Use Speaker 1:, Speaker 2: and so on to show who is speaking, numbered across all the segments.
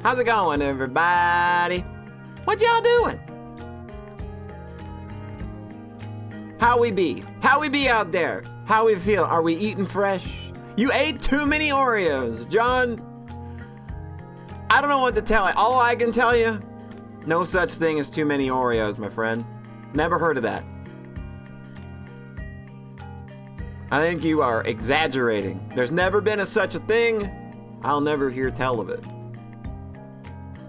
Speaker 1: How's it going, everybody? What y'all doing? How we be? How we be out there? How we feel? Are we eating fresh? You ate too many Oreos. John, I don't know what to tell you. All I can tell you, no such thing as too many Oreos, my friend. Never heard of that. I think you are exaggerating. There's never been such a thing. I'll never hear tell of it.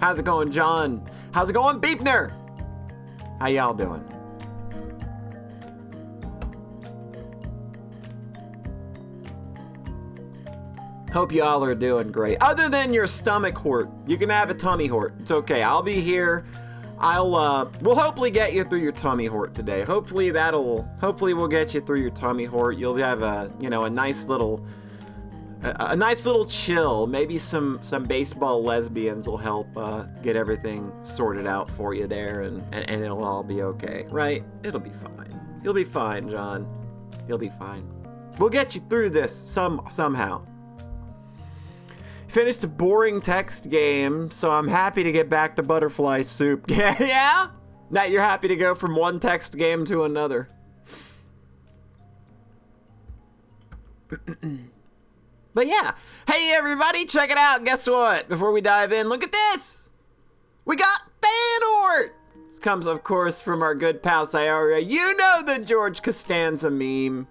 Speaker 1: How's it going, John? How's it going, Beepner? How y'all doing? Hope y'all are doing great. Other than your stomach hurt, you can have a tummy hurt. It's okay. I'll be here. We'll hopefully get you through your tummy hurt today. Hopefully we'll get you through your tummy hurt. You'll have a nice little chill. Maybe some baseball lesbians will help get everything sorted out for you there, and it'll all be okay, right? It'll be fine. You'll be fine, John. You'll be fine. We'll get you through this somehow. Finished a boring text game, so I'm happy to get back to butterfly soup. Yeah? Now you're happy to go from one text game to another. But yeah. Hey everybody, check it out. Guess what? Before we dive in, look at this. We got fan art. This comes, of course, from our good pal Sayara. You know the George Costanza meme.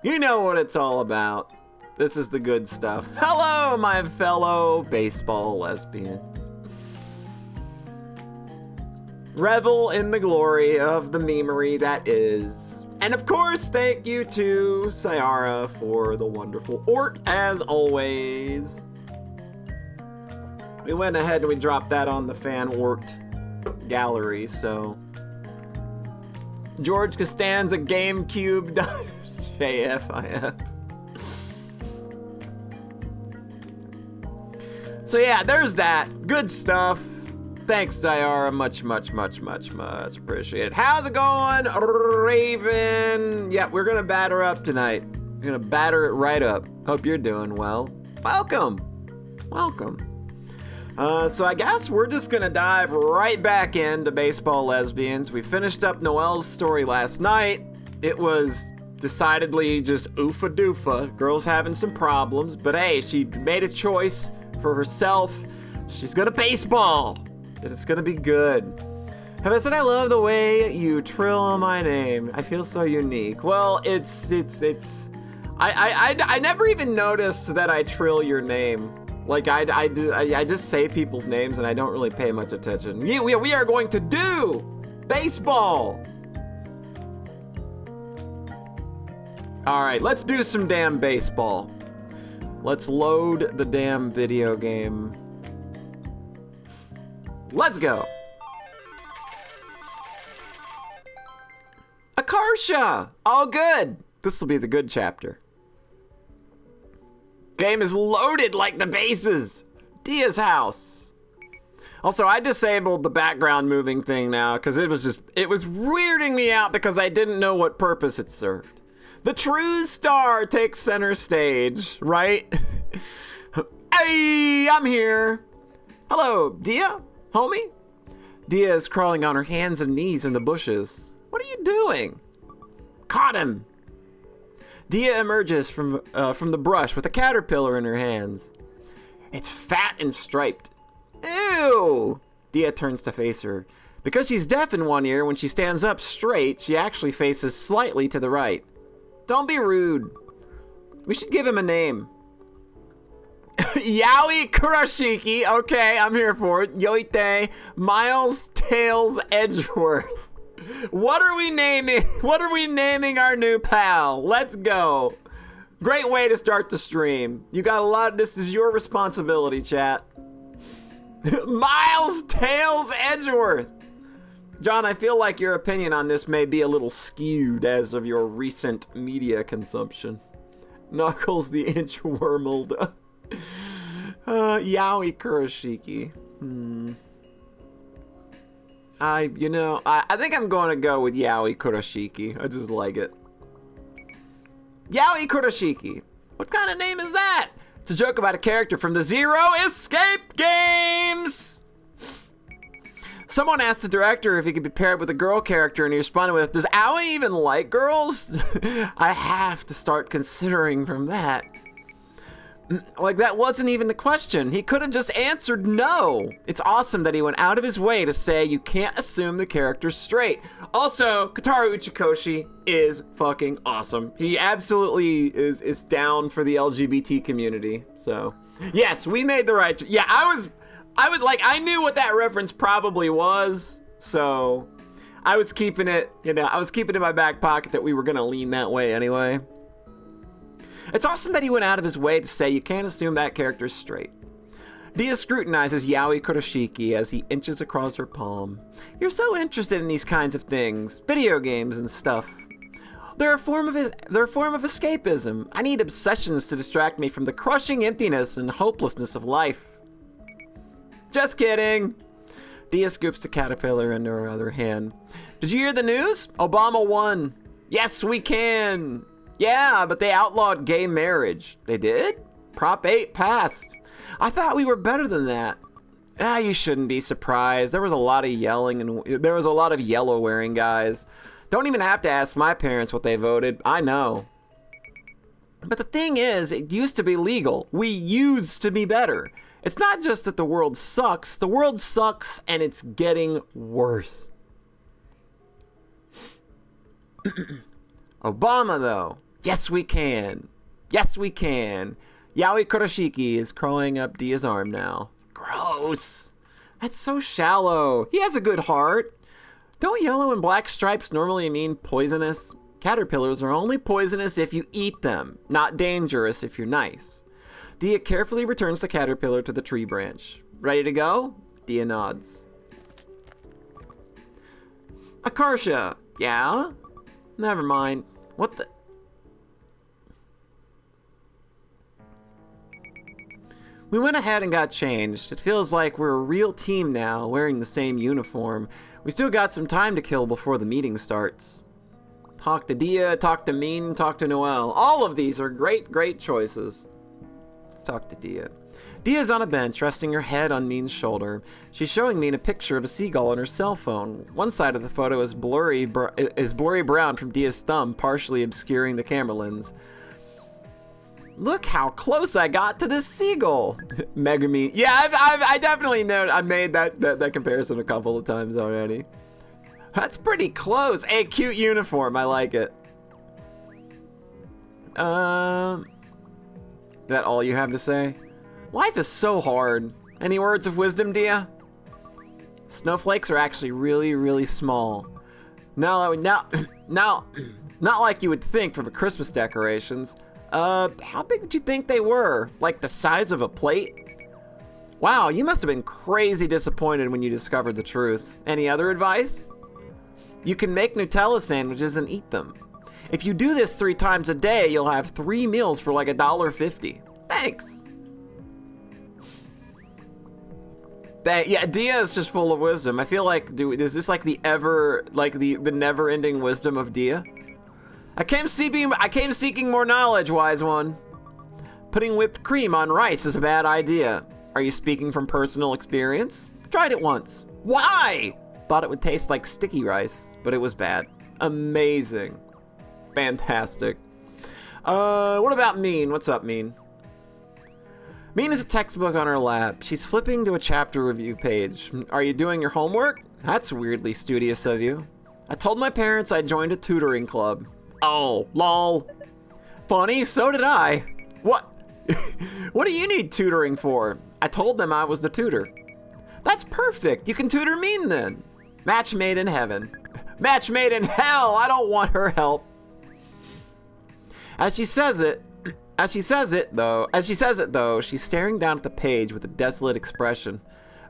Speaker 1: You know what it's all about. This is the good stuff. Hello, my fellow baseball lesbians. Revel in the glory of the memery that is. And of course, thank you to Sayara for the wonderful art, as always. We went ahead and we dropped that on the fan art gallery, so. George Costanza GameCube.jfif. So yeah, there's that. Good stuff. Thanks, Sayara. Much appreciated. How's it going, Raven? Yeah, we're gonna batter up tonight. We're gonna batter it right up. Hope you're doing well. Welcome. So I guess we're just gonna dive right back into baseball lesbians. We finished up Noelle's story last night. It was decidedly just oofa doofa. Girl's having some problems, but hey, she made a choice for herself. She's gonna baseball, and it's gonna be good. Have I said I love the way you trill my name? I feel so unique. Well, I never even noticed that I trill your name. Like I just say people's names and I don't really pay much attention. We are going to do baseball. All right, let's do some damn baseball. Let's load the damn video game. Let's go. Akarsha! All good. This will be the good chapter. Game is loaded like the bases. Dia's house. Also, I disabled the background moving thing now because it was weirding me out because I didn't know what purpose it served. The true star takes center stage, right? Hey, I'm here. Hello, Dia, homie? Dia is crawling on her hands and knees in the bushes. What are you doing? Caught him. Dia emerges from the brush with a caterpillar in her hands. It's fat and striped. Ew! Dia turns to face her. Because she's deaf in one ear, when she stands up straight, she actually faces slightly to the right. Don't be rude. We should give him a name. Yaoi Kurashiki. Okay, I'm here for it. Yoite Miles Tails Edgeworth. What are we naming our new pal? Let's go. Great way to start the stream. You got a lot. This is your responsibility, chat. Miles Tails Edgeworth. John, I feel like your opinion on this may be a little skewed as of your recent media consumption. Knuckles the Inchwormled. Yaoi Kurashiki. I think I'm going to go with Yaoi Kurashiki. I just like it. Yaoi Kurashiki. What kind of name is that? It's a joke about a character from the Zero Escape Someone asked the director if he could be paired with a girl character, and he responded with, "Does Aoi even like girls?" I have to start considering from that. Like, that wasn't even the question. He could have just answered no. It's awesome that he went out of his way to say you can't assume the character's straight. Also, Kotaro Uchikoshi is fucking awesome. He absolutely is down for the LGBT community. So, yes, we made the right yeah, I knew what that reference probably was. So, I was keeping it, I was keeping it in my back pocket that we were going to lean that way anyway. It's awesome that he went out of his way to say you can't assume that character's straight. Dia scrutinizes Yaoi Kuroshiki as he inches across her palm. You're so interested in these kinds of things, video games and stuff. They're a form of escapism. I need obsessions to distract me from the crushing emptiness and hopelessness of life. Just kidding. Dia scoops the caterpillar into her other hand. Did you hear the news? Obama won. Yes, we can. Yeah, but they outlawed gay marriage. They did? Prop 8 passed. I thought we were better than that. You shouldn't be surprised. There was a lot of yelling, and there was a lot of yellow wearing guys. Don't even have to ask my parents what they voted. I know. But the thing is, it used to be legal. We used to be better. It's not just that the world sucks. The world sucks, and it's getting worse. Obama, though. Yes, we can. Yes, we can. Yaoi Kuroshiki is crawling up Dia's arm now. Gross. That's so shallow. He has a good heart. Don't yellow and black stripes normally mean poisonous? Caterpillars are only poisonous if you eat them, not dangerous if you're nice. Dia carefully returns the caterpillar to the tree branch. Ready to go? Dia nods. Akarsha. Yeah? Never mind. What the... We went ahead and got changed. It feels like we're a real team now, wearing the same uniform. We still got some time to kill before the meeting starts. Talk to Dia, talk to Min, talk to Noelle. All of these are great choices. Talk to Dia. Dia's on a bench, resting her head on Min's shoulder. She's showing Min a picture of a seagull on her cell phone. One side of the photo is blurry brown from Dia's thumb, partially obscuring the camera lens. Look how close I got to this seagull. Megami. Yeah, I definitely know. I made that comparison a couple of times already. That's pretty close. Hey, cute uniform. I like it. Is that all you have to say? Life is so hard. Any words of wisdom, Dia? Snowflakes are actually really small. Now, not like you would think from the Christmas decorations. How big did you think they were? Like the size of a plate? Wow, you must have been crazy disappointed when you discovered the truth. Any other advice? You can make Nutella sandwiches and eat them. If you do this 3 times a day, you'll have 3 meals for like $1.50. Thanks. Yeah, Dia is just full of wisdom. I feel like, is this like the never-ending wisdom of Dia? I came seeking more knowledge, wise one. Putting whipped cream on rice is a bad idea. Are you speaking from personal experience? Tried it once. Why? Thought it would taste like sticky rice, but it was bad. Amazing. Fantastic. What about Min? What's up, Min? Min has a textbook on her lap. She's flipping to a chapter review page. Are you doing your homework? That's weirdly studious of you. I told my parents I joined a tutoring club. Oh, lol. Funny, so did I. What? What do you need tutoring for? I told them I was the tutor. That's perfect. You can tutor Min then. Match made in heaven. Match made in hell. I don't want her help. As she says it though, she's staring down at the page with a desolate expression.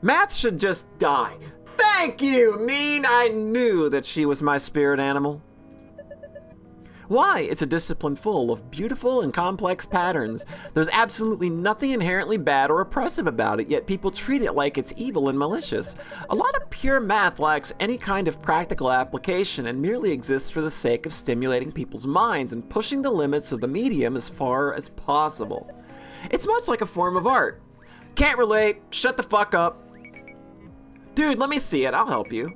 Speaker 1: Math should just die. Thank you, Min. I knew that she was my spirit animal. Why? It's a discipline full of beautiful and complex patterns. There's absolutely nothing inherently bad or oppressive about it, yet people treat it like it's evil and malicious. A lot of pure math lacks any kind of practical application and merely exists for the sake of stimulating people's minds and pushing the limits of the medium as far as possible. It's much like a form of art. Can't relate. Shut the fuck up. Dude, let me see it. I'll help you.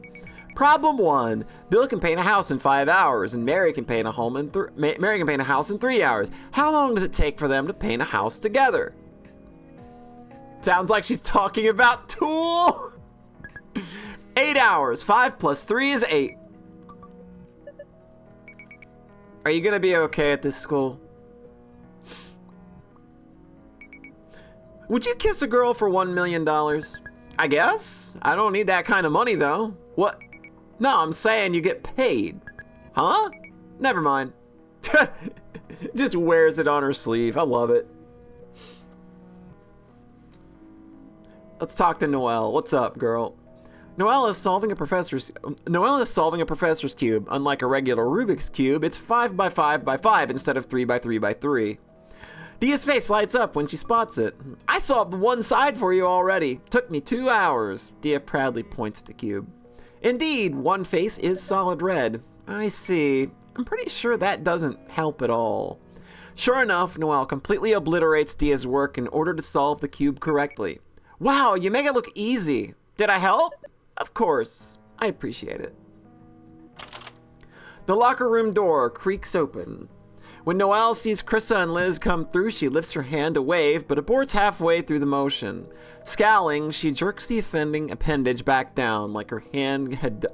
Speaker 1: Problem 1. Bill can paint a house in 5 hours, and Mary can paint a house in 3 hours. How long does it take for them to paint a house together? Sounds like she's talking about Tool. 8 hours. 5 plus 3 is 8. Are you gonna be okay at this school? Would you kiss a girl for $1 million? I guess. I don't need that kind of money, though. What? No, I'm saying you get paid. Huh? Never mind. Just wears it on her sleeve. I love it. Let's talk to Noelle. What's up, girl? Noelle is solving a professor's cube. Unlike a regular Rubik's cube, it's 5 by 5 by 5 instead of 3 by 3 by 3. Dia's face lights up when she spots it. I solved one side for you already. Took me 2 hours. Dia proudly points at the cube. Indeed, one face is solid red. I see. I'm pretty sure that doesn't help at all. Sure enough, Noelle completely obliterates Dia's work in order to solve the cube correctly. Wow, you make it look easy. Did I help? Of course. I appreciate it. The locker room door creaks open. When Noelle sees Krista and Liz come through, she lifts her hand to wave, but aborts halfway through the motion. Scowling, she jerks the offending appendage back down, like her hand had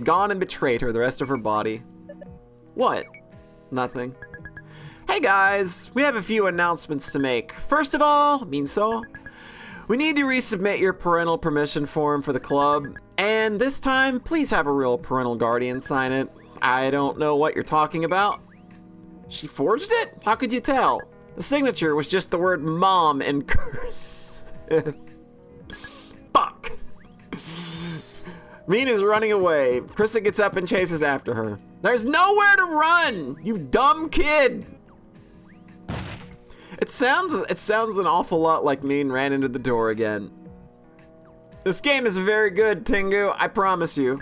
Speaker 1: gone and betrayed her the rest of her body. What? Nothing. Hey guys, we have a few announcements to make. First of all, Minso, we need to resubmit your parental permission form for the club, and this time, please have a real parental guardian sign it. I don't know what you're talking about. She forged it? How could you tell? The signature was just the word mom in curse. Fuck. Mina's running away. Krista gets up and chases after her. There's nowhere to run, you dumb kid. It sounds an awful lot like Min ran into the door again. This game is very good, Tengu, I promise you.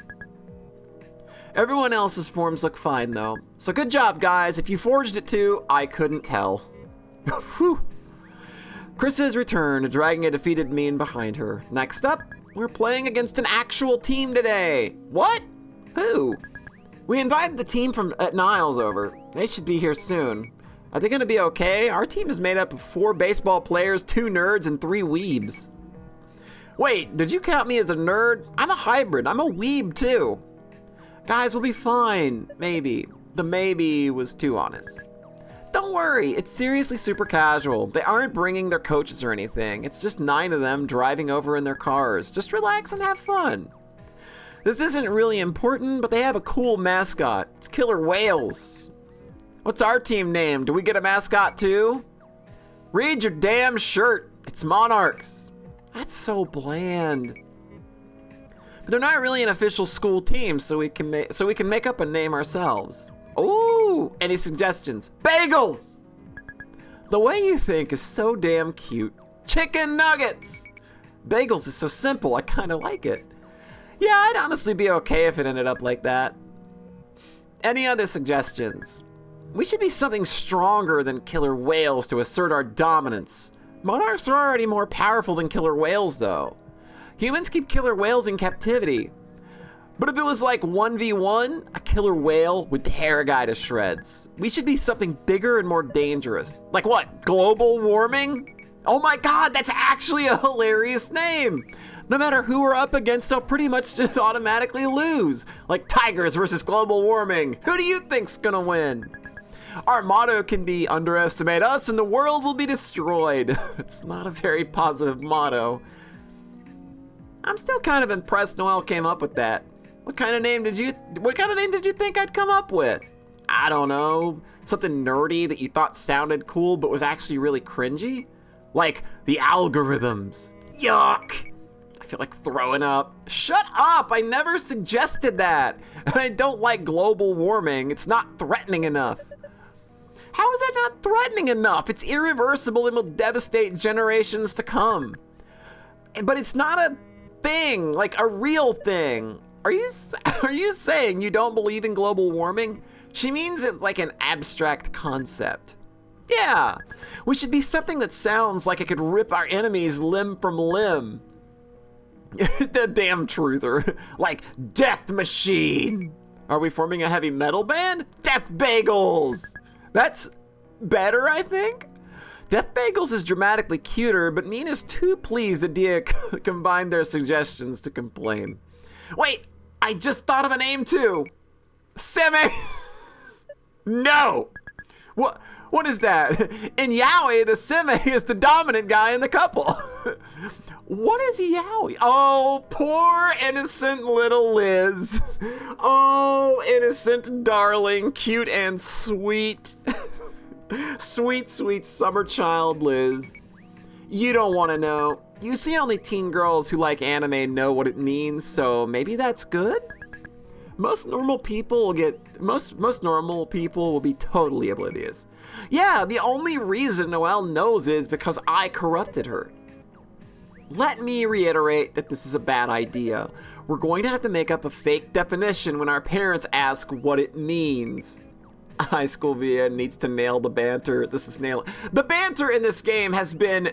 Speaker 1: Everyone else's forms look fine, though. So good job, guys. If you forged it too, I couldn't tell. Whew. Krista has returned, dragging a defeated Min behind her. Next up, we're playing against an actual team today. What? Who? We invited the team at Niles over. They should be here soon. Are they gonna be okay? Our team is made up of 4 baseball players, 2 nerds, and 3 weebs. Wait, did you count me as a nerd? I'm a hybrid. I'm a weeb, too. Guys, we'll be fine. Maybe. The maybe was too honest. Don't worry, it's seriously super casual. They aren't bringing their coaches or anything. It's just 9 of them driving over in their cars. Just relax and have fun. This isn't really important, but they have a cool mascot. It's Killer Whales. What's our team name? Do we get a mascot too? Read your damn shirt. It's Monarchs. That's so bland. But they're not really an official school team, so we can make up a name ourselves. Ooh, any suggestions? Bagels! The way you think is so damn cute. Chicken nuggets! Bagels is so simple, I kinda like it. Yeah, I'd honestly be okay if it ended up like that. Any other suggestions? We should be something stronger than Killer Whales to assert our dominance. Monarchs are already more powerful than Killer Whales, though. Humans keep killer whales in captivity. But if it was like 1v1, a killer whale would tear a guy to shreds. We should be something bigger and more dangerous. Like what? Global warming? Oh my god, that's actually a hilarious name. No matter who we're up against, they'll pretty much just automatically lose. Like tigers versus global warming. Who do you think's gonna win? Our motto can be underestimate us and the world will be destroyed. It's not a very positive motto. I'm still kind of impressed Noelle came up with that. What kind of name did you think I'd come up with? I don't know. Something nerdy that you thought sounded cool but was actually really cringy? Like the algorithms. Yuck! I feel like throwing up. Shut up! I never suggested that! And I don't like global warming. It's not threatening enough. How is that not threatening enough? It's irreversible and will devastate generations to come. But it's not a thing, like a real thing. Are you saying you don't believe in global warming? She means it's like an abstract concept. Yeah, we should be something that sounds like it could rip our enemies limb from limb. The damn truther. Like, Death Machine. Are we forming a heavy metal band? Death Bagels. That's better, I think. Death Bagels is dramatically cuter, but Nina's too pleased that Dia combined their suggestions to complain. Wait, I just thought of a name too. Semi. No. What is that? In Yaoi, the Semi is the dominant guy in the couple. What is Yaoi? Oh, poor innocent little Liz. Oh, innocent darling, cute and sweet. Sweet, sweet summer child Liz. You don't want to know. You see, only teen girls who like anime know what it means, so maybe that's good? Most normal people will be totally oblivious. Yeah, the only reason Noelle knows is because I corrupted her. Let me reiterate that this is a bad idea. We're going to have to make up a fake definition when our parents ask what it means. High School VN needs to nail the banter. This is nail. The banter in this game has been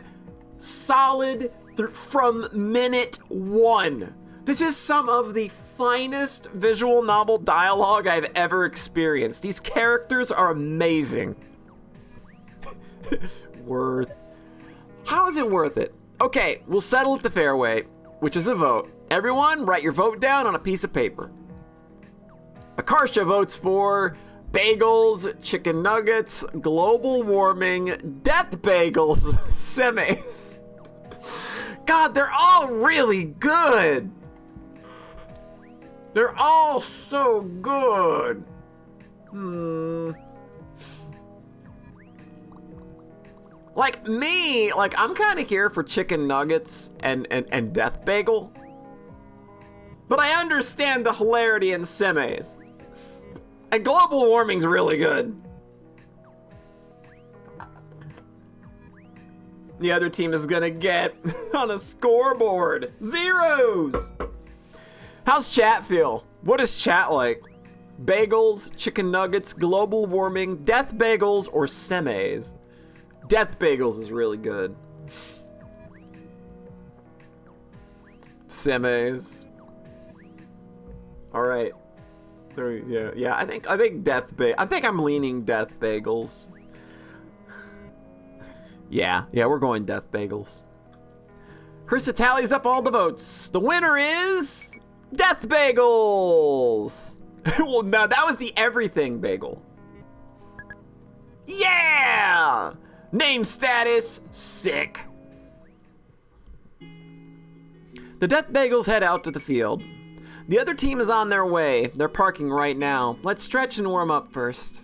Speaker 1: solid from minute one. This is some of the finest visual novel dialogue I've ever experienced. These characters are amazing. Worth. How is it worth it? Okay, we'll settle it the fair way, which is a vote. Everyone, write your vote down on a piece of paper. Akarsha votes for bagels, chicken nuggets, global warming, death bagels, Semi. God, they're all really good. They're all so good. Like me, like I'm kind of here for chicken nuggets and death bagel. But I understand the hilarity in Semis. And global warming's really good. The other team is gonna get on a scoreboard. Zeros! How's chat feel? What is chat like? Bagels, chicken nuggets, global warming, death bagels, or Semis? Death bagels is really good. Semis. All right. Yeah. I think I'm leaning death bagels. Yeah. We're going death bagels. Krista tallies up all the votes. The winner is death bagels. Well, no, that was the everything bagel. Yeah. Name status sick. The death bagels head out to the field. The other team is on their way. They're parking right now. Let's stretch and warm up first.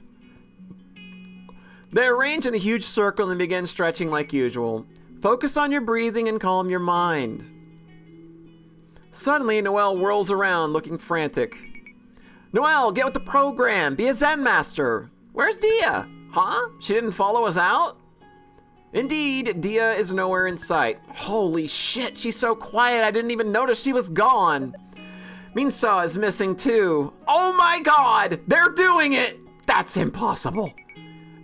Speaker 1: They arrange in a huge circle and begin stretching like usual. Focus on your breathing and calm your mind. Suddenly, Noelle whirls around looking frantic. Noelle, get with the program. Be a Zen master. Where's Dia? Huh? She didn't follow us out? Indeed, Dia is nowhere in sight. Holy shit, she's so quiet I didn't even notice she was gone. Minsaw is missing too. Oh my god, they're doing it! That's impossible.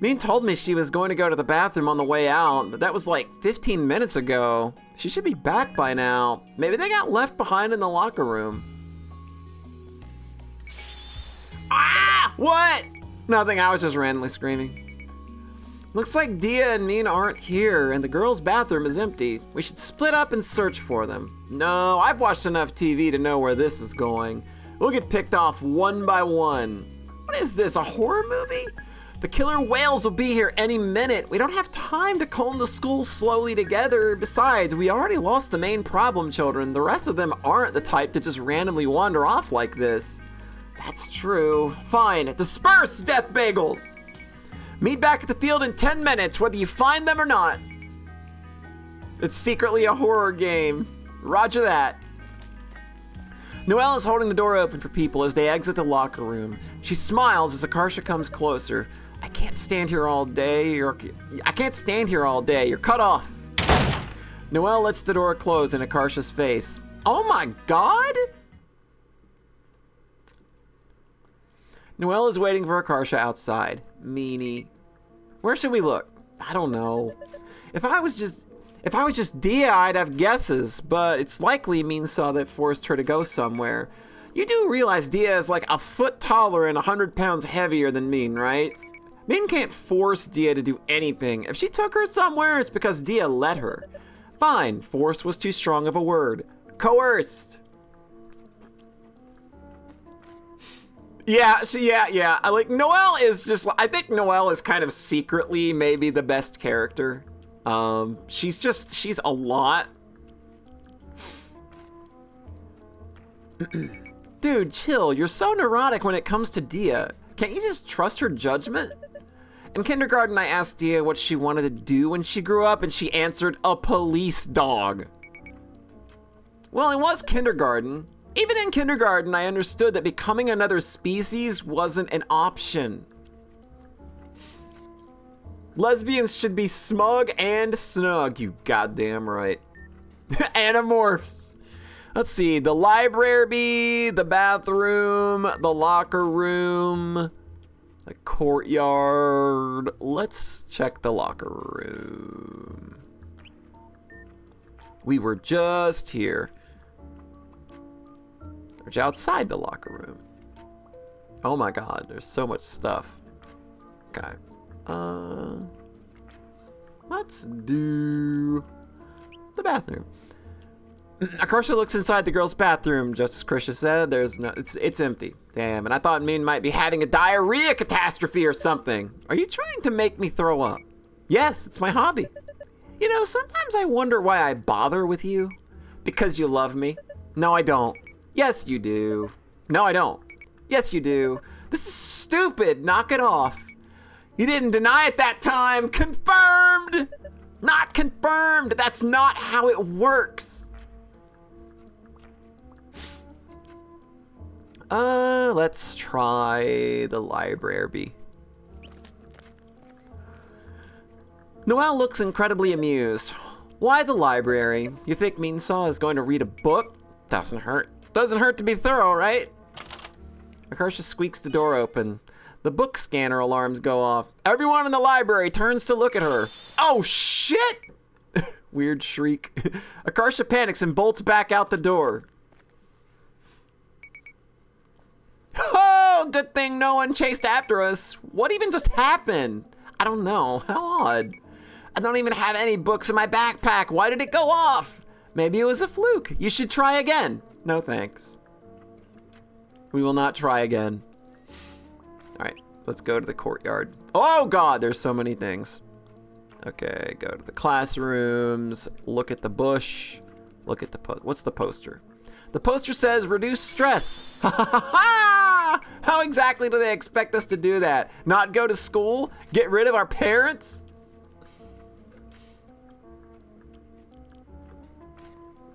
Speaker 1: Min told me she was going to go to the bathroom on the way out, but that was like 15 minutes ago. She should be back by now. Maybe they got left behind in the locker room. Ah! What? Nothing, I was just randomly screaming. Looks like Dia and Min aren't here, and the girls' bathroom is empty. We should split up and search for them. No, I've watched enough TV to know where this is going. We'll get picked off one by one. What is this, a horror movie? The killer whales will be here any minute. We don't have time to comb the school slowly together. Besides, we already lost the main problem children. The rest of them aren't the type to just randomly wander off like this. That's true. Fine, disperse, death bagels! Meet back at the field in 10 minutes, whether you find them or not. It's secretly a horror game. Roger that. Noelle is holding the door open for people as they exit the locker room. She smiles as Akarsha comes closer. I can't stand here all day. You're cut off. Noelle lets the door close in Akarsha's face. Oh my god! Noelle is waiting for Akarsha outside. Meanie. Where should we look? I don't know. If I was If I was just Dia, I'd have guesses, but it's likely Mean saw that forced her to go somewhere. You do realize Dia is like a foot taller and 100 pounds heavier than Mean, right? Mean can't force Dia to do anything. If she took her somewhere, it's because Dia let her. Fine, force was too strong of a word. Coerced. Yeah. I like Noelle is just, I think Noelle is kind of secretly maybe the best character. She's a lot. Dude, chill. You're so neurotic when it comes to Dia. Can't you just trust her judgment? In kindergarten, I asked Dia what she wanted to do when she grew up, and she answered, a police dog. Well, it was kindergarten. Even in kindergarten, I understood that becoming another species wasn't an option. Lesbians should be smug and snug, you goddamn right. Animorphs. Let's see, the library, the bathroom, the locker room, the courtyard. Let's check the locker room. We were just here. Or outside the locker room. Oh my god, there's so much stuff. Okay. Let's do the bathroom. Akarsha looks inside the girls' bathroom, just as Krisha said. It's empty. Damn, and I thought Mean might be having a diarrhea catastrophe or something. Are you trying to make me throw up? Yes, it's my hobby. You know, sometimes I wonder why I bother with you. Because you love me? No, I don't. Yes, you do. No, I don't. Yes, you do. This is stupid. Knock it off. You didn't deny it that time. Confirmed. Not confirmed. That's not how it works. Let's try the library. Noelle looks incredibly amused. Why the library? You think Mean Saw is going to read a book? Doesn't hurt. Doesn't hurt to be thorough, right? Akarsha squeaks the door open. The book scanner alarms go off. Everyone in the library turns to look at her. Oh, shit! Weird shriek. Akarsha panics and bolts back out the door. Oh, good thing no one chased after us. What even just happened? I don't know. How odd. I don't even have any books in my backpack. Why did it go off? Maybe it was a fluke. You should try again. No thanks. We will not try again. All right, let's go to the courtyard. Oh God, there's so many things. Okay, go to the classrooms. Look at the bush. Look at the what's the poster? The poster says reduce stress. Ha ha ha ha! How exactly do they expect us to do that? Not go to school? Get rid of our parents?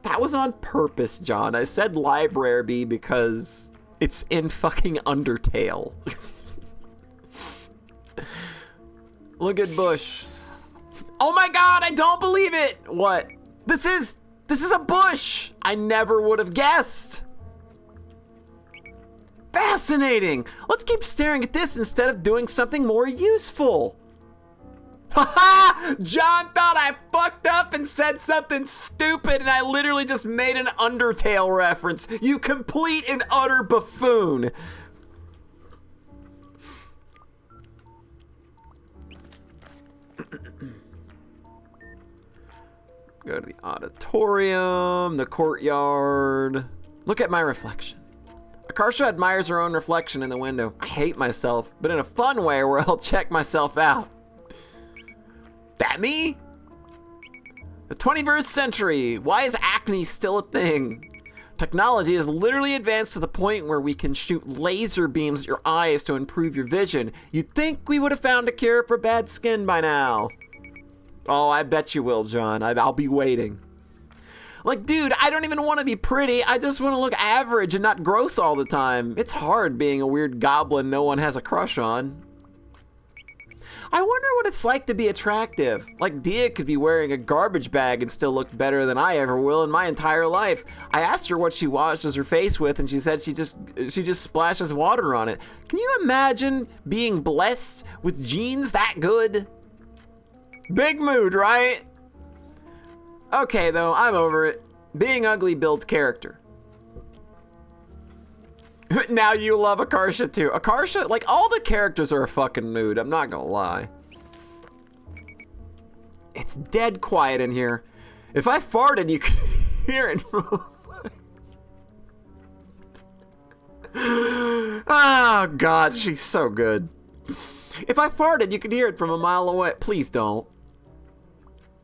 Speaker 1: That was on purpose, John. I said library because it's in fucking Undertale. Look at Bush. Oh my God, I don't believe it. What? This is a bush. I never would have guessed. Fascinating. Let's keep staring at this instead of doing something more useful. Haha! John thought I fucked up and said something stupid and I literally just made an Undertale reference. You complete and utter buffoon. Go to the auditorium, the courtyard. Look at my reflection. Akarsha admires her own reflection in the window. I hate myself, but in a fun way where I'll check myself out. That me? The 21st century. Why is acne still a thing? Technology has literally advanced to the point where we can shoot laser beams at your eyes to improve your vision. You'd think we would have found a cure for bad skin by now. Oh, I bet you will, John. I'll be waiting. Like, dude, I don't even want to be pretty. I just want to look average and not gross all the time. It's hard being a weird goblin no one has a crush on. I wonder what it's like to be attractive. Like, Dia could be wearing a garbage bag and still look better than I ever will in my entire life. I asked her what she washes her face with, and she said she just splashes water on it. Can you imagine being blessed with genes that good? Big mood, right? Okay, though, I'm over it. Being ugly builds character. Now you love Akarsha too. Akarsha, like, all the characters are a fucking mood, I'm not gonna lie. It's dead quiet in here. If I farted, you could hear it. Oh, God, she's so good. If I farted, you could hear it from a mile away. Please don't.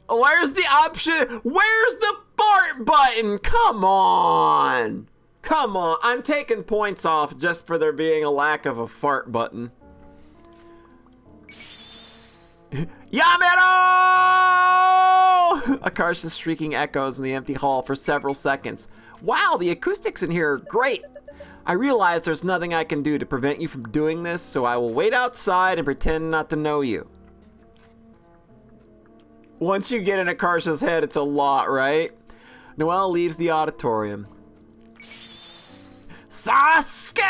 Speaker 1: Where's the option? Where's the fart button? Come on. Come on. I'm taking points off just for there being a lack of a fart button. Yamero! Akarsha's shrieking echoes in the empty hall for several seconds. Wow, the acoustics in here are great. I realize there's nothing I can do to prevent you from doing this, so I will wait outside and pretend not to know you. Once you get in Akarsha's head, it's a lot, right? Noelle leaves the auditorium. Sasuke!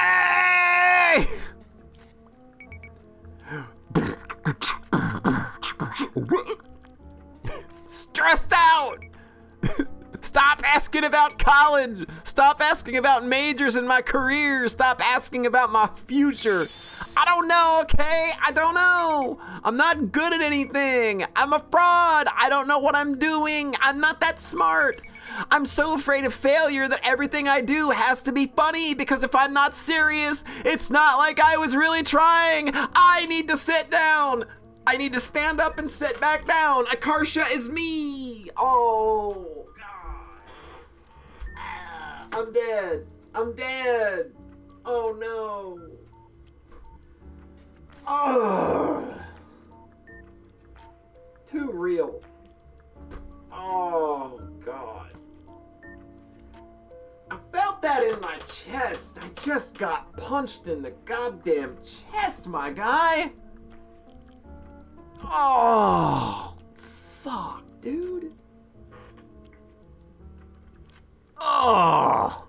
Speaker 1: Stressed out! Stop asking about college! Stop asking about majors in my career! Stop asking about my future! I don't know, okay? I don't know! I'm not good at anything! I'm a fraud! I don't know what I'm doing! I'm not that smart! I'm so afraid of failure that everything I do has to be funny, because if I'm not serious, it's not like I was really trying! I need to sit down! I need to stand up and sit back down! Akarsha is me! Oh, God. I'm dead. I'm dead. Oh, no. Oh. Too real. Oh, God. I felt that in my chest. I just got punched in the goddamn chest, my guy. Oh, fuck, dude. Oh.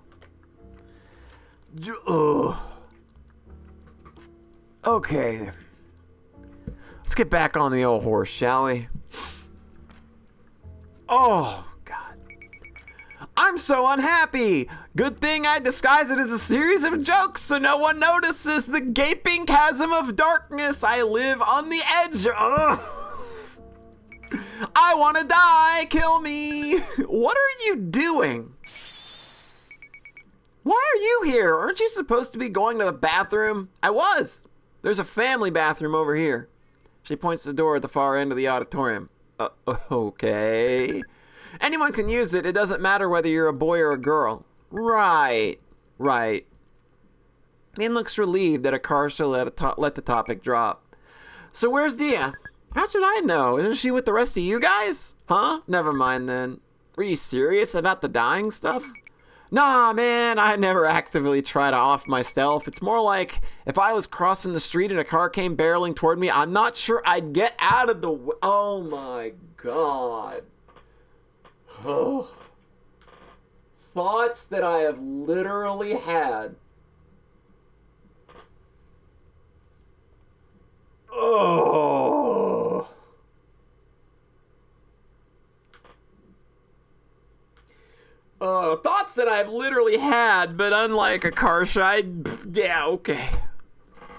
Speaker 1: Okay. Let's get back on the old horse, shall we? Oh, God. I'm so unhappy. Good thing I disguise it as a series of jokes so no one notices the gaping chasm of darkness. I live on the edge. Ugh. I want to die. Kill me. What are you doing? Why are you here? Aren't you supposed to be going to the bathroom? I was. There's a family bathroom over here. She points to the door at the far end of the auditorium. Okay. Anyone can use it. It doesn't matter whether you're a boy or a girl. Right. Min looks relieved that Akarsha let the topic drop. So where's Dia? How should I know? Isn't she with the rest of you guys? Huh? Never mind then. Were you serious about the dying stuff? Nah, man, I never actively try to off myself. It's more like if I was crossing the street and a car came barreling toward me, I'm not sure I'd get out of the way. Oh my God. Oh. Thoughts that I have literally had. Oh. Thoughts that I've literally had, but unlike Akarsha, yeah, okay.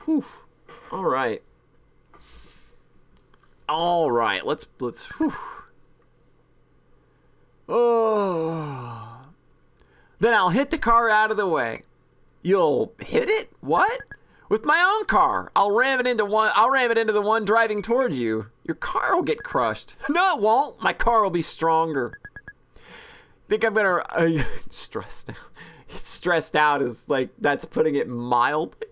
Speaker 1: Whew. All right, let's, whew. Oh. Then I'll hit the car out of the way. You'll hit it? What? With my own car. I'll ram it into the one driving towards you. Your car will get crushed. No, it won't. My car will be stronger. Think I'm gonna stressed out. Stressed out is like, that's putting it mildly.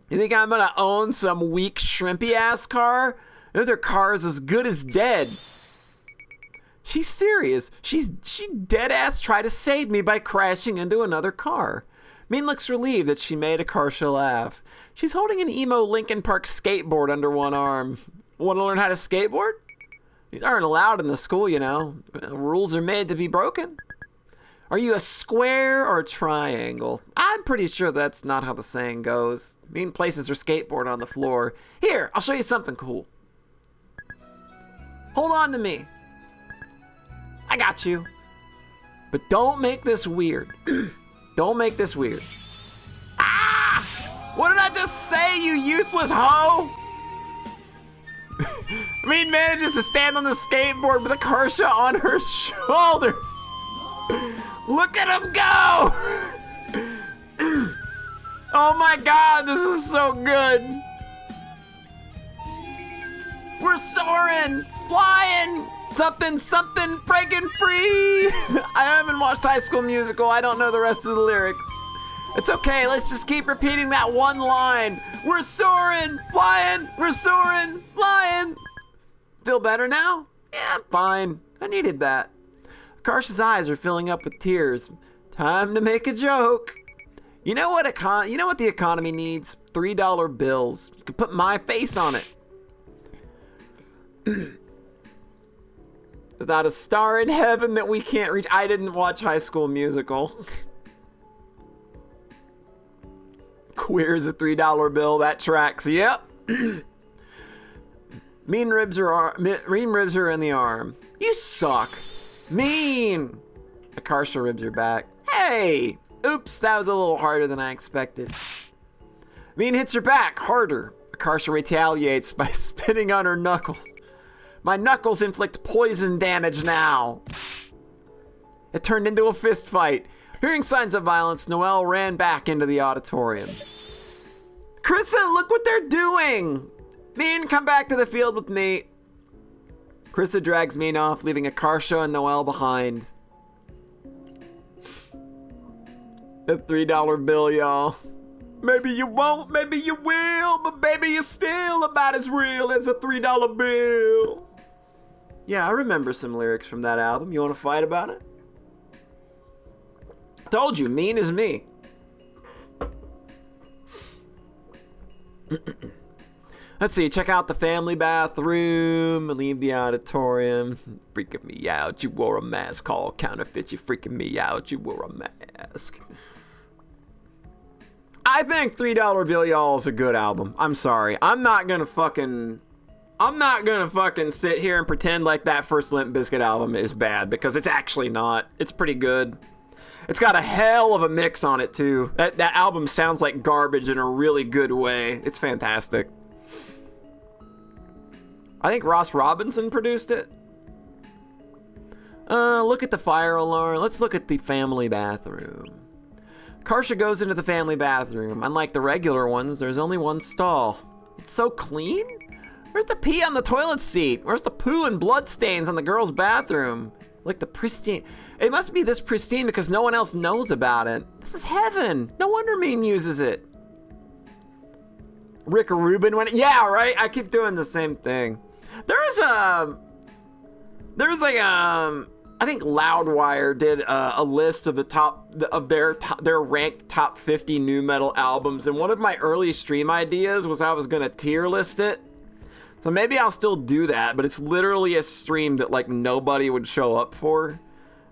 Speaker 1: You think I'm gonna own some weak shrimpy ass car? Another car is as good as dead. She's serious. She dead ass tried to save me by crashing into another car. Min looks relieved that she made Akarsha laugh. She's holding an emo Linkin Park skateboard under one arm. Want to learn how to skateboard? These aren't allowed in the school, you know. Rules are made to be broken. Are you a square or a triangle? I'm pretty sure that's not how the saying goes. Min places her skateboard on the floor. Here, I'll show you something cool. Hold on to me. I got you. But don't make this weird. Don't make this weird. Ah! What did I just say, you useless hoe? Mean manages to stand on the skateboard with Akarsha on her shoulder. Look at him go! Oh my god, this is so good. We're soaring, flying, something, breaking free. I haven't watched High School Musical. I don't know the rest of the lyrics. It's okay, let's just keep repeating that one line. We're soaring, flying, we're soaring, flying. Feel better now? Yeah, I'm fine. I needed that. Akarsha's eyes are filling up with tears. Time to make a joke. You know what the economy needs? $3 bills. You can put my face on it. There's not a star in heaven that we can't reach. I didn't watch High School Musical. Queer's a $3 bill. That tracks. Yep. Mean ribs are in the arm. You suck. Mean. Akarsha ribs her back. Hey. Oops, that was a little harder than I expected. Mean hits her back harder. Akarsha retaliates by spitting on her knuckles. My knuckles inflict poison damage now. It turned into a fist fight. Hearing signs of violence, Noelle ran back into the auditorium. Krista, look what they're doing! Mean, come back to the field with me. Krista drags Mean off, leaving Akarsha and Noelle behind. The $3 bill, y'all. Maybe you won't, maybe you will, but baby, you're still about as real as a $3 bill. Yeah, I remember some lyrics from that album. You want to fight about it? Told you, mean is me. Let's see, check out the family bathroom, leave the auditorium. Freaking me out, you wore a mask. Call counterfeit, you freaking me out, you wore a mask. I think $3 Bill Y'all is a good album. I'm sorry. I'm not gonna fucking sit here and pretend like that first Limp Bizkit album is bad, because it's actually not. It's pretty good. It's got a hell of a mix on it too. That album sounds like garbage in a really good way. It's fantastic. I think Ross Robinson produced it. Look at the fire alarm. Let's look at the family bathroom. Akarsha goes into the family bathroom. Unlike the regular ones, there's only one stall. It's so clean. Where's the pee on the toilet seat? Where's the poo and blood stains on the girls' bathroom? Like the pristine. It must be this pristine because no one else knows about it. This is heaven. No wonder Mean uses it. Rick Rubin went. Yeah, right. I keep doing the same thing. There's like I think Loudwire did a list of their ranked top 50 nu metal albums, and one of my early stream ideas was I was gonna tier list it. So maybe I'll still do that, but it's literally a stream that like nobody would show up for.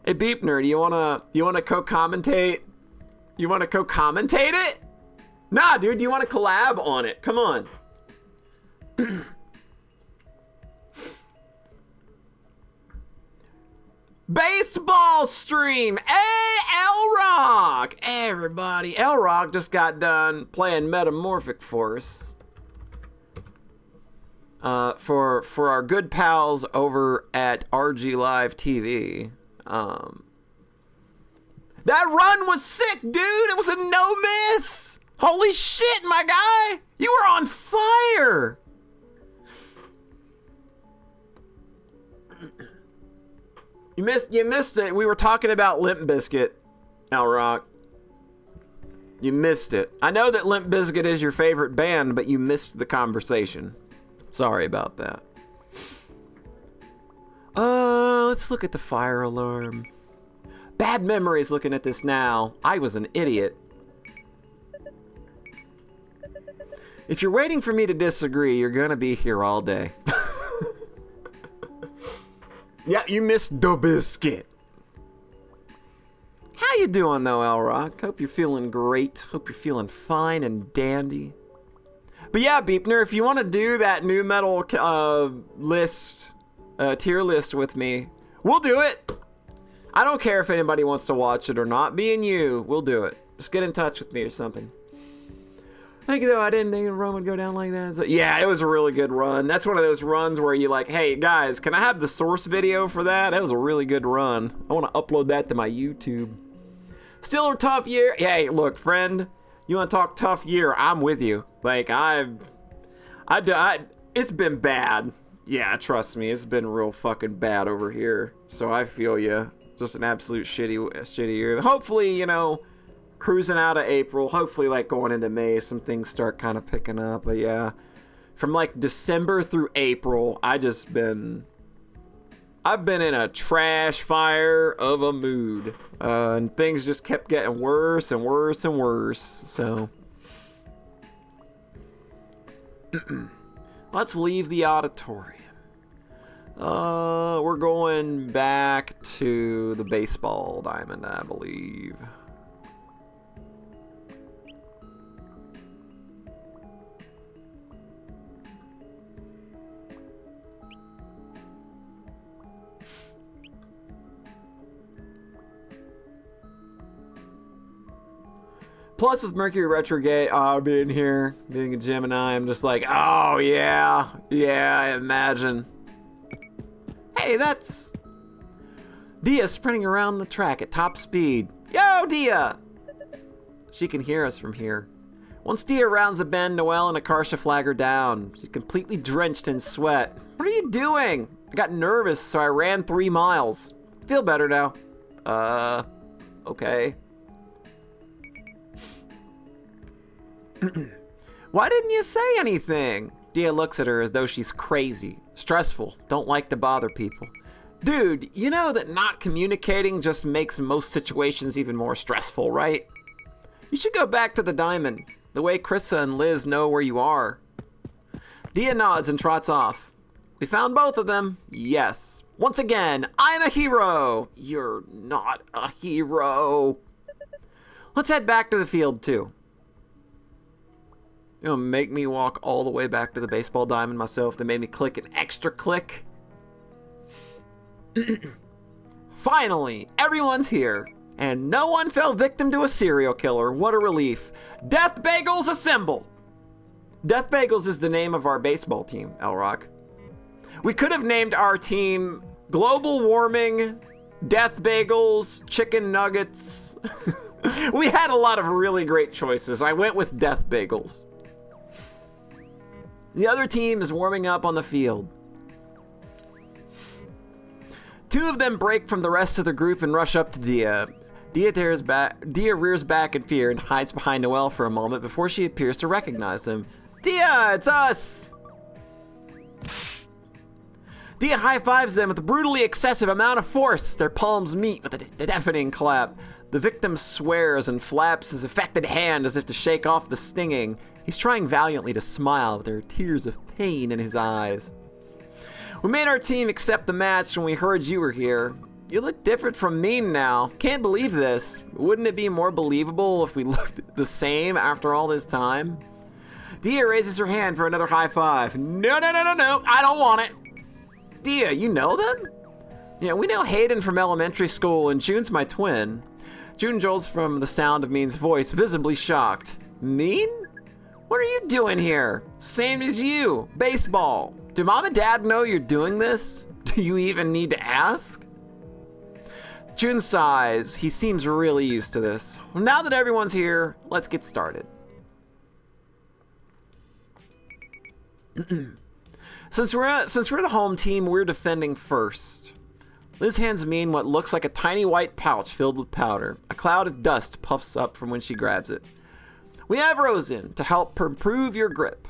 Speaker 1: Hey Beepner, do you wanna co-commentate? You wanna co-commentate it? Nah, dude, do you wanna collab on it? Come on. Baseball stream. Hey, L-Rock. Everybody, L-Rock just got done playing Metamorphic for us. For our good pals over at RG Live TV. That run was sick, dude. It was a no miss. Holy shit, my guy. You were on fire. You missed it. We were talking about Limp Bizkit, L-Rock. You missed it. I know that Limp Bizkit is your favorite band, but you missed the conversation. Sorry about that. Let's look at the fire alarm. Bad memories looking at this now. I was an idiot. If you're waiting for me to disagree, you're gonna be here all day. Yeah, you missed the biscuit. How you doing though, L-Rock? Hope you're feeling great. Hope you're feeling fine and dandy. But yeah, Beepner, if you want to do that nu metal list, tier list with me, we'll do it. I don't care if anybody wants to watch it or not. Me and you, we'll do it. Just get in touch with me or something. Thank you, though. I didn't think a run would go down like that. So, yeah, it was a really good run. That's one of those runs where you like, hey, guys, can I have the source video for that? That was a really good run. I want to upload that to my YouTube. Still a tough year. Hey, look, friend, you want to talk tough year? I'm with you. Like, it's been bad. Yeah, trust me, it's been real fucking bad over here. So I feel you. Just an absolute shitty year. Hopefully, you know, cruising out of April, hopefully like going into May, some things start kind of picking up. But yeah, from like December through April, I've been in a trash fire of a mood. And things just kept getting worse and worse and worse. So let's leave the auditorium. We're going back to the baseball diamond, I believe. Plus, with Mercury retrograde, being here, being a Gemini, I'm just like, oh, yeah, I imagine. Hey, that's Dia sprinting around the track at top speed. Yo, Dia! She can hear us from here. Once Dia rounds a bend, Noelle and Akarsha flag her down. She's completely drenched in sweat. What are you doing? I got nervous, so I ran 3 miles. Feel better now. Okay. Why didn't you say anything? Dia looks at her as though she's crazy, stressful, don't like to bother people. Dude, you know that not communicating just makes most situations even more stressful, right? You should go back to the diamond, the way Krissa and Liz know where you are. Dia nods and trots off. We found both of them. Yes. Once again, I'm a hero. You're not a hero. Let's head back to the field, too. You know, make me walk all the way back to the baseball diamond myself. They made me click an extra click. Finally, everyone's here. And no one fell victim to a serial killer. What a relief. Death Bagels assemble! Death Bagels is the name of our baseball team, Elrock. We could have named our team Global Warming, Death Bagels, Chicken Nuggets. We had a lot of really great choices. I went with Death Bagels. The other team is warming up on the field. 2 of them break from the rest of the group and rush up to Dia. Dia rears back in fear and hides behind Noelle for a moment before she appears to recognize them. Dia, it's us! Dia high-fives them with a brutally excessive amount of force. Their palms meet with a deafening clap. The victim swears and flaps his affected hand as if to shake off the stinging. He's trying valiantly to smile, but there are tears of pain in his eyes. We made our team accept the match when we heard you were here. You look different from me now. Can't believe this. Wouldn't it be more believable if we looked the same after all this time? Dia raises her hand for another high five. No, I don't want it. Dia, you know them? Yeah, we know Hayden from elementary school, and June's my twin. June jolts from the sound of Mean's voice, visibly shocked. Mean? What are you doing here? Same as you. Baseball. Do Mom and Dad know you're doing this? Do you even need to ask? June sighs. He seems really used to this. Now that everyone's here, let's get started. Since we're the home team, we're defending first. Liz hands Mean what looks like a tiny white pouch filled with powder. A cloud of dust puffs up from when she grabs it. We have rosin to help improve your grip.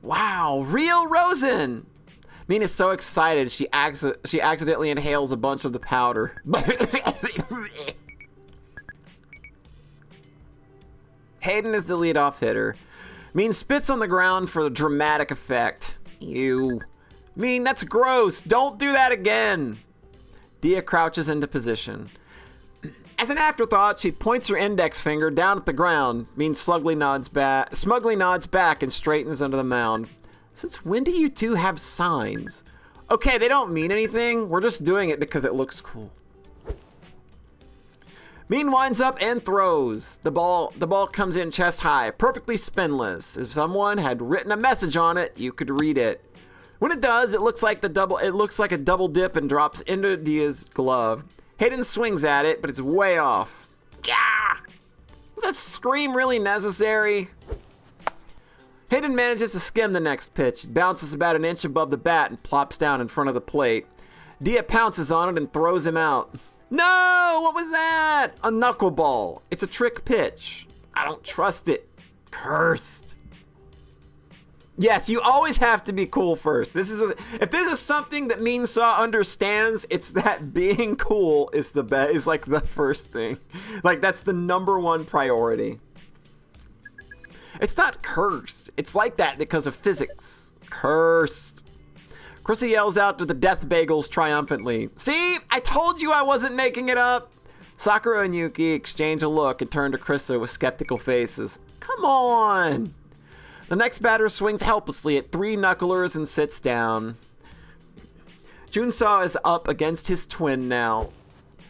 Speaker 1: Wow, real rosin! Mean is so excited she accidentally inhales a bunch of the powder. Hayden is the leadoff hitter. Mean spits on the ground for the dramatic effect. Ew. Mean, that's gross. Don't do that again. Dia crouches into position. As an afterthought, she points her index finger down at the ground. Mean smugly nods back and straightens under the mound. Since when do you two have signs? Okay, they don't mean anything. We're just doing it because it looks cool. Mean winds up and throws. The ball comes in chest high, perfectly spinless. If someone had written a message on it, you could read it. When it does, it looks like a double dip and drops into Dia's glove. Hayden swings at it, but it's way off. Yeah! Was that scream really necessary? Hayden manages to skim the next pitch. It bounces about an inch above the bat and plops down in front of the plate. Dia pounces on it and throws him out. No! What was that? A knuckleball. It's a trick pitch. I don't trust it. Cursed. Yes, you always have to be cool first. If this is something that Mean Saw understands, it's that being cool is like the first thing. Like that's the number one priority. It's not cursed. It's like that because of physics. Cursed. Krista yells out to the Death Bagels triumphantly. See, I told you I wasn't making it up. Sakura and Yuki exchange a look and turn to Krista with skeptical faces. Come on. The next batter swings helplessly at 3 knucklers and sits down. Junsaw is up against his twin now.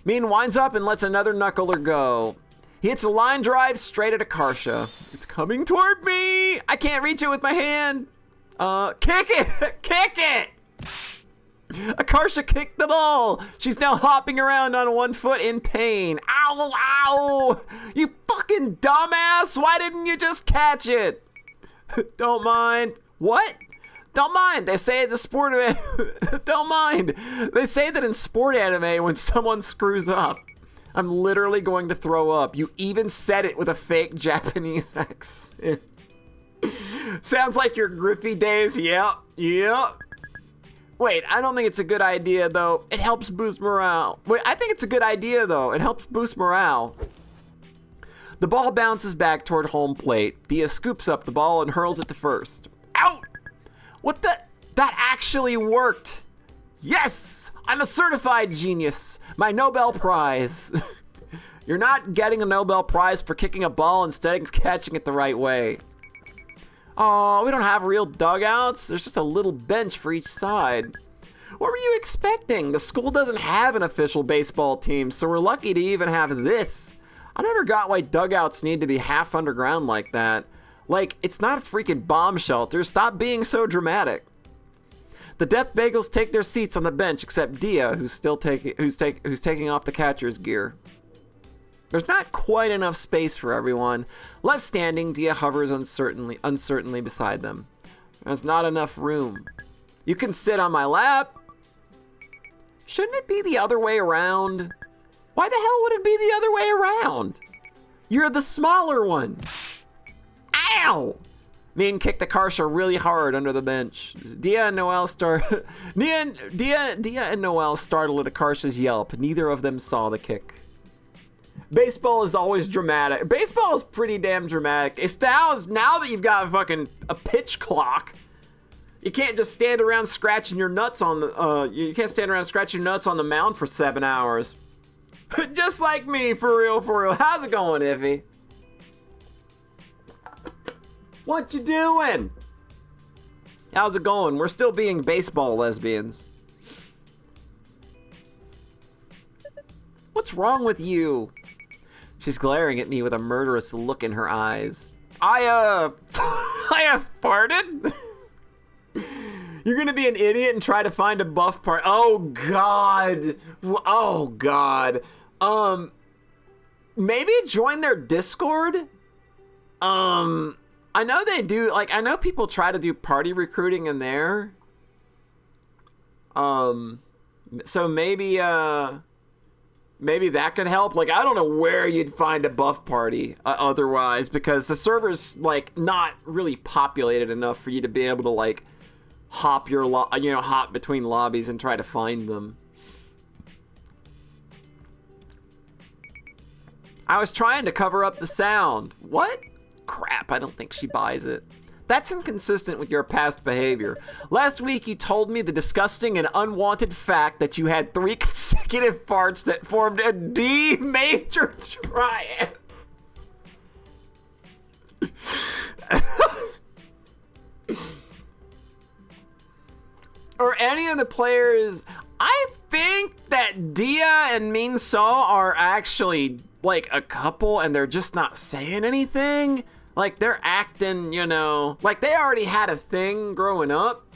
Speaker 1: Mean winds up and lets another knuckler go. He hits a line drive straight at Akarsha. It's coming toward me. I can't reach it with my hand. Kick it! Kick it! Akarsha kicked the ball. She's now hopping around on one foot in pain. Ow, ow! You fucking dumbass! Why didn't you just catch it? Don't mind. What? Don't mind. They say the sport don't mind. They say that in sport anime when someone screws up. I'm literally going to throw up. You even said it with a fake Japanese accent. Sounds like your Griffey days. Yep. Wait, I don't think it's a good idea, though. It helps boost morale. Wait, I think it's a good idea, though. It helps boost morale. The ball bounces back toward home plate. Dia scoops up the ball and hurls it to first. Out! What the? That actually worked. Yes! I'm a certified genius. My Nobel Prize. You're not getting a Nobel Prize for kicking a ball instead of catching it the right way. Oh, we don't have real dugouts. There's just a little bench for each side. What were you expecting? The school doesn't have an official baseball team, so we're lucky to even have this. I never got why dugouts need to be half underground like that. Like, it's not a freaking bomb shelter. Stop being so dramatic. The Death Bagels take their seats on the bench, except Dia, who's taking off the catcher's gear. There's not quite enough space for everyone. Left standing, Dia hovers uncertainly beside them. There's not enough room. You can sit on my lap. Shouldn't it be the other way around? Why the hell would it be the other way around? You're the smaller one. Ow! Mean kicked Akarsha really hard under the bench. Dia and Noel startled at Akarsha's yelp. Neither of them saw the kick. Baseball is always dramatic. Baseball is pretty damn dramatic. It's now that you've got a pitch clock. You can't just stand around scratching your nuts on the you can't stand around scratching your nuts on the mound for 7 hours. Just like me, for real. How's it going, Iffy? What you doing? How's it going? We're still being baseball lesbians. What's wrong with you? She's glaring at me with a murderous look in her eyes. I farted? You're gonna be an idiot and try to find a buff part. Oh God. Maybe join their Discord? I know they do, I know people try to do party recruiting in there. So maybe that could help. I don't know where you'd find a buff party otherwise, because the server's not really populated enough for you to be able to hop between lobbies and try to find them. I was trying to cover up the sound. What? Crap, I don't think she buys it. That's inconsistent with your past behavior. Last week, you told me the disgusting and unwanted fact that you had 3 consecutive farts that formed a D major triad. Or any of the players... think that Dia and Min So are actually like a couple and they're just not saying anything. Like they're acting, you know, like they already had a thing growing up.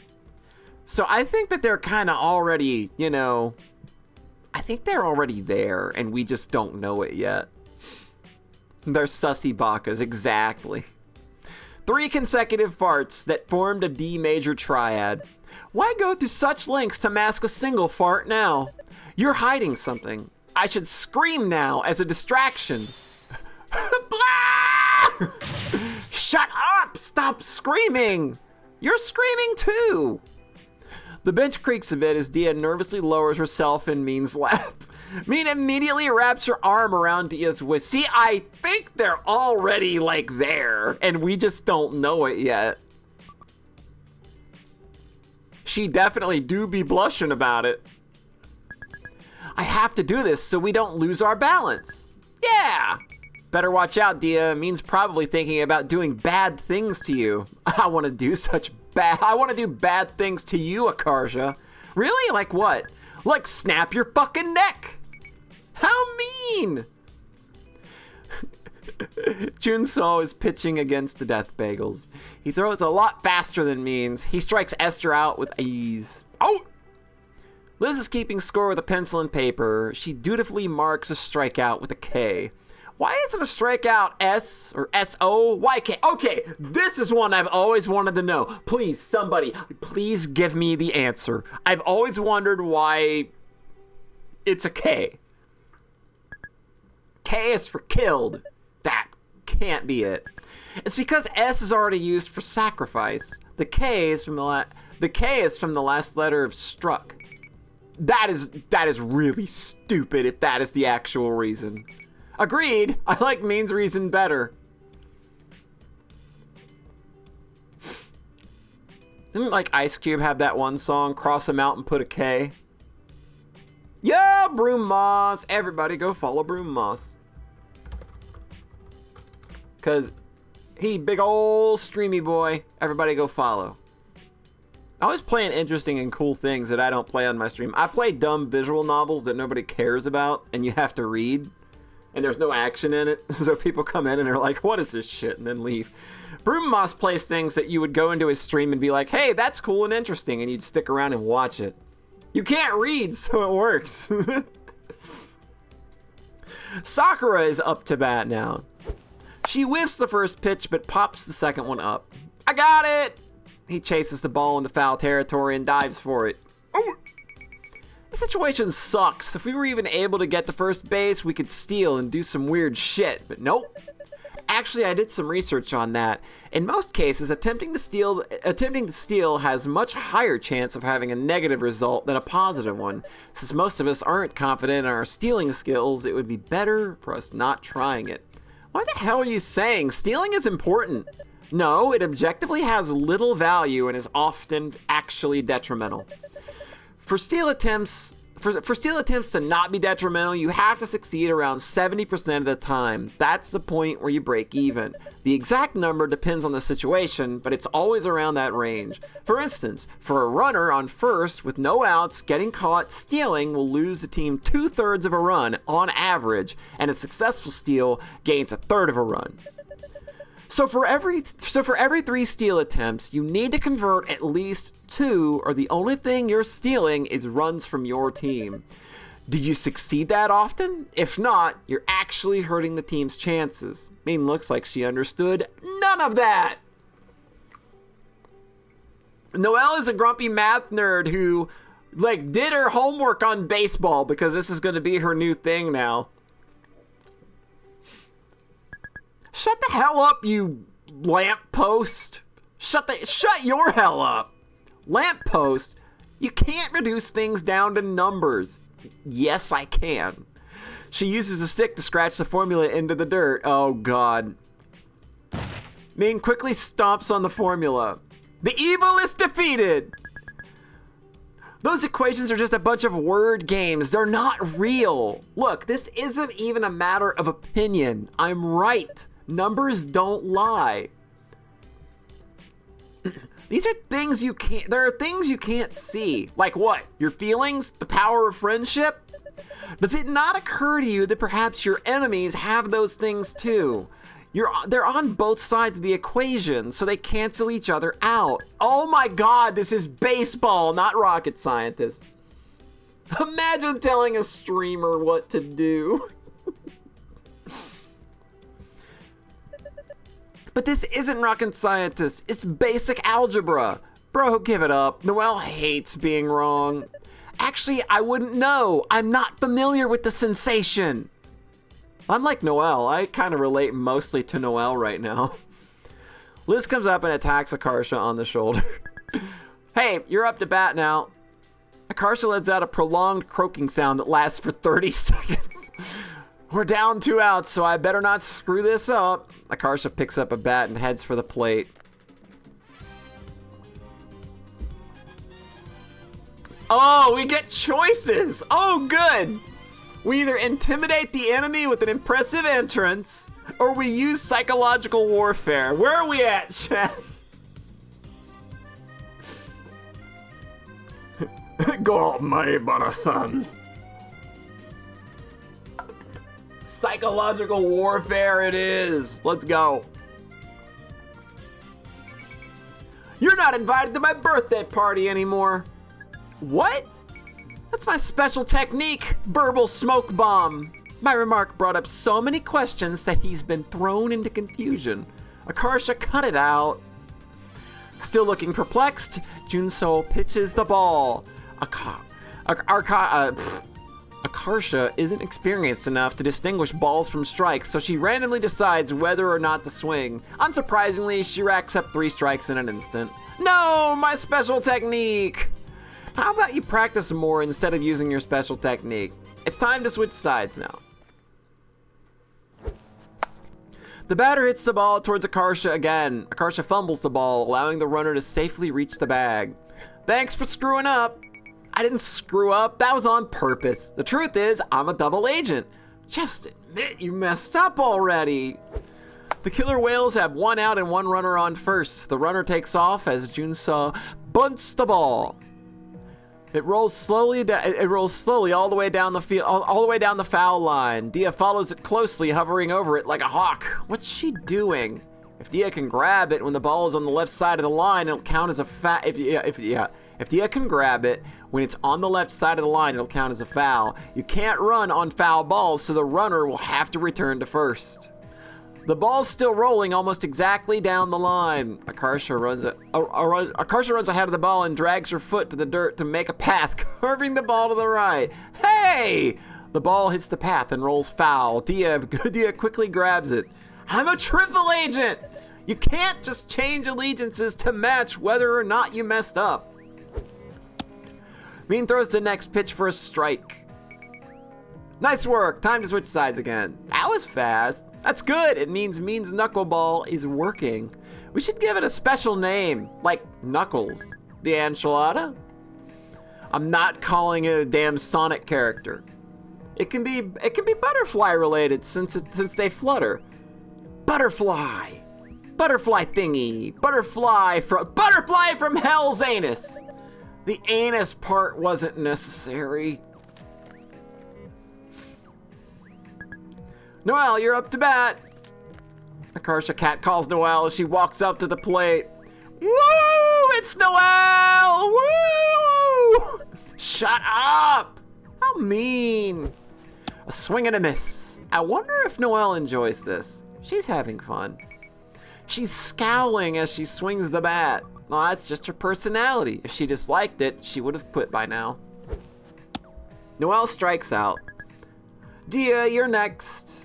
Speaker 1: So I think that they're kind of already, you know, I think they're already there and we just don't know it yet. They're sussy bakas, exactly. 3 consecutive farts that formed a D major triad. Why go through such lengths to mask a single fart now? You're hiding something. I should scream now as a distraction. Blah! Shut up! Stop screaming! You're screaming too! The bench creaks a bit as Dia nervously lowers herself in Min's lap. Min immediately wraps her arm around Dia's waist. See, I think they're already like there, and we just don't know it yet. She definitely do be blushing about it. I have to do this so we don't lose our balance. Yeah. Better watch out, Dia. Min's probably thinking about doing bad things to you. I want to do bad things to you, Akarja. Really? Like what? Like snap your fucking neck. How mean. Junso is pitching against the Death Bagels. He throws a lot faster than Means. He strikes Esther out with ease. Oh! Liz is keeping score with a pencil and paper. She dutifully marks a strikeout with a K. Why isn't a strikeout S or S-O? Why K? Okay, this is one I've always wanted to know. Please, somebody, please give me the answer. I've always wondered why it's a K. K is for killed. That can't be it. It's because S is already used for sacrifice. The K is from the last letter of struck. That is really stupid if that is the actual reason. Agreed. I like Mean's reason better. Didn't like Ice Cube have that one song, Cross him out and put a K? Yeah, Broom Moss. Everybody go follow Broom Moss. Cause he big ol' streamy boy. Everybody go follow. I always playing interesting and cool things that I don't play on my stream. I play dumb visual novels that nobody cares about and you have to read. And there's no action in it. So people come in and are like, what is this shit? And then leave. Broom Moss plays things that you would go into his stream and be like, hey, that's cool and interesting. And you'd stick around and watch it. You can't read, so it works. Sakura is up to bat now. She whiffs the first pitch, but pops the second one up. I got it! He chases the ball into foul territory and dives for it. Oh. The situation sucks. If we were even able to get to first base, we could steal and do some weird shit, but nope. Actually, I did some research on that. In most cases, attempting to steal has much higher chance of having a negative result than a positive one. Since most of us aren't confident in our stealing skills, it would be better for us not trying it. What the hell are you saying? Stealing is important. No, it objectively has little value and is often actually detrimental. For steal attempts to not be detrimental, you have to succeed around 70% of the time. That's the point where you break even. The exact number depends on the situation, but it's always around that range. For instance, for a runner on first with no outs, getting caught stealing will lose the team 2/3 of a run on average, and a successful steal gains 1/3 of a run. So for every 3 steal attempts, you need to convert at least 2, or the only thing you're stealing is runs from your team. Did you succeed that often? If not, you're actually hurting the team's chances. Min looks like she understood none of that. Noelle is a grumpy math nerd who, did her homework on baseball because this is going to be her new thing now. Shut the hell up, you lamppost. Shut your hell up. Lamppost, you can't reduce things down to numbers. Yes, I can. She uses a stick to scratch the formula into the dirt. Oh, God. Min quickly stomps on the formula. The evil is defeated. Those equations are just a bunch of word games. They're not real. Look, this isn't even a matter of opinion. I'm right. Numbers don't lie. These are things you can't, there are things you can't see. Like what? Your feelings? The power of friendship? Does it not occur to you that perhaps your enemies have those things too? They're on both sides of the equation, so they cancel each other out. Oh my God, this is baseball, not rocket scientist. Imagine telling a streamer what to do. But this isn't rocket scientist, it's basic algebra. Bro, give it up. Noelle hates being wrong. Actually, I wouldn't know. I'm not familiar with the sensation. I'm like Noelle. I kind of relate mostly to Noelle right now. Liz comes up and attacks Akarsha on the shoulder. Hey, you're up to bat now. Akarsha lets out a prolonged croaking sound that lasts for 30 seconds. We're down 2 outs, so I better not screw this up. Akarsha picks up a bat and heads for the plate. Oh, we get choices. Oh, good. We either intimidate the enemy with an impressive entrance, or we use psychological warfare. Where are we at, chat? Go my marathon. Psychological warfare it is. Let's go. You're not invited to my birthday party anymore. What? That's my special technique, verbal smoke bomb. My remark brought up so many questions that he's been thrown into confusion. Akarsha, cut it out. Still looking perplexed, Junso pitches the ball. Akarsha isn't experienced enough to distinguish balls from strikes, so she randomly decides whether or not to swing. Unsurprisingly, she racks up 3 strikes in an instant. No, my special technique! How about you practice more instead of using your special technique? It's time to switch sides now. The batter hits the ball towards Akarsha again. Akarsha fumbles the ball, allowing the runner to safely reach the bag. Thanks for screwing up. I didn't screw up, that was on purpose. The truth is, I'm a double agent. Just admit you messed up already. The Killer Whales have 1 out and 1 runner on first. The runner takes off as Junso bunts the ball. It rolls slowly all the way down the field, all the way down the foul line. Dia follows it closely, hovering over it like a hawk. What's she doing? If Dia can grab it when the ball is on the left side of the line, it'll count as a If Dia can grab it when it's on the left side of the line, it'll count as a foul. You can't run on foul balls, so the runner will have to return to first. The ball's still rolling almost exactly down the line. Akarsha runs ahead of the ball and drags her foot to the dirt to make a path, curving the ball to the right. Hey! The ball hits the path and rolls foul. Dia quickly grabs it. I'm a triple agent! You can't just change allegiances to match whether or not you messed up. Mean throws the next pitch for a strike. Nice work. Time to switch sides again. That was fast. That's good. It means Mean's knuckleball is working. We should give it a special name, like Knuckles. The enchilada? I'm not calling it a damn Sonic character. It can be butterfly related since they flutter. Butterfly. Butterfly thingy. Butterfly from hell's anus. The anus part wasn't necessary. Noelle, you're up to bat. Akarsha cat calls Noelle as she walks up to the plate. Woo! It's Noelle! Woo! Shut up! How mean. A swing and a miss. I wonder if Noelle enjoys this. She's having fun. She's scowling as she swings the bat. Well, that's just her personality. If she disliked it, she would have quit by now. Noelle strikes out. Dia, you're next.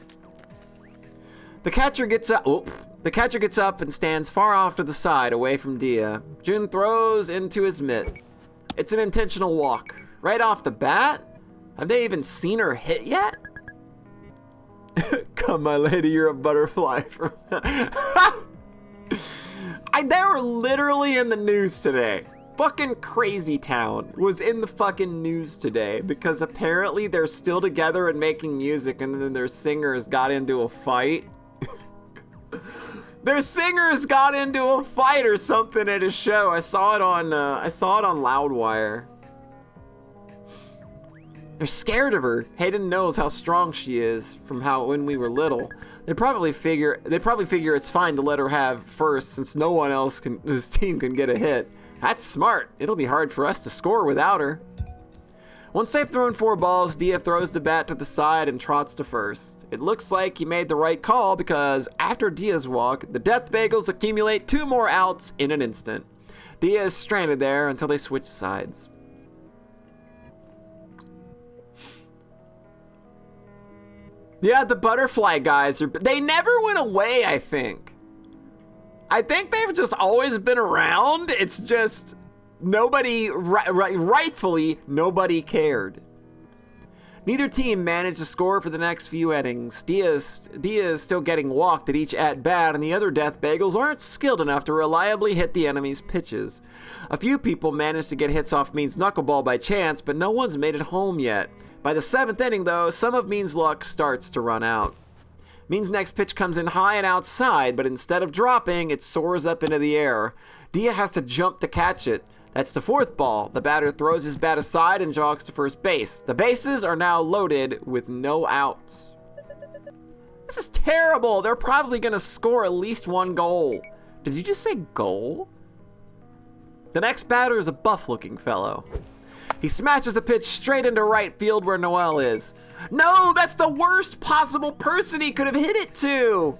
Speaker 1: The catcher gets up and stands far off to the side, away from Dia. Jun throws into his mitt. It's an intentional walk. Right off the bat? Have they even seen her hit yet? Come, my lady, you're a butterfly. They were literally in the news today. Fucking Crazy Town was in the fucking news today because apparently they're still together and making music and then their singers got into a fight. Their singers got into a fight or something at a show. I saw it on Loudwire. They're scared of her. Hayden knows how strong she is from when we were little. They probably figure it's fine to let her have first since no one else in this team can get a hit. That's smart. It'll be hard for us to score without her. Once they've thrown 4 balls, Dia throws the bat to the side and trots to first. It looks like he made the right call because after Dia's walk, the Death Bagels accumulate 2 more outs in an instant. Dia is stranded there until they switch sides. Yeah, the butterfly guys they never went away, I think. I think they've just always been around. It's just nobody, rightfully, nobody cared. Neither team managed to score for the next few innings. Dia is still getting walked at each at-bat, and the other Death Bagels aren't skilled enough to reliably hit the enemy's pitches. A few people managed to get hits off Mean's knuckleball by chance, but no one's made it home yet. By the 7th inning, though, some of Mean's luck starts to run out. Mean's next pitch comes in high and outside, but instead of dropping, it soars up into the air. Dia has to jump to catch it. That's the 4th ball. The batter throws his bat aside and jogs to first base. The bases are now loaded with no outs. This is terrible. They're probably going to score at least 1 goal. Did you just say goal? The next batter is a buff-looking fellow. He smashes the pitch straight into right field where Noel is. No, that's the worst possible person he could have hit it to.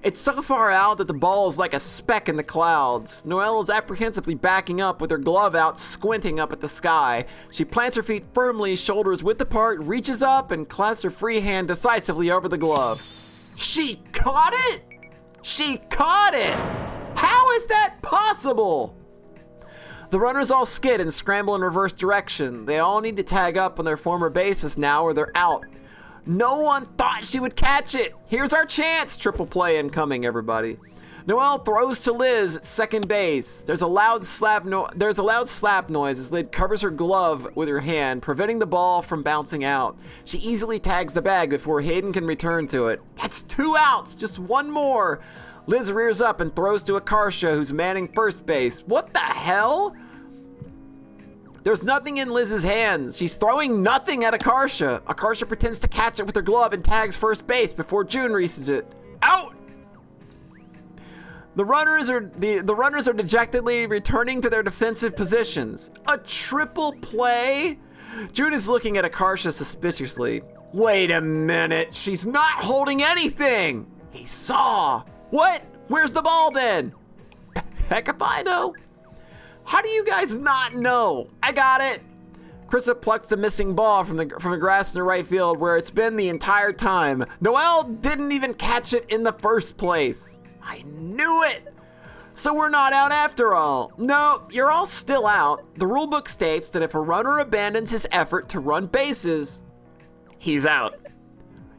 Speaker 1: It's so far out that the ball is like a speck in the clouds. Noelle is apprehensively backing up with her glove out, squinting up at the sky. She plants her feet firmly, shoulders width apart, reaches up, and clasps her free hand decisively over the glove. She caught it? She caught it! How is that possible? The runners all skid and scramble in reverse direction. They all need to tag up on their former bases now or they're out. No one thought she would catch it. Here's our chance. Triple play incoming, everybody. Noelle throws to Liz at second base. There's a loud slap noise as Liz covers her glove with her hand, preventing the ball from bouncing out. She easily tags the bag before Hayden can return to it. That's 2 outs, just 1 more. Liz rears up and throws to Akarsha, who's manning first base. What the hell? There's nothing in Liz's hands. She's throwing nothing at Akarsha. Akarsha pretends to catch it with her glove and tags first base before June reaches it. Out! The runners are dejectedly returning to their defensive positions. A triple play? June is looking at Akarsha suspiciously. Wait a minute. She's not holding anything. He saw. What? Where's the ball then? Heck if I know. How do you guys not know? I got it. Krista plucks the missing ball from the grass in the right field where it's been the entire time. Noelle didn't even catch it in the first place. I knew it. So we're not out after all. No, you're all still out. The rulebook states that if a runner abandons his effort to run bases, he's out.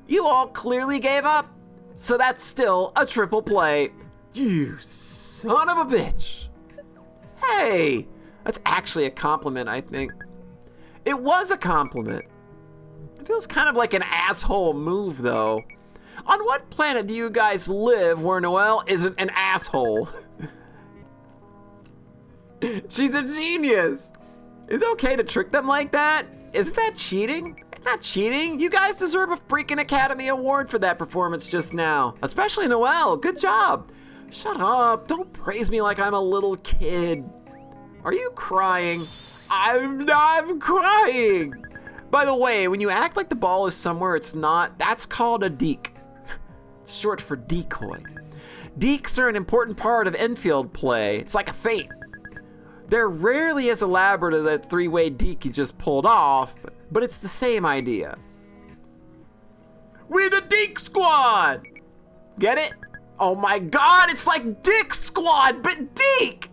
Speaker 1: You all clearly gave up. So that's still a triple play. You son of a bitch. Hey, that's actually a compliment, I think. It was a compliment. It feels kind of like an asshole move, though. On what planet do you guys live where Noelle isn't an asshole? She's a genius. Is it okay to trick them like that? Isn't that cheating? It's not cheating. You guys deserve a freaking Academy Award for that performance just now. Especially Noelle. Good job. Shut up. Don't praise me like I'm a little kid. Are you crying? I'm not crying. By the way, when you act like the ball is somewhere it's not, that's called a deke. It's short for decoy. Dekes are an important part of infield play. It's like a feint. They're rarely as elaborate as that 3-way deke you just pulled off, but it's the same idea. We're the Deke Squad! Get it? Oh my god, it's like Dick Squad, but Deke!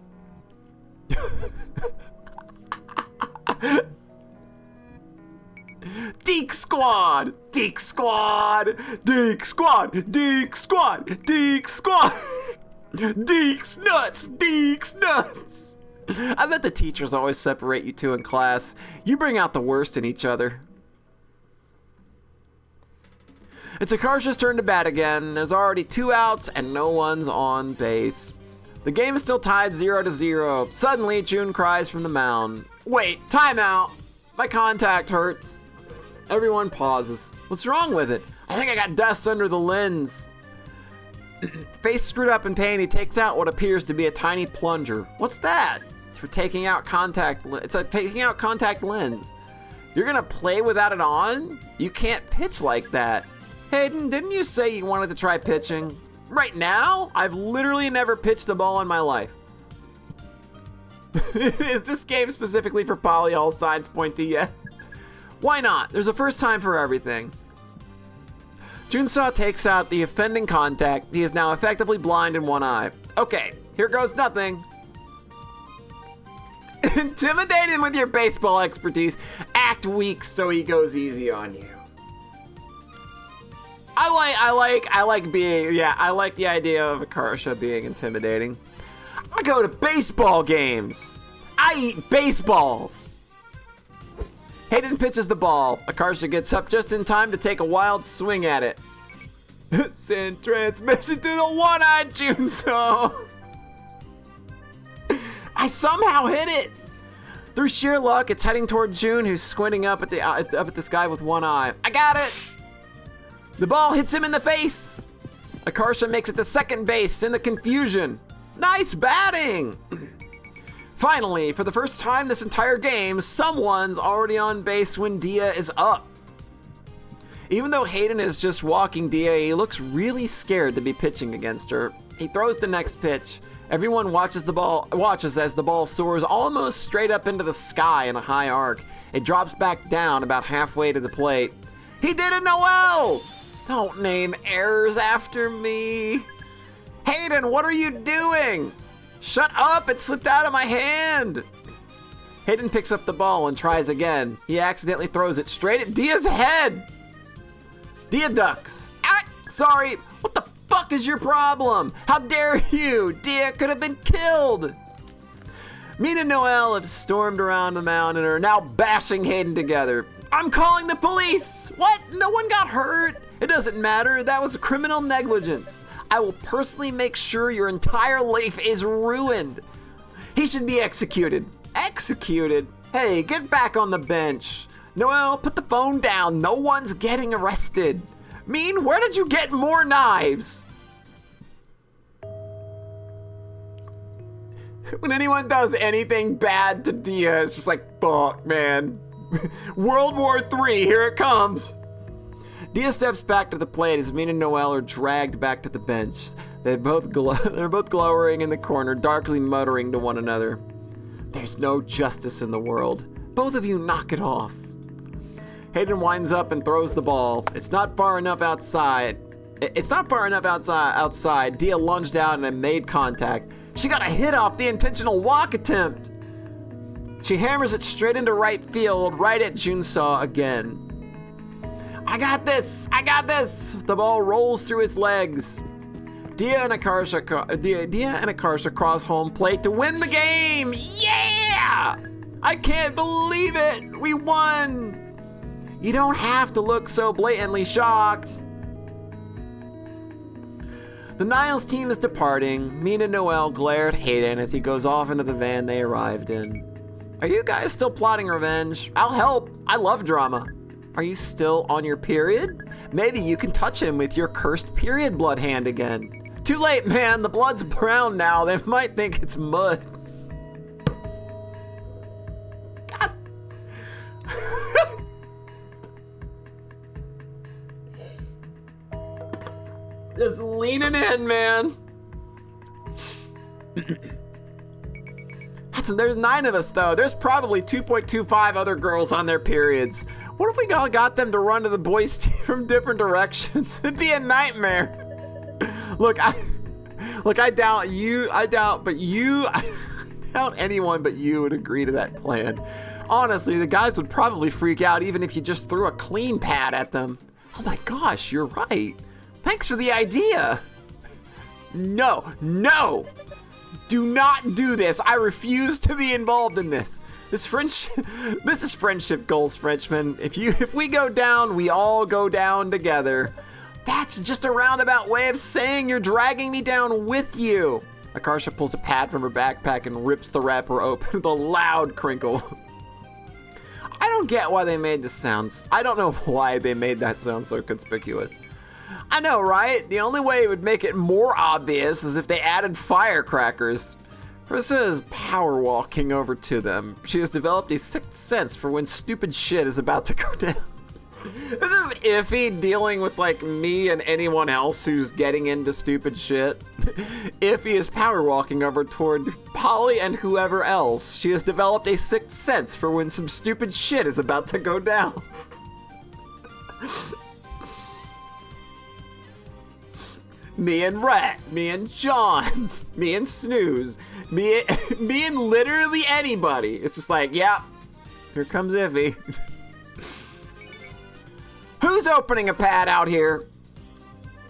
Speaker 1: Deke Squad! Deke Squad! Deke Squad! Deke Squad! Deke Squad! Deke's nuts! Deke's nuts! I bet the teachers always separate you two in class. You bring out the worst in each other. It's Akarsha's turn to bat again. There's already 2 outs and no one's on base. The game is still tied 0-0. Suddenly, June cries from the mound. Wait, timeout. My contact hurts. Everyone pauses. What's wrong with it? I think I got dust under the lens. Face screwed up in pain, he takes out what appears to be a tiny plunger. What's that? It's for taking out contact. It's like taking out contact lens. You're gonna play without it on? You can't pitch like that. Hayden, didn't you say you wanted to try pitching? Right now? I've literally never pitched a ball in my life. Is this game specifically for polyol signs pointy yet? Why not? There's a first time for everything. Junso takes out the offending contact. He is now effectively blind in one eye. Okay, here goes nothing. Intimidate him with your baseball expertise. Act weak so he goes easy on you. I like the idea of Akarsha being intimidating. I go to baseball games. I eat baseballs. Hayden pitches the ball. Akarsha gets up just in time to take a wild swing at it. Send transmission to the one-eyed Junso. I somehow hit it. Through sheer luck, it's heading toward June, who's squinting up at the sky with one eye. I got it. The ball hits him in the face. Akarsha makes it to second base in the confusion. Nice batting. Finally, for the first time this entire game, someone's already on base when Dia is up. Even though Hayden is just walking Dia, he looks really scared to be pitching against her. He throws the next pitch. Everyone watches as the ball soars almost straight up into the sky in a high arc. It drops back down about halfway to the plate. He did it, Noel! Don't name errors after me. Hayden, what are you doing? Shut up, it slipped out of my hand. Hayden picks up the ball and tries again. He accidentally throws it straight at Dia's head. Dia ducks. Ah, sorry, what the fuck is your problem? How dare you? Dia could have been killed. Mina and Noel have stormed around the mound and are now bashing Hayden together. I'm calling the police. What? No one got hurt. It doesn't matter. That was criminal negligence. I will personally make sure your entire life is ruined. He should be executed. Executed? Hey, get back on the bench. Noel, put the phone down. No one's getting arrested. Mean, where did you get more knives? When anyone does anything bad to Dia, it's just like, fuck, man. World War III, here it comes. Dia steps back to the plate as Mina and Noel are dragged back to the bench. They're both glowering in the corner, darkly muttering to one another. There's no justice in the world. Both of you knock it off. Hayden winds up and throws the ball. It's not far enough outside. Outside. Dia lunged out and made contact. She got a hit off the intentional walk attempt. She hammers it straight into right field, right at Junso again. I got this! The ball rolls through his legs. Dia and Akarsha cross home plate to win the game! Yeah! I can't believe it! We won! You don't have to look so blatantly shocked. The Niles team is departing. Mina and Noel glare at Hayden as he goes off into the van they arrived in. Are you guys still plotting revenge? I'll help. I love drama. Are you still on your period? Maybe you can touch him with your cursed period blood hand again. Too late, man. The blood's brown now. They might think it's mud. God. Just leaning in, man. There's 9 of us, though. There's probably 2.25 other girls on their periods. What if we all got them to run to the boys' team from different directions? It'd be a nightmare. Look, I doubt anyone but you would agree to that plan. Honestly, the guys would probably freak out even if you just threw a clean pad at them. Oh my gosh, you're right. Thanks for the idea. No. Do not do this. I refuse to be involved in this. This is friendship goals, Frenchman. If we go down, we all go down together. That's just a roundabout way of saying you're dragging me down with you. Akarsha pulls a pad from her backpack and rips the wrapper open with a loud crinkle. I don't get why they made this sound. I don't know why they made that sound so conspicuous. I know, right? The only way it would make it more obvious is if they added firecrackers. Carissa is power walking over to them. She has developed a sixth sense for when stupid shit is about to go down. This is iffy dealing with like me and anyone else who's getting into stupid shit. Iffy is power walking over toward Polly and whoever else. She has developed a sixth sense for when some stupid shit is about to go down. Me and Rhett, me and John, me and Snooze, me and literally anybody. It's just like, yeah, here comes Iffy. Who's opening a pad out here?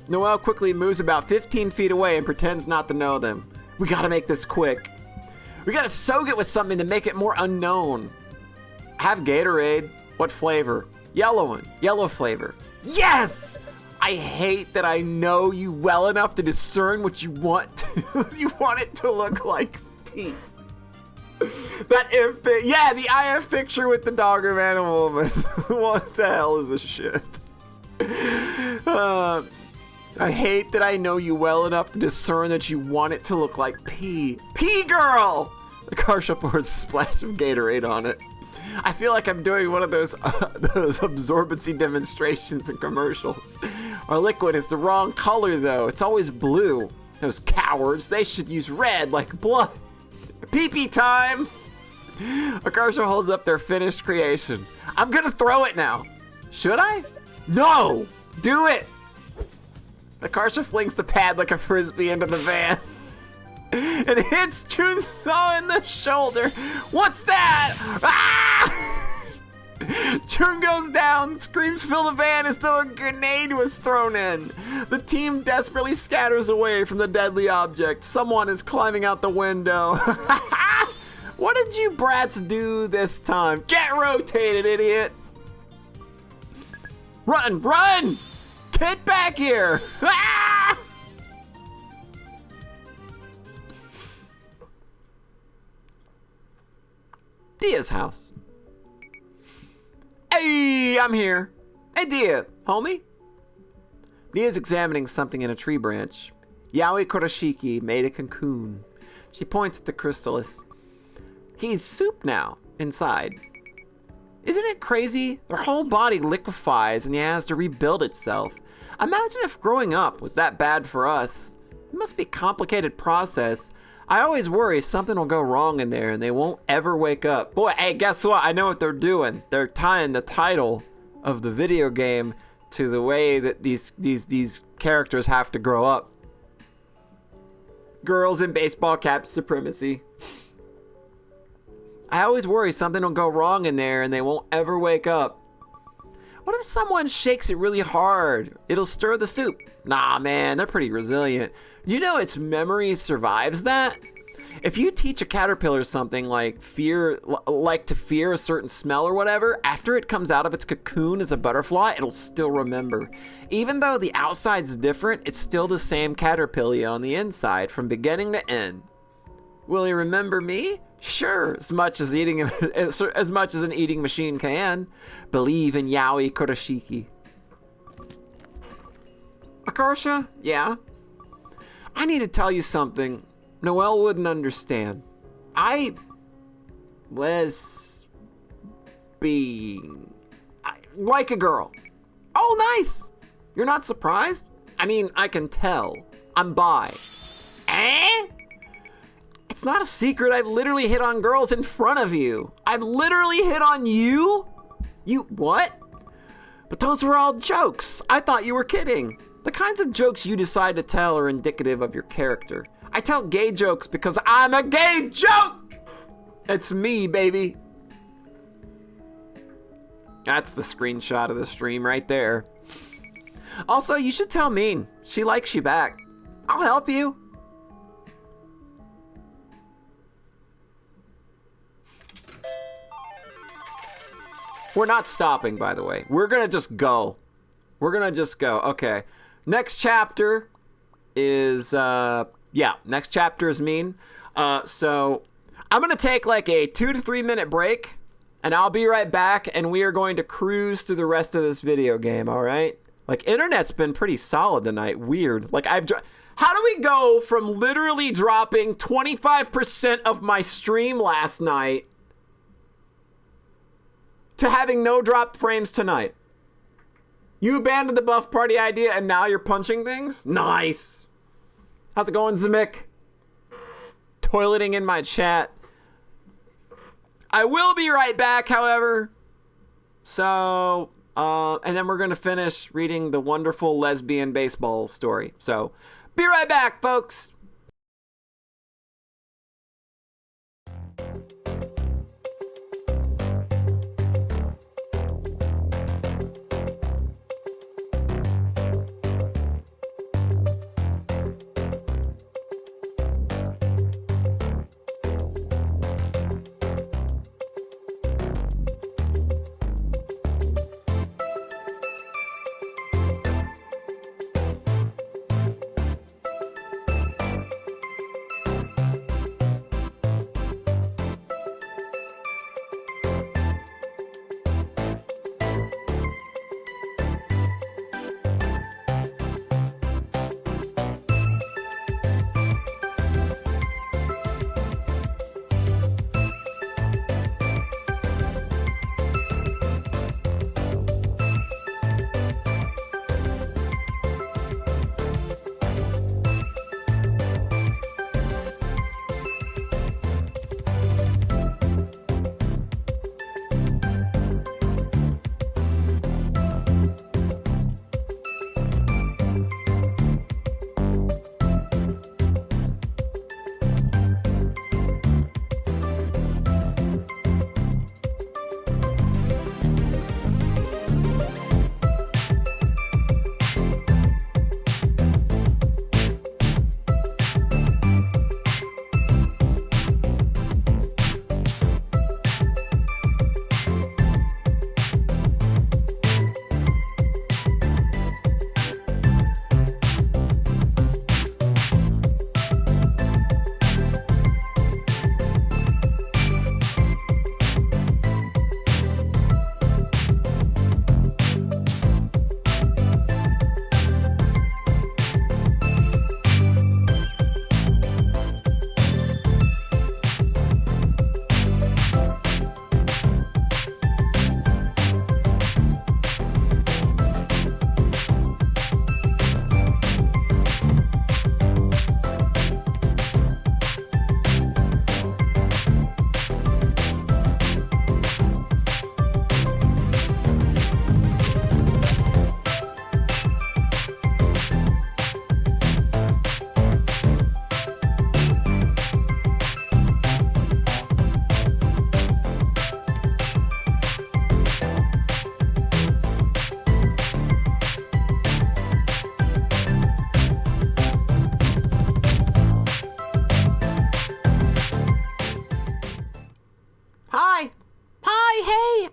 Speaker 1: Noelle quickly moves about 15 feet away and pretends not to know them. We gotta make this quick. We gotta soak it with something to make it more unknown. Have Gatorade. What flavor? Yellow one. Yellow flavor. Yes! I hate that I know you well enough to discern what you want. You want it to look like pee. That if yeah, the IF picture with the dog or animal woman. What the hell is this shit? I hate that I know you well enough to discern that you want it to look like pee. Pee girl! The Akarsha pours a splash of Gatorade on it. I feel like I'm doing one of those absorbency demonstrations in commercials. Our liquid is the wrong color though. It's always blue. Those cowards, they should use red like blood. Pee-pee time! Akarsha holds up their finished creation. I'm gonna throw it now. Should I? No! Do it! Akarsha flings the pad like a frisbee into the van. It hits Junso in the shoulder. What's that? Ah! Jun goes down, screams fill the van as though a grenade was thrown in. The team desperately scatters away from the deadly object. Someone is climbing out the window. What did you brats do this time? Get rotated, idiot! Run, run! Get back here! Ah! Dia's house. Hey, I'm here. Hey, Dia, homie. Dia's examining something in a tree branch. Yaoi Kurashiki made a cocoon. She points at the chrysalis. He's soup now, inside. Isn't it crazy? Their whole body liquefies and he has to rebuild itself. Imagine if growing up was that bad for us. It must be a complicated process. I always worry something will go wrong in there and they won't ever wake up. Boy, hey, guess what? I know what they're doing. They're tying the title of the video game to the way that these characters have to grow up. Girls in baseball cap supremacy. I always worry something will go wrong in there and they won't ever wake up. What if someone shakes it really hard? It'll stir the soup. Nah, man, they're pretty resilient. Do you know its memory survives that? If you teach a caterpillar something like to fear a certain smell or whatever, after it comes out of its cocoon as a butterfly, it'll still remember. Even though the outside's different, it's still the same caterpillar on the inside from beginning to end. Will he remember me? Sure, as much as an eating machine can. Believe in Yaoi Kurashiki. Akarsha? Yeah? I need to tell you something. Noelle wouldn't understand. Like a girl. Oh, nice! You're not surprised? I mean, I can tell. I'm bi. Eh? It's not a secret. I've literally hit on girls in front of you. I've literally hit on you? You what? But those were all jokes. I thought you were kidding. The kinds of jokes you decide to tell are indicative of your character. I tell gay jokes because I'm a gay joke! It's me, baby. That's the screenshot of the stream right there. Also, you should tell Mean. She likes you back. I'll help you. We're not stopping, by the way. We're gonna just go. Okay. Next chapter is next chapter is mean. So I'm gonna take like a 2 to 3 minute break, and I'll be right back, and we are going to cruise through the rest of this video game. All right? Like, internet's been pretty solid tonight. Weird. Like, how do we go from literally dropping 25% of my stream last night to having no dropped frames tonight? You abandoned the buff party idea and now you're punching things? Nice. How's it going, Zemek? Toileting in my chat. I will be right back, however. So, and then we're going to finish reading the wonderful lesbian baseball story. So, be right back, folks.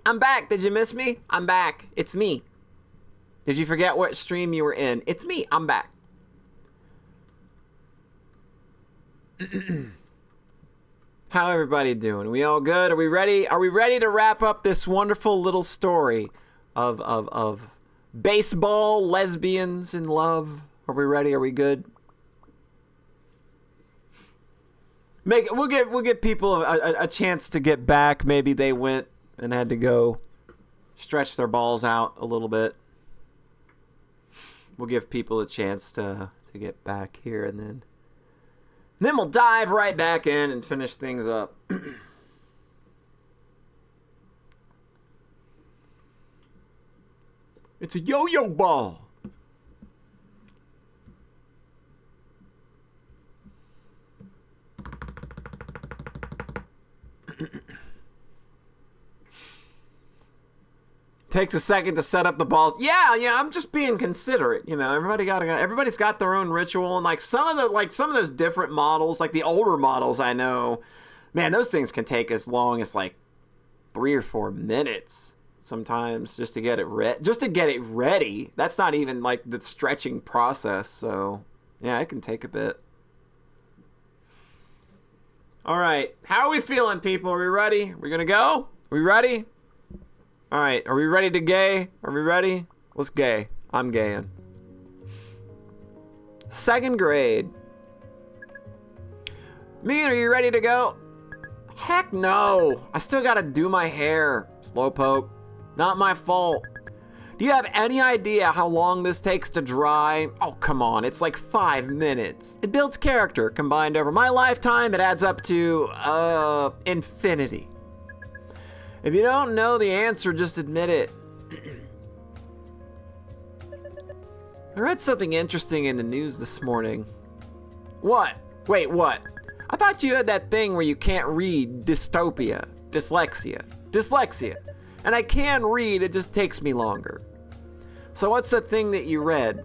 Speaker 1: I'm back. Did you miss me? I'm back. It's me. Did you forget what stream you were in? It's me. I'm back. How everybody doing? We all good? Are we ready? Are we ready to wrap up this wonderful little story of baseball, lesbians in love? Are we ready? Are we good? We'll give people a chance to get back. Maybe they went and had to go stretch their balls out a little bit. We'll give people a chance to get back here, and then we'll dive right back in and finish things up. It's a yo-yo ball. Takes a second to set up the balls. Yeah, I'm just being considerate. You know, everybody's got their own ritual, and like some of those different models, like the older models I know, man, those things can take as long as like 3 or 4 minutes. sometimes just to get it ready. That's not even like the stretching process. So yeah, it can take a bit. All right, how are we feeling, people? Are we ready? We're gonna go? We ready? All right, are we ready to gay? Are we ready? Let's gay. I'm gaying. 2nd grade. Mean, are you ready to go? Heck no. I still gotta do my hair. Slowpoke. Not my fault. Do you have any idea how long this takes to dry? Oh, come on. It's like 5 minutes. It builds character. Combined over my lifetime, it adds up to, infinity. If you don't know the answer, just admit it. I read something interesting in the news this morning. What? Wait, what? I thought you had that thing where you can't read. Dyslexia. And I can read, it just takes me longer. So what's the thing that you read?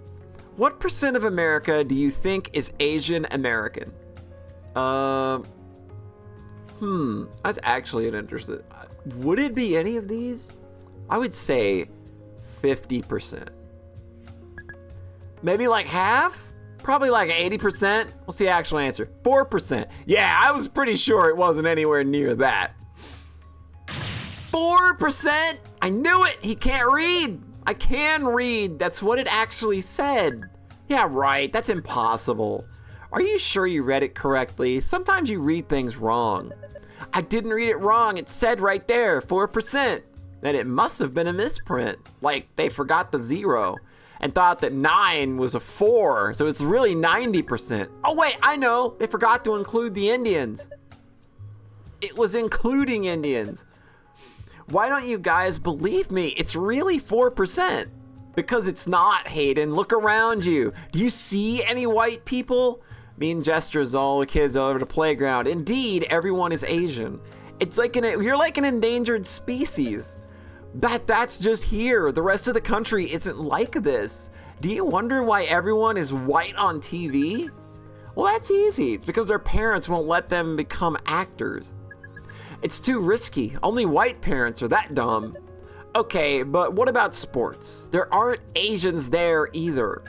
Speaker 1: What % of America do you think is Asian American? That's actually an interesting... Would it be any of these? I would say 50%. Maybe like half? Probably like 80%. What's the actual answer? 4%. Yeah, I was pretty sure it wasn't anywhere near that. 4%? I knew it! He can't read! I can read! That's what it actually said. Yeah, right, that's impossible. Are you sure you read it correctly? Sometimes you read things wrong. I didn't read it wrong, it said right there, 4%. Then it must have been a misprint. Like, they forgot the 0 and thought that 9 was a 4, so it's really 90%. Oh wait, I know, they forgot to include the Indians. It was including Indians. Why don't you guys believe me? It's really 4%. Because it's not, Hayden. Look around you. Do you see any white people? Mean gestures all the kids all over the playground. Indeed, everyone is Asian. It's like you're like an endangered species. But that's just here. The rest of the country isn't like this. Do you wonder why everyone is white on TV? Well, that's easy. It's because their parents won't let them become actors. It's too risky. Only white parents are that dumb. Okay, but what about sports? There aren't Asians there either.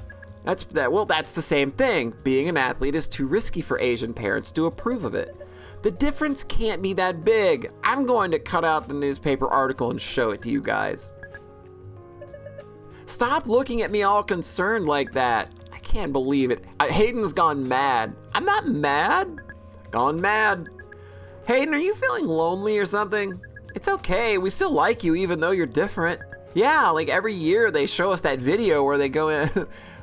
Speaker 1: That's the same thing. Being an athlete is too risky for Asian parents to approve of it. The difference can't be that big. I'm going to cut out the newspaper article and show it to you guys. Stop looking at me all concerned like that. I can't believe it. Hayden's gone mad. I'm not mad. Gone mad. Hayden, are you feeling lonely or something? It's okay, we still like you even though you're different. Yeah, like every year they show us that video where they go in,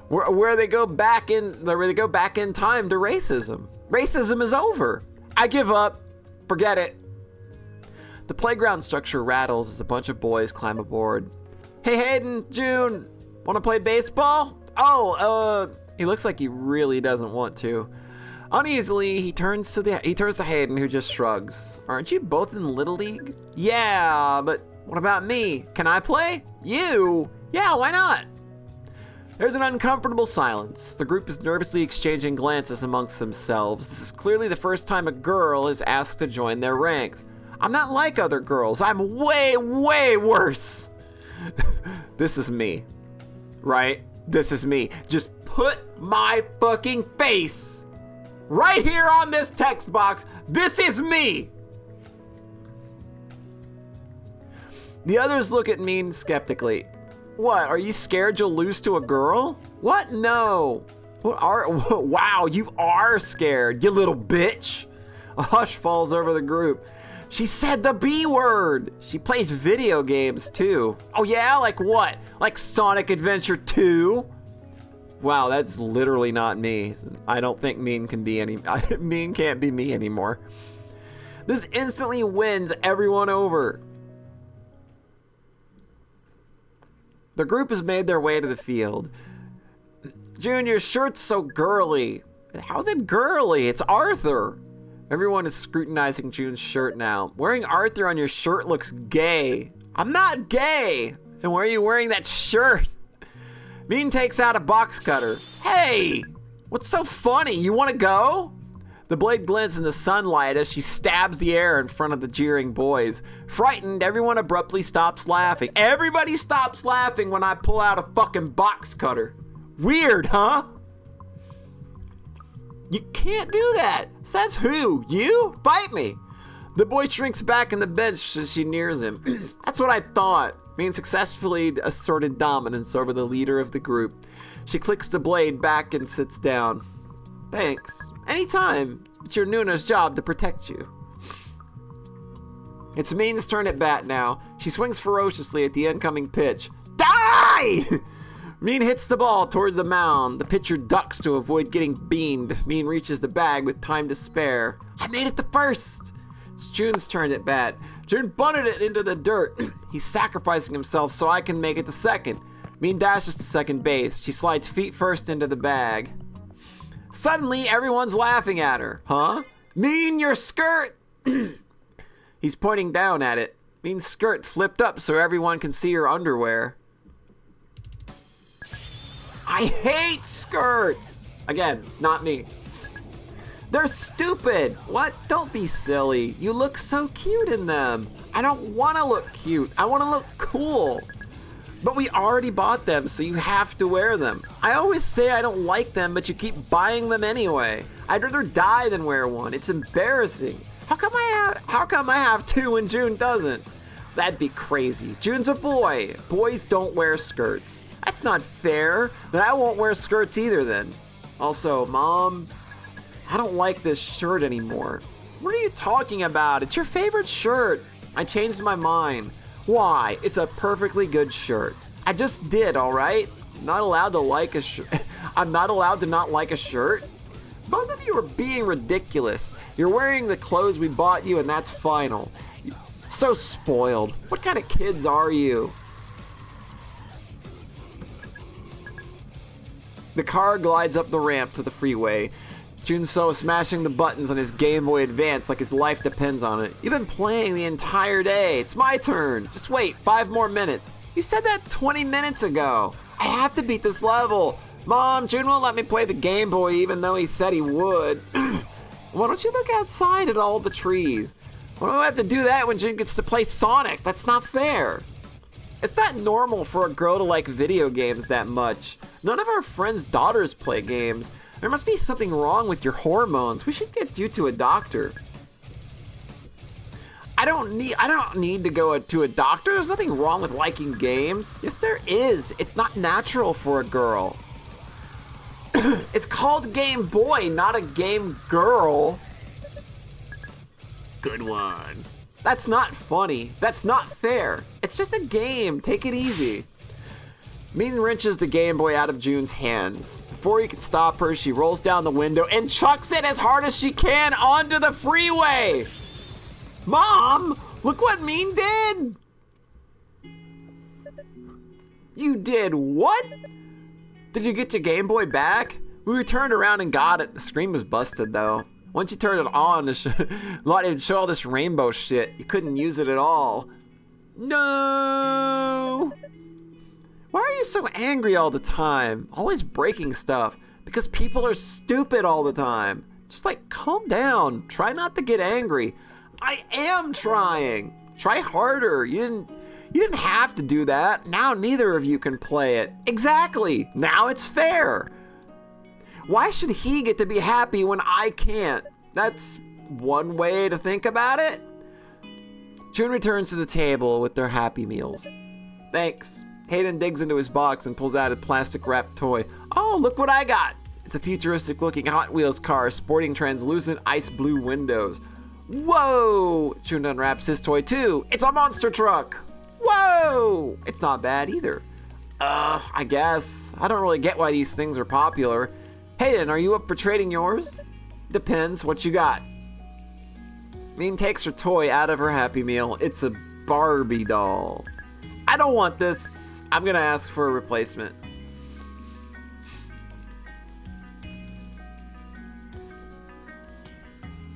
Speaker 1: where they go back in time to racism. Racism is over. I give up. Forget it. The playground structure rattles as a bunch of boys climb aboard. Hey Hayden, June, wanna play baseball? Oh, he looks like he really doesn't want to. Uneasily, he turns to Hayden, who just shrugs. Aren't you both in Little League? Yeah, but what about me? Can I play? You? Yeah, why not? There's an uncomfortable silence. The group is nervously exchanging glances amongst themselves. This is clearly the first time a girl is asked to join their ranks. I'm not like other girls. I'm way, way worse. This is me. Right? This is me. Just put my fucking face right here on this text box. This is me. The others look at me skeptically. What, are you scared you'll lose to a girl? What? No. Wow, you are scared, you little bitch. A hush falls over the group. She said the B word. She plays video games too. Oh yeah, like what? Like Sonic Adventure 2? Wow, that's literally not me. I don't think Mean can't be me anymore. This instantly wins everyone over. The group has made their way to the field. June, your shirt's so girly. How's it girly? It's Arthur. Everyone is scrutinizing June's shirt now. Wearing Arthur on your shirt looks gay. I'm not gay. And why are you wearing that shirt? Mean takes out a box cutter. Hey, what's so funny? You want to go? The blade glints in the sunlight as she stabs the air in front of the jeering boys. Frightened, everyone abruptly stops laughing. Everybody stops laughing when I pull out a fucking box cutter. Weird, huh? You can't do that. Says who? You? Fight me. The boy shrinks back in the bench as she nears him. That's what I thought. Being successfully asserted dominance over the leader of the group. She clicks the blade back and sits down. Thanks. Anytime. It's your Nuna's job to protect you. It's Meen's turn at bat now. She swings ferociously at the incoming pitch. Die! Meen hits the ball towards the mound. The pitcher ducks to avoid getting beamed. Meen reaches the bag with time to spare. I made it to first. It's June's turn at bat. June bunted it into the dirt. He's sacrificing himself so I can make it to second. Meen dashes to second base. She slides feet first into the bag. Suddenly, everyone's laughing at her. Huh? Meen, your skirt! He's pointing down at it. Meen's skirt flipped up so everyone can see her underwear. I hate skirts! Again, not me. They're stupid! What? Don't be silly. You look so cute in them. I don't want to look cute. I want to look cool. But we already bought them, so you have to wear them. I always say I don't like them, but you keep buying them anyway. I'd rather die than wear one. It's embarrassing. How come I have two and June doesn't? That'd be crazy. June's a boy. Boys don't wear skirts. That's not fair. Then I won't wear skirts either then. Also, Mom, I don't like this shirt anymore. What are you talking about? It's your favorite shirt. I changed my mind. Why? It's a perfectly good shirt. I just did, all right? I'm not allowed to like a shirt. I'm not allowed to not like a shirt? Both of you are being ridiculous. You're wearing the clothes we bought you and that's final. So spoiled. What kind of kids are you? The car glides up the ramp to the freeway. Junso smashing the buttons on his Game Boy Advance like his life depends on it. You've been playing the entire day. It's my turn. Just wait, 5 more minutes. You said that 20 minutes ago. I have to beat this level. Mom, June won't let me play the Game Boy even though he said he would. Why don't you look outside at all the trees? Why do I have to do that when June gets to play Sonic? That's not fair. It's not normal for a girl to like video games that much. None of our friends' daughters play games. There must be something wrong with your hormones. We should get you to a doctor. I don't need to go to a doctor. There's nothing wrong with liking games. Yes, there is. It's not natural for a girl. It's called Game Boy, not a game girl. Good one. That's not funny. That's not fair. It's just a game. Take it easy. Meen wrenches the Game Boy out of June's hands. Before he can stop her, she rolls down the window and chucks it as hard as she can onto the freeway. Mom, look what Meen did. You did what? Did you get your Game Boy back? We turned around and got it. The screen was busted though. Once you turned it on, it would show all this rainbow shit. You couldn't use it at all. No! Why are you so angry all the time? Always breaking stuff. Because people are stupid all the time. Just like, calm down. Try not to get angry. I am trying. Try harder. You didn't have to do that. Now neither of you can play it. Exactly. Now it's fair. Why should he get to be happy when I can't? That's one way to think about it. June returns to the table with their Happy Meals. Thanks. Hayden digs into his box and pulls out a plastic-wrapped toy. Oh, look what I got. It's a futuristic-looking Hot Wheels car sporting translucent ice blue windows. Whoa! June unwraps his toy too. It's a monster truck. Whoa! It's not bad either. I guess. I don't really get why these things are popular. Hayden, are you up for trading yours? Depends. What you got? Meen takes her toy out of her Happy Meal. It's a Barbie doll. I don't want this. I'm gonna ask for a replacement.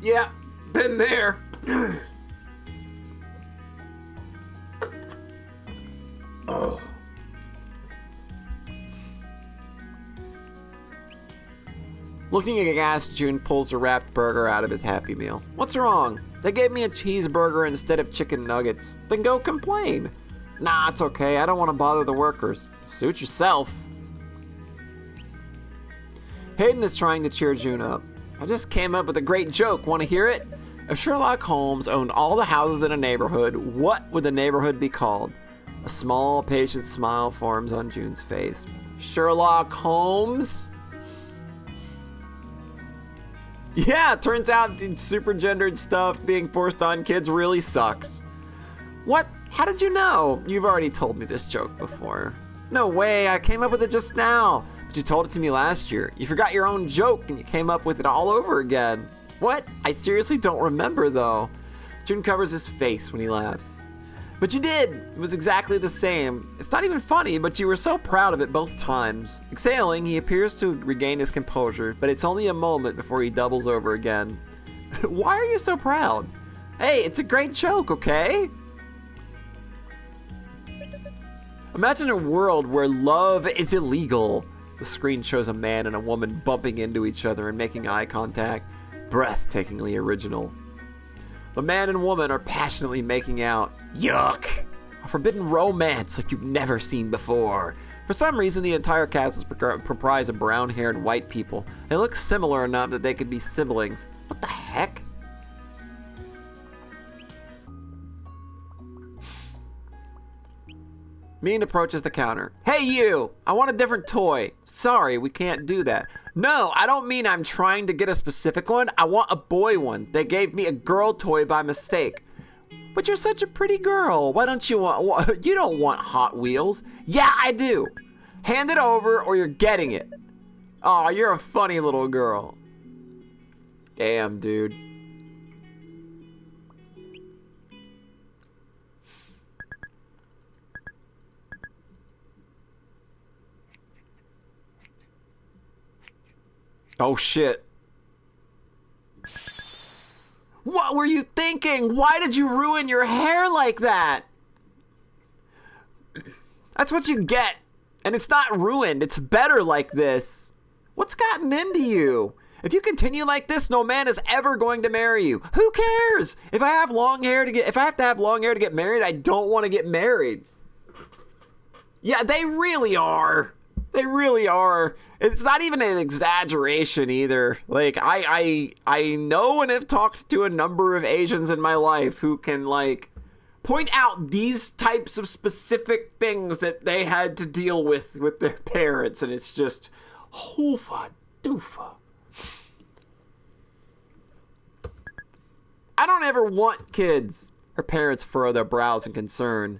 Speaker 1: Yeah, been there. Oh. Looking aghast, June pulls a wrapped burger out of his Happy Meal. What's wrong? They gave me a cheeseburger instead of chicken nuggets. Then go complain. Nah, it's okay. I don't want to bother the workers. Suit yourself. Hayden is trying to cheer June up. I just came up with a great joke. Want to hear it? If Sherlock Holmes owned all the houses in a neighborhood, what would the neighborhood be called? A small, patient smile forms on June's face. Sherlock Holmes? Yeah, it turns out super gendered stuff being forced on kids really sucks. What? How did you know? You've already told me this joke before. No way, I came up with it just now. But you told it to me last year. You forgot your own joke and you came up with it all over again. What? I seriously don't remember though. June covers his face when he laughs. But you did! It was exactly the same. It's not even funny, but you were so proud of it both times. Exhaling, he appears to regain his composure, but it's only a moment before he doubles over again. Why are you so proud? Hey, it's a great joke, okay? Imagine a world where love is illegal. The screen shows a man and a woman bumping into each other and making eye contact. Breathtakingly original. The man and woman are passionately making out. Yuck! A forbidden romance like you've never seen before. For some reason, the entire cast is comprised of brown-haired white people. They look similar enough that they could be siblings. What the heck? Mean approaches the counter. Hey you! I want a different toy. Sorry, we can't do that. No, I don't mean I'm trying to get a specific one. I want a boy one. They gave me a girl toy by mistake. But you're such a pretty girl. Why don't you want... You don't want Hot Wheels. Yeah, I do. Hand it over or you're getting it. Aw, you're a funny little girl. Damn, dude. Oh shit. What were you thinking? Why did you ruin your hair like that? That's what you get. And it's not ruined. It's better like this. What's gotten into you? If you continue like this, no man is ever going to marry you. Who cares? If I have to have long hair to get married, I don't want to get married. Yeah, they really are. They really are. It's not even an exaggeration either. Like, I know and have talked to a number of Asians in my life who can, like, point out these types of specific things that they had to deal with their parents, and it's just, hoofa doofa. I don't ever want kids. Her parents furrow their brows in concern.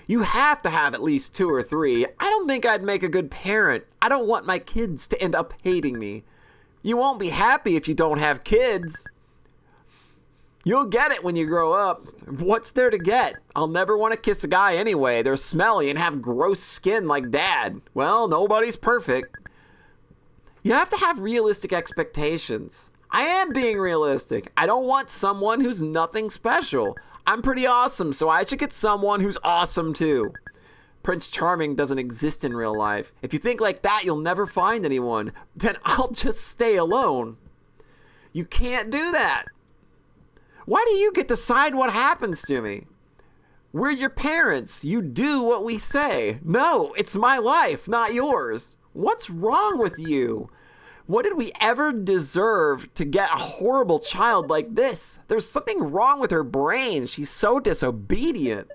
Speaker 1: You have to have at least 2 or 3. I don't think I'd make a good parent. I don't want my kids to end up hating me. You won't be happy if you don't have kids. You'll get it when you grow up. What's there to get? I'll never want to kiss a guy anyway. They're smelly and have gross skin like Dad. Well, nobody's perfect. You have to have realistic expectations. I am being realistic. I don't want someone who's nothing special. I'm pretty awesome, so I should get someone who's awesome too. Prince Charming doesn't exist in real life. If you think like that, you'll never find anyone. Then I'll just stay alone. You can't do that. Why do you get to decide what happens to me? We're your parents. You do what we say. No, it's my life, not yours. What's wrong with you? What did we ever deserve to get a horrible child like this? There's something wrong with her brain. She's so disobedient.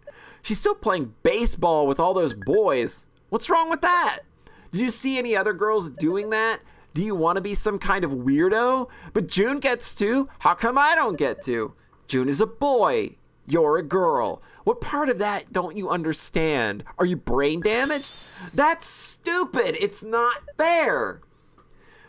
Speaker 1: She's still playing baseball with all those boys. What's wrong with that? Did you see any other girls doing that? Do you want to be some kind of weirdo? But June gets to. How come I don't get to? June is a boy. You're a girl. What part of that don't you understand? Are you brain damaged? That's stupid. It's not fair.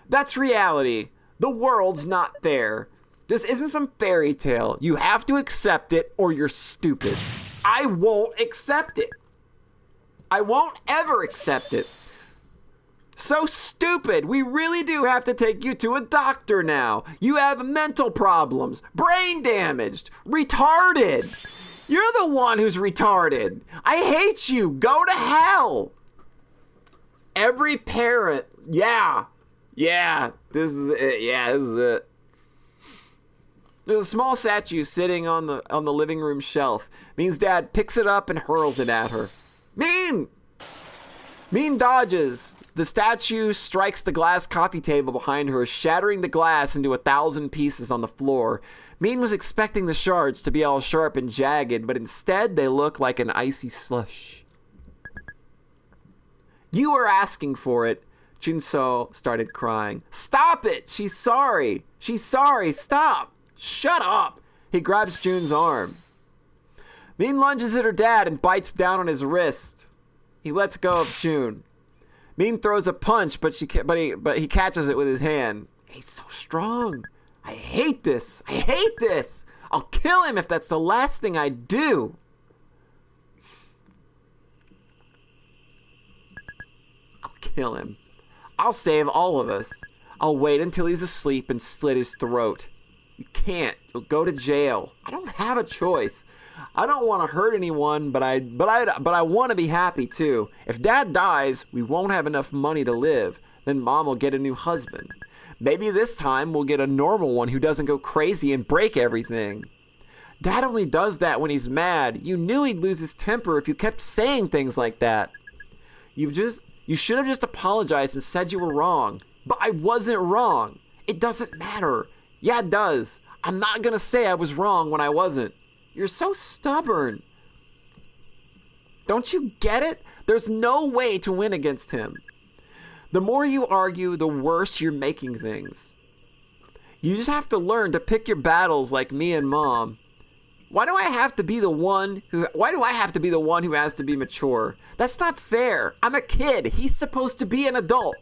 Speaker 1: That's reality. The world's not fair. This isn't some fairy tale. You have to accept it or you're stupid. I won't accept it. I won't ever accept it. So stupid. We really do have to take you to a doctor now. You have mental problems, brain damaged, retarded. You're the one who's retarded. I hate you. Go to hell. Every parent, yeah. Yeah, this is it. Yeah, this is it. There's a small statue sitting on the living room shelf. Mean's dad picks it up and hurls it at her. Mean! Mean dodges. The statue strikes the glass coffee table behind her, shattering the glass into 1,000 pieces on the floor. Mean was expecting the shards to be all sharp and jagged, but instead they look like an icy slush. You were asking for it. Junso started crying. Stop it! She's sorry! She's sorry! Stop! Shut up! He grabs Jun's arm. Mean lunges at her dad and bites down on his wrist. He lets go of Jun. Mean throws a punch, but he catches it with his hand. He's so strong. I hate this. I hate this. I'll kill him if that's the last thing I do. I'll kill him. I'll save all of us. I'll wait until he's asleep and slit his throat. You can't. You'll go to jail. I don't have a choice. I don't want to hurt anyone, but I want to be happy too. If Dad dies, we won't have enough money to live. Then Mom will get a new husband. Maybe this time we'll get a normal one who doesn't go crazy and break everything. Dad only does that when he's mad. You knew he'd lose his temper if you kept saying things like that. You should have just apologized and said you were wrong. But I wasn't wrong. It doesn't matter. Yeah, it does. I'm not gonna say I was wrong when I wasn't. You're so stubborn. Don't you get it? There's no way to win against him. The more you argue, the worse you're making things. You just have to learn to pick your battles like me and Mom. Why do I have to be the one who has to be mature? That's not fair. I'm a kid. He's supposed to be an adult.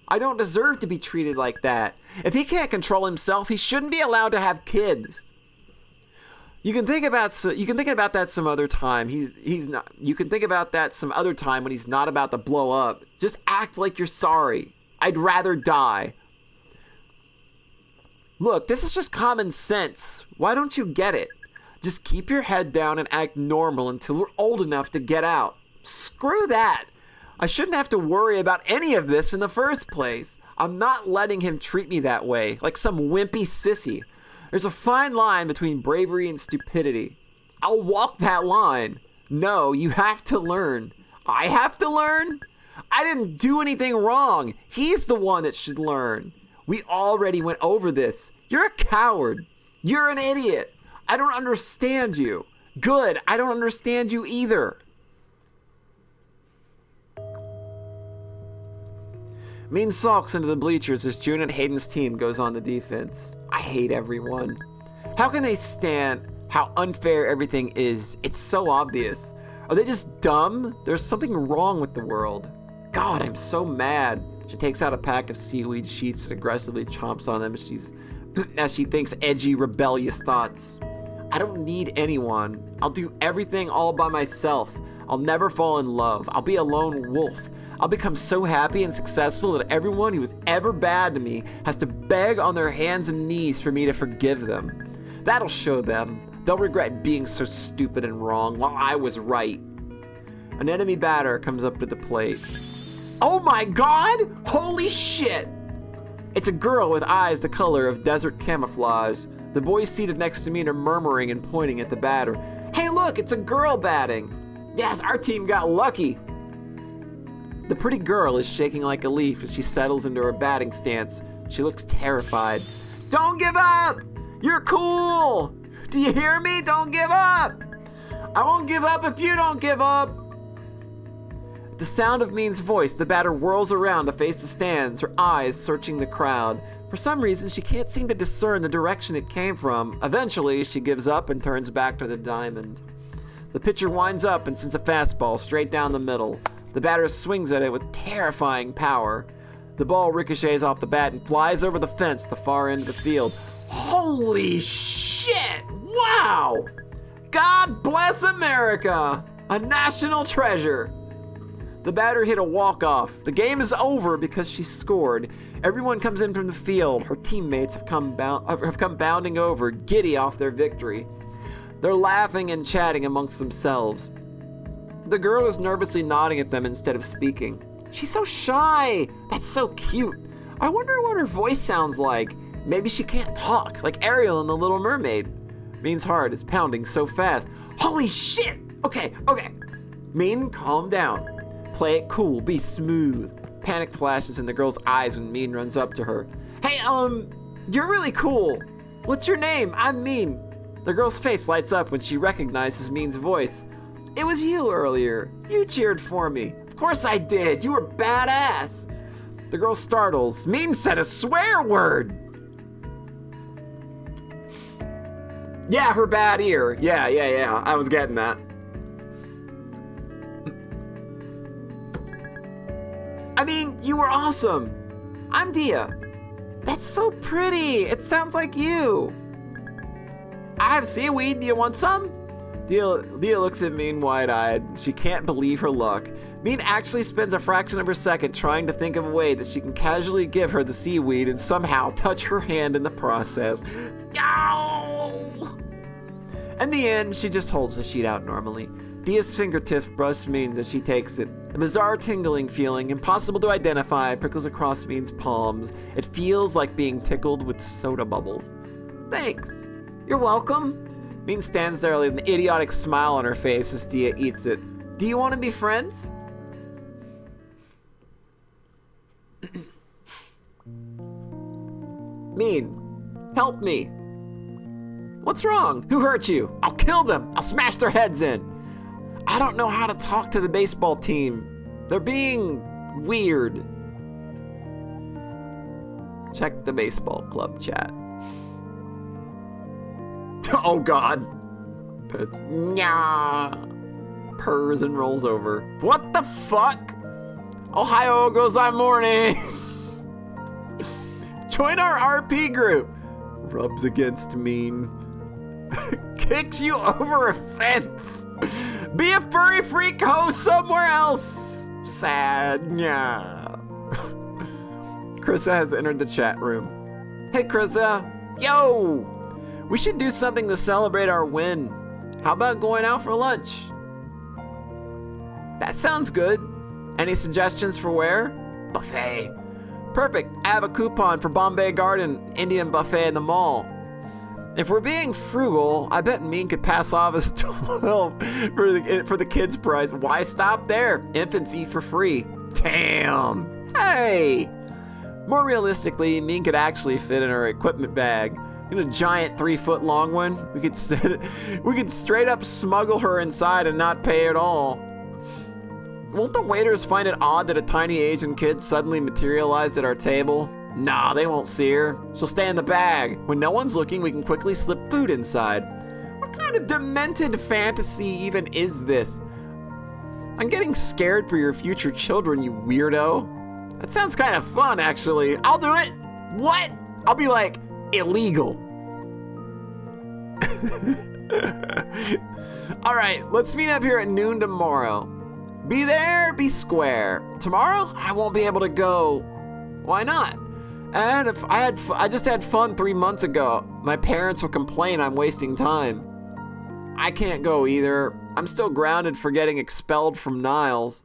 Speaker 1: I don't deserve to be treated like that. If he can't control himself, he shouldn't be allowed to have kids. You can think about that some other time. You can think about that some other time when he's not about to blow up. Just act like you're sorry. I'd rather die. Look, this is just common sense. Why don't you get it? Just keep your head down and act normal until we're old enough to get out. Screw that. I shouldn't have to worry about any of this in the first place. I'm not letting him treat me that way, like some wimpy sissy. There's a fine line between bravery and stupidity. I'll walk that line. No, you have to learn. I have to learn? I didn't do anything wrong. He's the one that should learn. We already went over this. You're a coward. You're an idiot. I don't understand you. Good, I don't understand you either. Mean sulks into the bleachers as Jun and Hayden's team goes on the defense. I hate everyone. How can they stand how unfair everything is? It's so obvious. Are they just dumb? There's something wrong with the world. God, I'm so mad. She takes out a pack of seaweed sheets and aggressively chomps on them as she thinks edgy, rebellious thoughts. I don't need anyone. I'll do everything all by myself. I'll never fall in love. I'll be a lone wolf. I'll become so happy and successful that everyone who was ever bad to me has to beg on their hands and knees for me to forgive them. That'll show them. They'll regret being so stupid and wrong while I was right. An enemy batter comes up to the plate. Oh my God! Holy shit! It's a girl with eyes the color of desert camouflage. The boys seated next to me are murmuring and pointing at the batter. Hey look, it's a girl batting. Yes, our team got lucky. The pretty girl is shaking like a leaf as she settles into her batting stance. She looks terrified. Don't give up! You're cool! Do you hear me? Don't give up! I won't give up if you don't give up! At the sound of Mean's voice, the batter whirls around to face the stands, her eyes searching the crowd. For some reason, she can't seem to discern the direction it came from. Eventually, she gives up and turns back to the diamond. The pitcher winds up and sends a fastball straight down the middle. The batter swings at it with terrifying power. The ball ricochets off the bat and flies over the fence at the far end of the field. Holy shit! Wow! God bless America! A national treasure! The batter hit a walk-off. The game is over because she scored. Everyone comes in from the field. Her teammates have come bounding over, giddy off their victory. They're laughing and chatting amongst themselves. The girl is nervously nodding at them instead of speaking. She's so shy. That's so cute. I wonder what her voice sounds like. Maybe she can't talk, like Ariel in The Little Mermaid. Mean's heart is pounding so fast. Holy shit! Okay. Mean, calm down. Play it cool, be smooth. Panic flashes in the girl's eyes when Mean runs up to her. Hey, you're really cool. What's your name? I'm Mean. The girl's face lights up when she recognizes Mean's voice. It was you earlier. You cheered for me. Of course I did. You were badass. The girl startles. Mean said a swear word. Yeah, her bad ear. Yeah. I was getting that. I mean, you were awesome. I'm Dia. That's so pretty. It sounds like you. I have seaweed. Do you want some? Dia looks at Mean wide-eyed. She can't believe her luck. Mean actually spends a fraction of her second trying to think of a way that she can casually give her the seaweed and somehow touch her hand in the process. Ow! In the end, she just holds the sheet out normally. Dia's fingertip brush Means as she takes it. A bizarre tingling feeling, impossible to identify, prickles across Mean's palms. It feels like being tickled with soda bubbles. Thanks. You're welcome. Mean stands there with an idiotic smile on her face as Dia eats it. Do you want to be friends? Mean, help me. What's wrong? Who hurt you? I'll kill them. I'll smash their heads in. I don't know how to talk to the baseball team. They're being weird. Check the baseball club chat. Oh God. Pets. Nyah. Purrs and rolls over. What the fuck? Ohio gozaimasu. Join our RP group. Rubs against Mean. Kicks you over a fence. Be a furry freak host somewhere else. Sad. Yeah. Krissa has entered the chat room. Hey, Krissa. Yo. We should do something to celebrate our win. How about going out for lunch? That sounds good. Any suggestions for where? Buffet. Perfect. I have a coupon for Bombay Garden Indian buffet in the mall. If we're being frugal, I bet Mean could pass off as 12 for the kids' price. Why stop there? Infants eat for free. Damn. Hey. More realistically, Mean could actually fit in her equipment bag. In a giant 3-foot long one, we could straight up smuggle her inside and not pay at all. Won't the waiters find it odd that a tiny Asian kid suddenly materialized at our table? Nah, they won't see her. She'll stay in the bag. When no one's looking, we can quickly slip food inside. What kind of demented fantasy even is this? I'm getting scared for your future children, you weirdo. That sounds kind of fun, actually. I'll do it. What? I'll be like, illegal. All right, let's meet up here at noon tomorrow. Be there, be square. Tomorrow, I won't be able to go. Why not? And if I just had fun 3 months ago. My parents will complain I'm wasting time. I can't go either. I'm still grounded for getting expelled from Niles.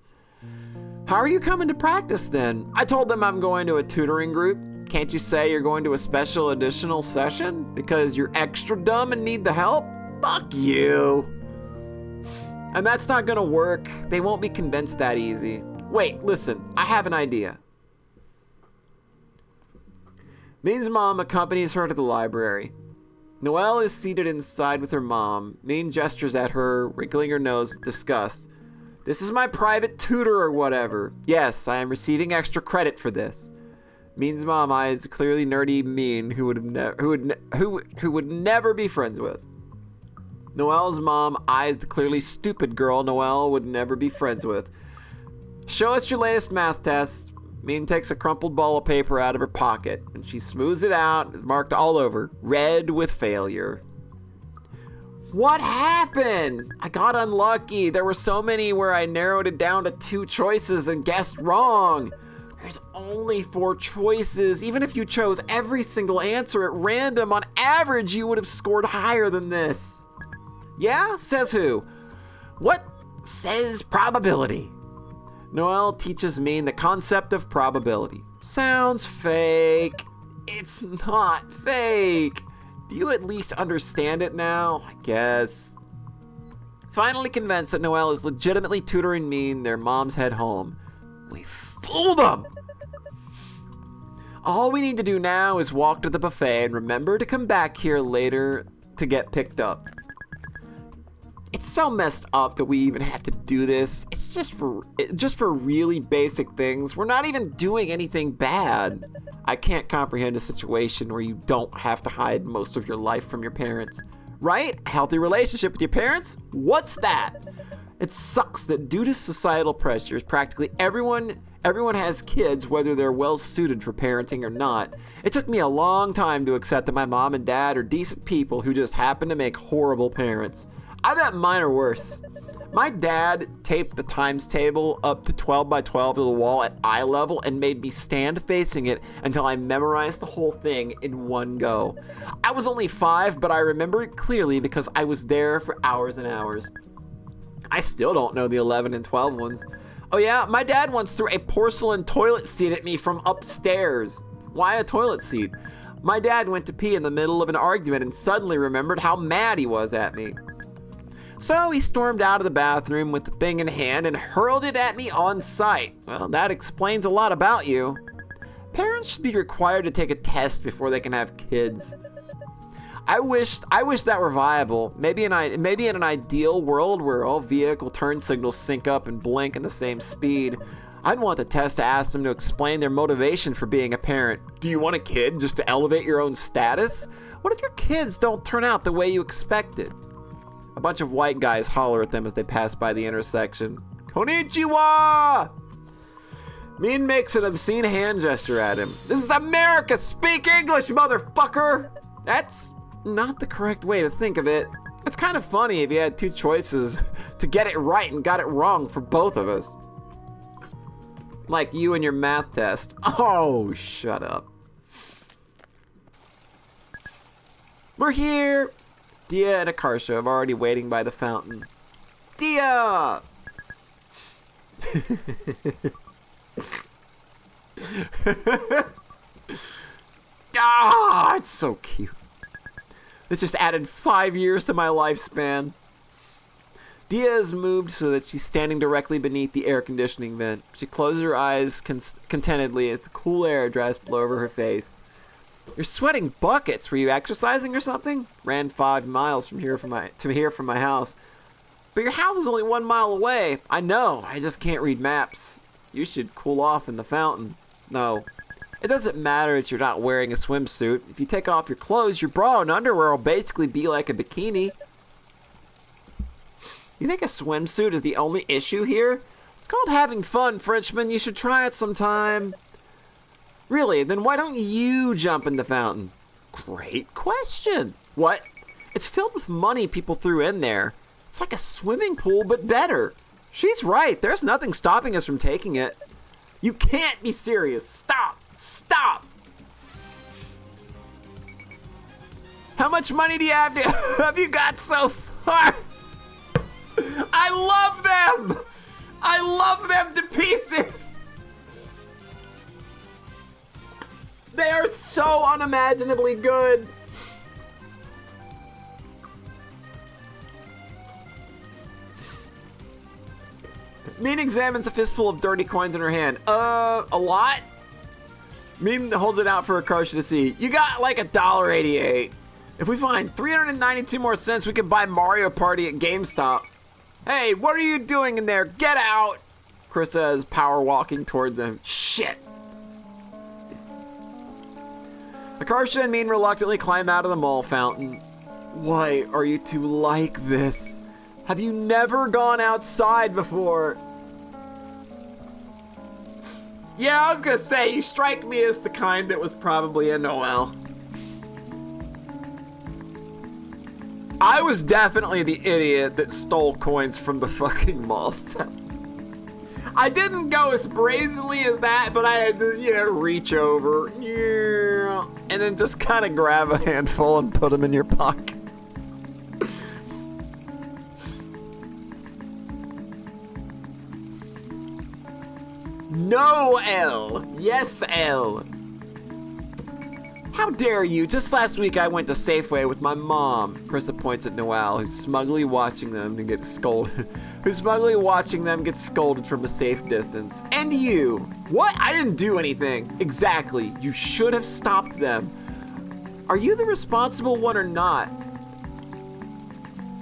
Speaker 1: How are you coming to practice then? I told them I'm going to a tutoring group. Can't you say you're going to a special additional session because you're extra dumb and need the help? Fuck you. And that's not gonna work. They won't be convinced that easy. Wait, listen, I have an idea. Mean's mom accompanies her to the library. Noelle is seated inside with her mom. Mean gestures at her, wrinkling her nose with disgust. This is my private tutor or whatever. Yes, I am receiving extra credit for this. Mean's mom eyes clearly nerdy Mean, who would never be friends with. Noelle's mom eyes the clearly stupid girl Noelle would never be friends with. Show us your latest math test. Mean takes a crumpled ball of paper out of her pocket, and she smooths it out. It's marked all over, red with failure. What happened? I got unlucky. There were so many where I narrowed it down to 2 choices and guessed wrong. There's only 4 choices. Even if you chose every single answer at random, on average, you would have scored higher than this. Yeah? Says who? What says probability? Noelle teaches Mean the concept of probability. Sounds fake. It's not fake. Do you at least understand it now? I guess. Finally convinced that Noelle is legitimately tutoring me, and their moms head home. We fooled them! All we need to do now is walk to the buffet and remember to come back here later to get picked up. It's so messed up that we even have to do this. It's just for really basic things. We're not even doing anything bad. I can't comprehend a situation where you don't have to hide most of your life from your parents. Right? A healthy relationship with your parents? What's that? It sucks that due to societal pressures, practically everyone has kids, whether they're well suited for parenting or not. It took me a long time to accept that my mom and dad are decent people who just happen to make horrible parents. I bet mine are worse. My dad taped the times table up to 12 by 12 to the wall at eye level and made me stand facing it until I memorized the whole thing in one go. I was only 5, but I remember it clearly because I was there for hours and hours. I still don't know the 11 and 12 ones. Oh yeah, my dad once threw a porcelain toilet seat at me from upstairs. Why a toilet seat? My dad went to pee in the middle of an argument and suddenly remembered how mad he was at me. So he stormed out of the bathroom with the thing in hand and hurled it at me on sight. Well, that explains a lot about you. Parents should be required to take a test before they can have kids. I wish that were viable. Maybe in an ideal world where all vehicle turn signals sync up and blink in the same speed, I'd want the test to ask them to explain their motivation for being a parent. Do you want a kid just to elevate your own status? What if your kids don't turn out the way you expected? A bunch of white guys holler at them as they pass by the intersection. Konnichiwa! Min makes an obscene hand gesture at him. This is America! Speak English, motherfucker! That's not the correct way to think of it. It's kind of funny if you had two choices to get it right and got it wrong for both of us. Like you and your math test. Oh, shut up. We're here! Dia and Akarsha are already waiting by the fountain. Dia! Ah, it's so cute. This just added 5 years to my lifespan. Dia is moved so that she's standing directly beneath the air conditioning vent. She closes her eyes contentedly as the cool air drives blow over her face. You're sweating buckets. Were you exercising or something? Ran 5 miles from here from my house. But your house is only 1 mile away. I know. I just can't read maps. You should cool off in the fountain. No. It doesn't matter if you're not wearing a swimsuit. If you take off your clothes, your bra and underwear will basically be like a bikini. You think a swimsuit is the only issue here? It's called having fun, Frenchman. You should try it sometime. Really, then why don't you jump in the fountain? Great question. What? It's filled with money people threw in there. It's like a swimming pool, but better. She's right. There's nothing stopping us from taking it. You can't be serious. Stop. Stop. How much money do you have you got so far? I love them. I love them to pieces. They are so unimaginably good. Min examines a fistful of dirty coins in her hand. A lot? Min holds it out for Akarsha to see. You got like $1.88. If we find 392 more cents, we can buy Mario Party at GameStop. Hey, what are you doing in there? Get out! Krissa is power walking towards them. Shit! Akarsha and Min reluctantly climb out of the mall fountain. Why are you two like this? Have you never gone outside before? Yeah, I was gonna say, you strike me as the kind that was probably a Noelle. I was definitely the idiot that stole coins from the fucking mall fountain. I didn't go as brazenly as that, but I had to, reach over, and then just kind of grab a handful and put them in your pocket. No, L. Yes, L. How dare you? Just last week I went to Safeway with my mom. Krista points at Noelle, who's smugly watching them and get scolded. From a safe distance. And you. What? I didn't do anything. Exactly. You should have stopped them. Are you the responsible one or not?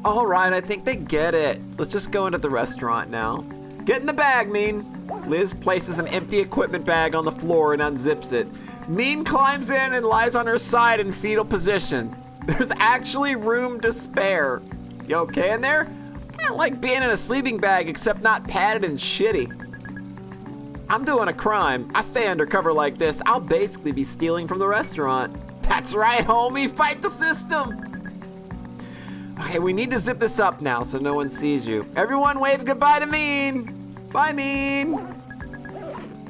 Speaker 1: All right, I think they get it. Let's just go into the restaurant now. Get in the bag, Mean. Liz places an empty equipment bag on the floor and unzips it. Mean climbs in and lies on her side in fetal position. There's actually room to spare. You okay in there? I don't like being in a sleeping bag except not padded and shitty. I'm doing a crime. I stay undercover like this, I'll basically be stealing from the restaurant. That's right, homie. Fight the system. Okay, we need to zip this up now so no one sees you. Everyone wave goodbye to Mean. Bye, Mean.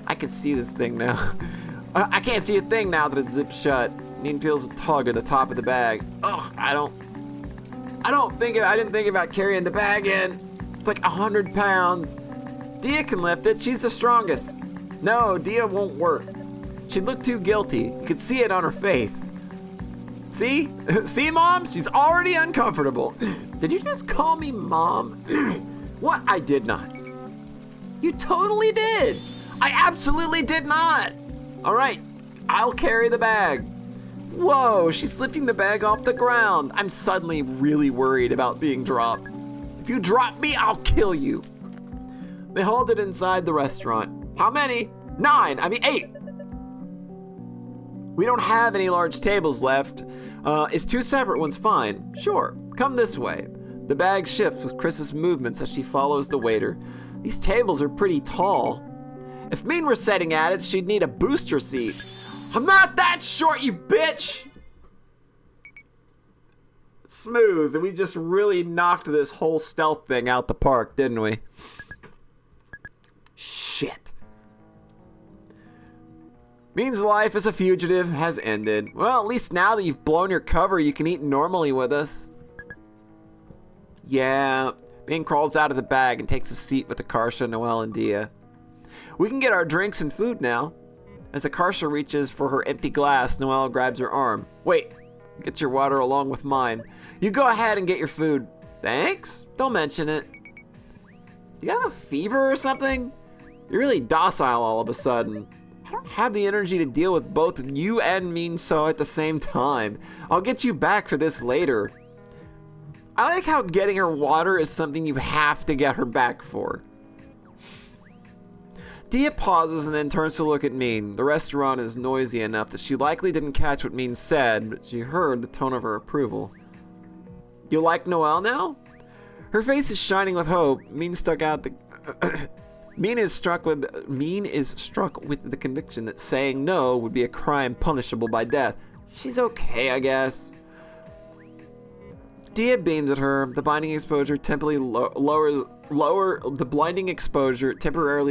Speaker 1: I can see this thing now. I can't see a thing now that it's zipped shut. Mean feels a tug at the top of the bag. Ugh, I didn't think about carrying the bag in. It's like 100 pounds. Dia can lift it, she's the strongest. No, Dia won't work. She'd look too guilty. You could see it on her face. See? See, Mom? She's already uncomfortable. Did you just call me Mom? What? I did not. You totally did. I absolutely did not. All right, I'll carry the bag. Whoa, she's lifting the bag off the ground. I'm suddenly really worried about being dropped. If you drop me, I'll kill you. They hauled it inside the restaurant. How many? 8. We don't have any large tables left. Is 2 separate ones fine? Sure, come this way. The bag shifts with Chris's movements as she follows the waiter. These tables are pretty tall. If Mean were setting at it, she'd need a booster seat. I'm not that short, you bitch! Smooth. We just really knocked this whole stealth thing out the park, didn't we? Shit. Mean's life as a fugitive has ended. Well, at least now that you've blown your cover, you can eat normally with us. Yeah. Mean crawls out of the bag and takes a seat with Akarsha, Noelle, and Dia. We can get our drinks and food now. As Akarsha reaches for her empty glass, Noelle grabs her arm. Wait, get your water along with mine. You go ahead and get your food. Thanks? Don't mention it. Do you have a fever or something? You're really docile all of a sudden. I don't have the energy to deal with both you and Mean So at the same time. I'll get you back for this later. I like how getting her water is something you have to get her back for. Dia pauses and then turns to look at Mean. The restaurant is noisy enough that she likely didn't catch what Mean said, but she heard the tone of her approval. You like Noelle now? Her face is shining with hope. Mean is struck with the conviction that saying no would be a crime punishable by death. She's okay, I guess. Dia beams at her. The blinding exposure temporarily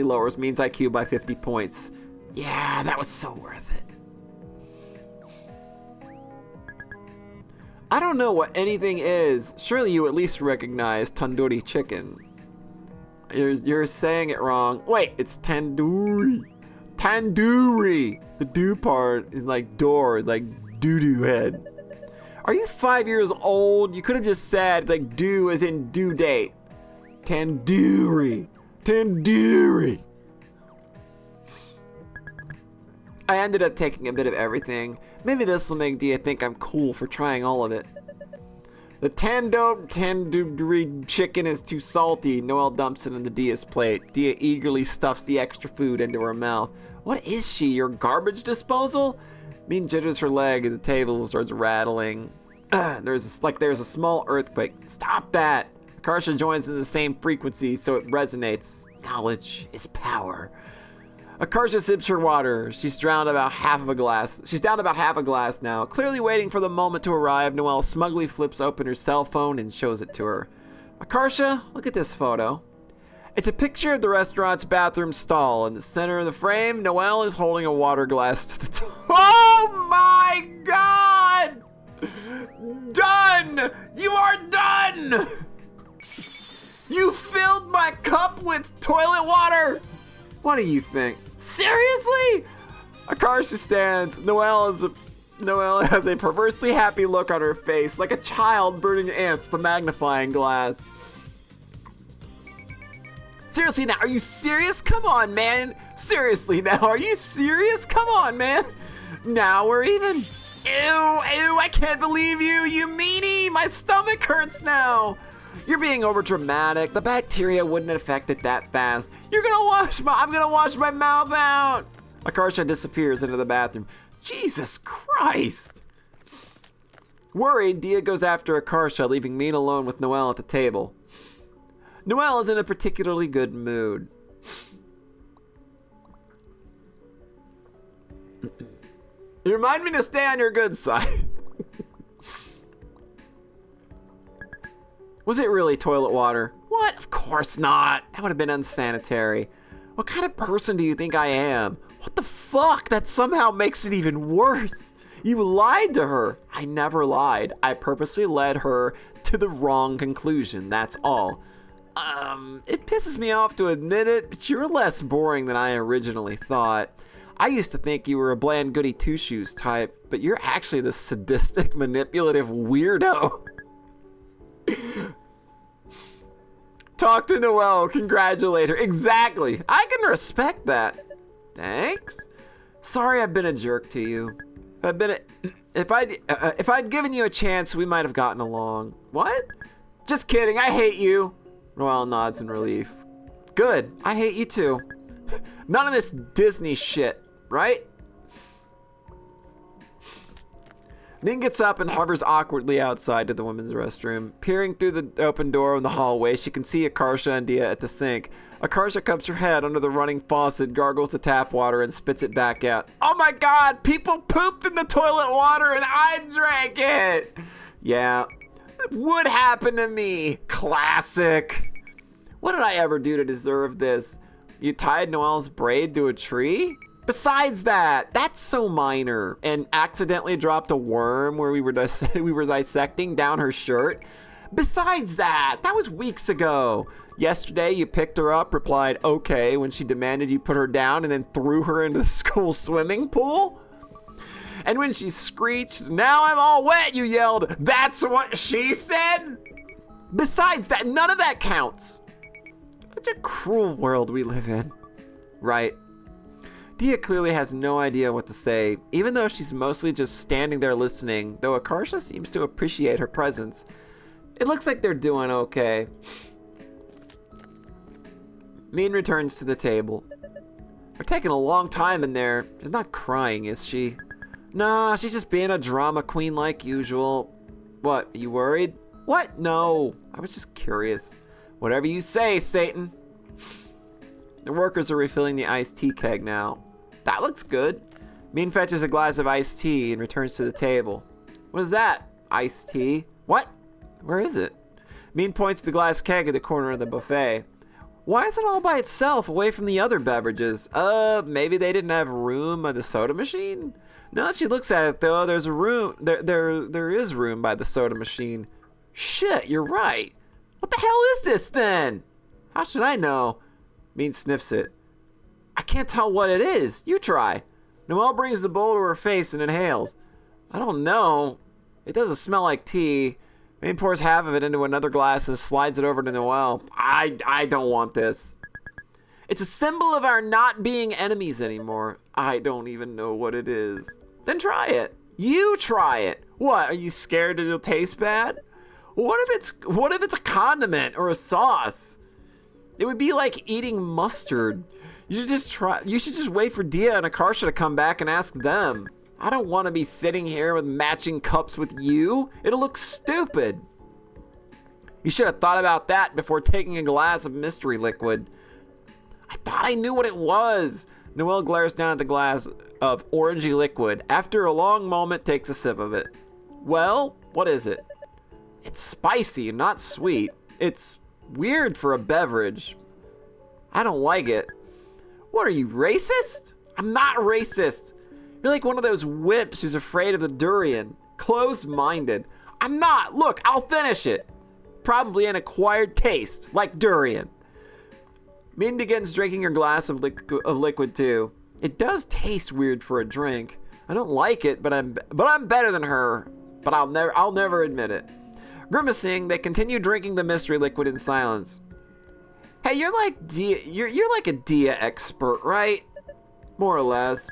Speaker 1: lowers Mean's IQ by 50 points. Yeah, that was so worth it. I don't know what anything is. Surely you at least recognize tandoori chicken. You're saying it wrong. Wait, it's tandoori. Tandoori. The do part is like door, like doo-doo head. Are you 5 years old? You could have just said like due as in due date. Tandoori. Tandoori. I ended up taking a bit of everything. Maybe this will make Dia think I'm cool for trying all of it. The tandoori chicken is too salty. Noelle dumps it into Dia's plate. Dia eagerly stuffs the extra food into her mouth. What is she, your garbage disposal? Mean jitters her leg as the table starts rattling. There's a small earthquake. Stop that! Akarsha joins in the same frequency so it resonates. Knowledge is power. Akarsha sips her water. She's down about half a glass now. Clearly waiting for the moment to arrive, Noelle smugly flips open her cell phone and shows it to her. Akarsha, look at this photo. It's a picture of the restaurant's bathroom stall. In the center of the frame, Noelle is holding a water glass to the top. Oh my god! Done! You are done! You filled my cup with toilet water! What do you think? Seriously? Akarsha stands. Noelle has a perversely happy look on her face, like a child burning ants with a magnifying glass. Seriously now, are you serious? Come on, man. Seriously now, are you serious? Come on, man. Now we're even. Ew, I can't believe you, you meanie. My stomach hurts now. You're being over dramatic. The bacteria wouldn't affect it that fast. I'm gonna wash my mouth out. Akarsha disappears into the bathroom. Jesus Christ. Worried, Dia goes after Akarsha, leaving Min alone with Noelle at the table. Noelle is in a particularly good mood. You remind me to stay on your good side. Was it really toilet water? What? Of course not. That would have been unsanitary. What kind of person do you think I am? What the fuck? That somehow makes it even worse. You lied to her. I never lied. I purposely led her to the wrong conclusion. That's all. It pisses me off to admit it, but you're less boring than I originally thought. I used to think you were a bland goody two-shoes type, but you're actually the sadistic, manipulative weirdo. Talk to Noelle, congratulate her. Exactly. I can respect that. Thanks. Sorry I've been a jerk to you. If I'd given you a chance, we might have gotten along. What? Just kidding, I hate you. Noelle nods in relief. Good, I hate you too. None of this Disney shit, right? Min gets up and hovers awkwardly outside to the women's restroom. Peering through the open door in the hallway, she can see Akarsha and Dia at the sink. Akarsha cups her head under the running faucet, gargles the tap water, and spits it back out. Oh my god, people pooped in the toilet water and I drank it! Yeah, it would happen to me. Classic. What did I ever do to deserve this? You tied Noelle's braid to a tree? Besides that, that's so minor. And accidentally dropped a worm where we were dissecting down her shirt. Besides that was weeks ago. Yesterday you picked her up, replied okay when she demanded you put her down, and then threw her into the school swimming pool. And when she screeched, "Now I'm all wet," you yelled, "That's what she said?" Besides that, none of that counts. It's a cruel world we live in. Right. Dia clearly has no idea what to say, even though she's mostly just standing there listening, though Akarsha seems to appreciate her presence. It looks like they're doing okay. Min returns to the table. We're taking a long time in there. She's not crying, is she? Nah, she's just being a drama queen like usual. What, are you worried? What? No, I was just curious. Whatever you say, Satan. The workers are refilling the iced tea keg now. That looks good. Min fetches a glass of iced tea and returns to the table. What is that? Iced tea? What? Where is it? Min points to the glass keg at the corner of the buffet. Why is it all by itself away from the other beverages? Maybe they didn't have room at the soda machine? Now that she looks at it though, there's a room. There is room by the soda machine. Shit, you're right. What the hell is this then? How should I know? Min sniffs it. I can't tell what it is. You try. Noelle brings the bowl to her face and inhales. I don't know. It doesn't smell like tea. Min pours half of it into another glass and slides it over to Noelle. I don't want this. It's a symbol of our not being enemies anymore. I don't even know what it is. Then try it. You try it. What, are you scared it'll taste bad? What if it's a condiment or a sauce? It would be like eating mustard. You should just wait for Dia and Akarsha to come back and ask them. I don't want to be sitting here with matching cups with you. It'll look stupid. You should have thought about that before taking a glass of mystery liquid. I thought I knew what it was. Noelle glares down at the glass of orangey liquid. After a long moment, takes a sip of it. Well, what is it? It's spicy, not sweet. It's weird for a beverage. I don't like it. What, are you racist? I'm not racist. You're like one of those wimps who's afraid of the durian. Closed-minded. I'm not. Look, I'll finish it. Probably an acquired taste, like durian. Min begins drinking her glass of liquid too. It does taste weird for a drink. I don't like it, but I'm better than her. But I'll never admit it. Grimacing, they continue drinking the mystery liquid in silence. Hey, you're like a Dia expert, right? More or less.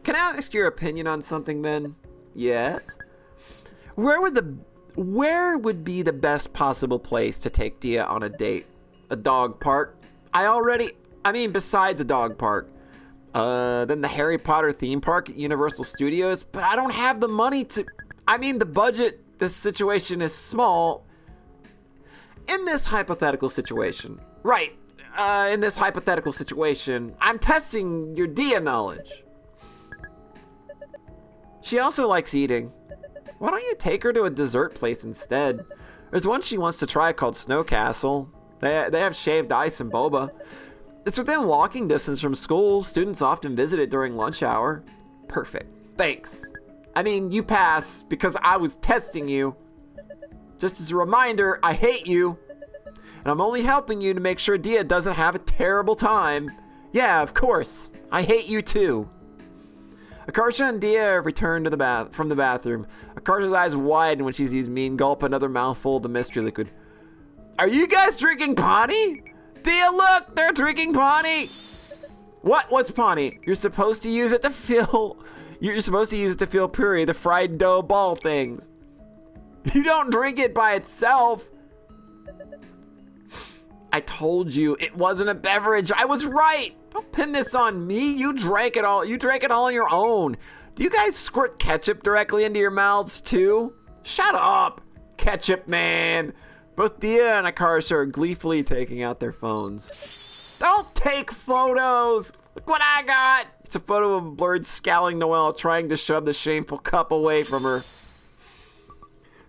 Speaker 1: Can I ask your opinion on something then? Yes. Where would be the best possible place to take Dia on a date? A dog park? Besides a dog park. Then the Harry Potter theme park at Universal Studios, but I don't have the money to... the budget, this situation is small. In this hypothetical situation, right, I'm testing your Dia knowledge. She also likes eating. Why don't you take her to a dessert place instead? There's one she wants to try called Snow Castle. They have shaved ice and boba. It's within walking distance from school. Students often visit it during lunch hour. Perfect. Thanks. You pass because I was testing you. Just as a reminder, I hate you. And I'm only helping you to make sure Dia doesn't have a terrible time. Yeah, of course. I hate you too. Akarsha and Dia return from the bathroom. Akarsha's eyes widen when she sees Min gulp another mouthful of the mystery liquid. Are you guys drinking Pani? Dia, look! They're drinking Pani! What's Pani? You're supposed to use it to fill puree, the fried dough ball things. You don't drink it by itself. I told you it wasn't a beverage. I was right. Don't pin this on me. You drank it all. You drank it all on your own. Do you guys squirt ketchup directly into your mouths too? Shut up, ketchup man. Both Dia and Akarsha are gleefully taking out their phones. Don't take photos. Look what I got. It's a photo of a blurred, scowling Noelle trying to shove the shameful cup away from her.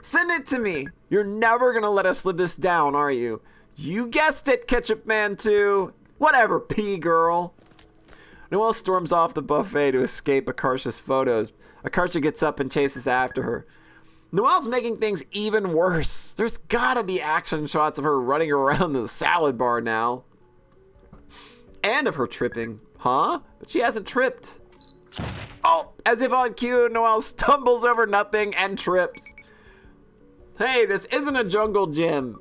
Speaker 1: Send it to me. You're never gonna let us live this down, are you? You guessed it, Ketchup Man 2. Whatever, pea girl. Noelle storms off the buffet to escape Akarsha's photos. Akarsha gets up and chases after her. Noelle's making things even worse. There's gotta be action shots of her running around the salad bar now. And of her tripping. Huh? But she hasn't tripped. Oh, as if on cue, Noelle stumbles over nothing and trips. Hey, this isn't a jungle gym.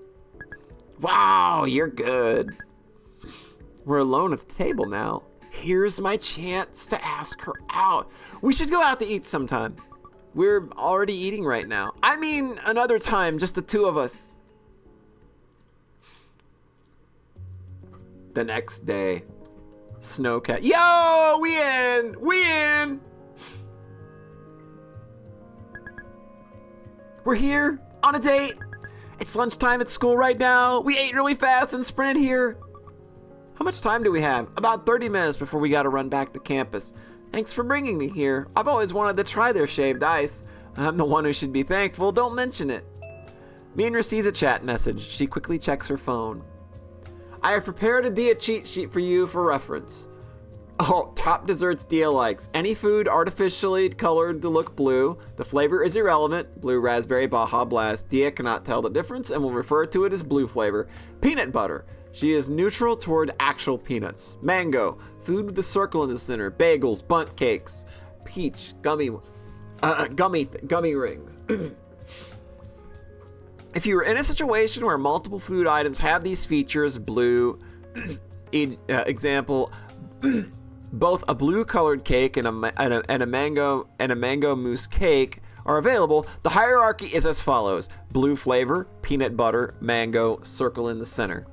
Speaker 1: Wow, you're good. We're alone at the table now. Here's my chance to ask her out. We should go out to eat sometime. We're already eating right now. Another time, just the two of us. The next day, Snowcat. Yo, we in. We're here on a date. It's lunchtime at school right now. We ate really fast and sprinted here. How much time do we have? About 30 minutes before we gotta run back to campus. Thanks for bringing me here. I've always wanted to try their shaved ice. I'm the one who should be thankful. Don't mention it. Min receives a chat message. She quickly checks her phone. I have prepared a Dia cheat sheet for you for reference. Oh, top desserts Dia likes. Any food artificially colored to look blue. The flavor is irrelevant. Blue raspberry Baja Blast. Dia cannot tell the difference and will refer to it as blue flavor. Peanut butter. She is neutral toward actual peanuts. Mango. Food with the circle in the center. Bagels. Bundt cakes. Peach. Gummy rings. If you are in a situation where multiple food items have these features, blue, example, both a blue colored cake and a mango mousse cake are available. The hierarchy is as follows: blue flavor, peanut butter, mango, circle in the center.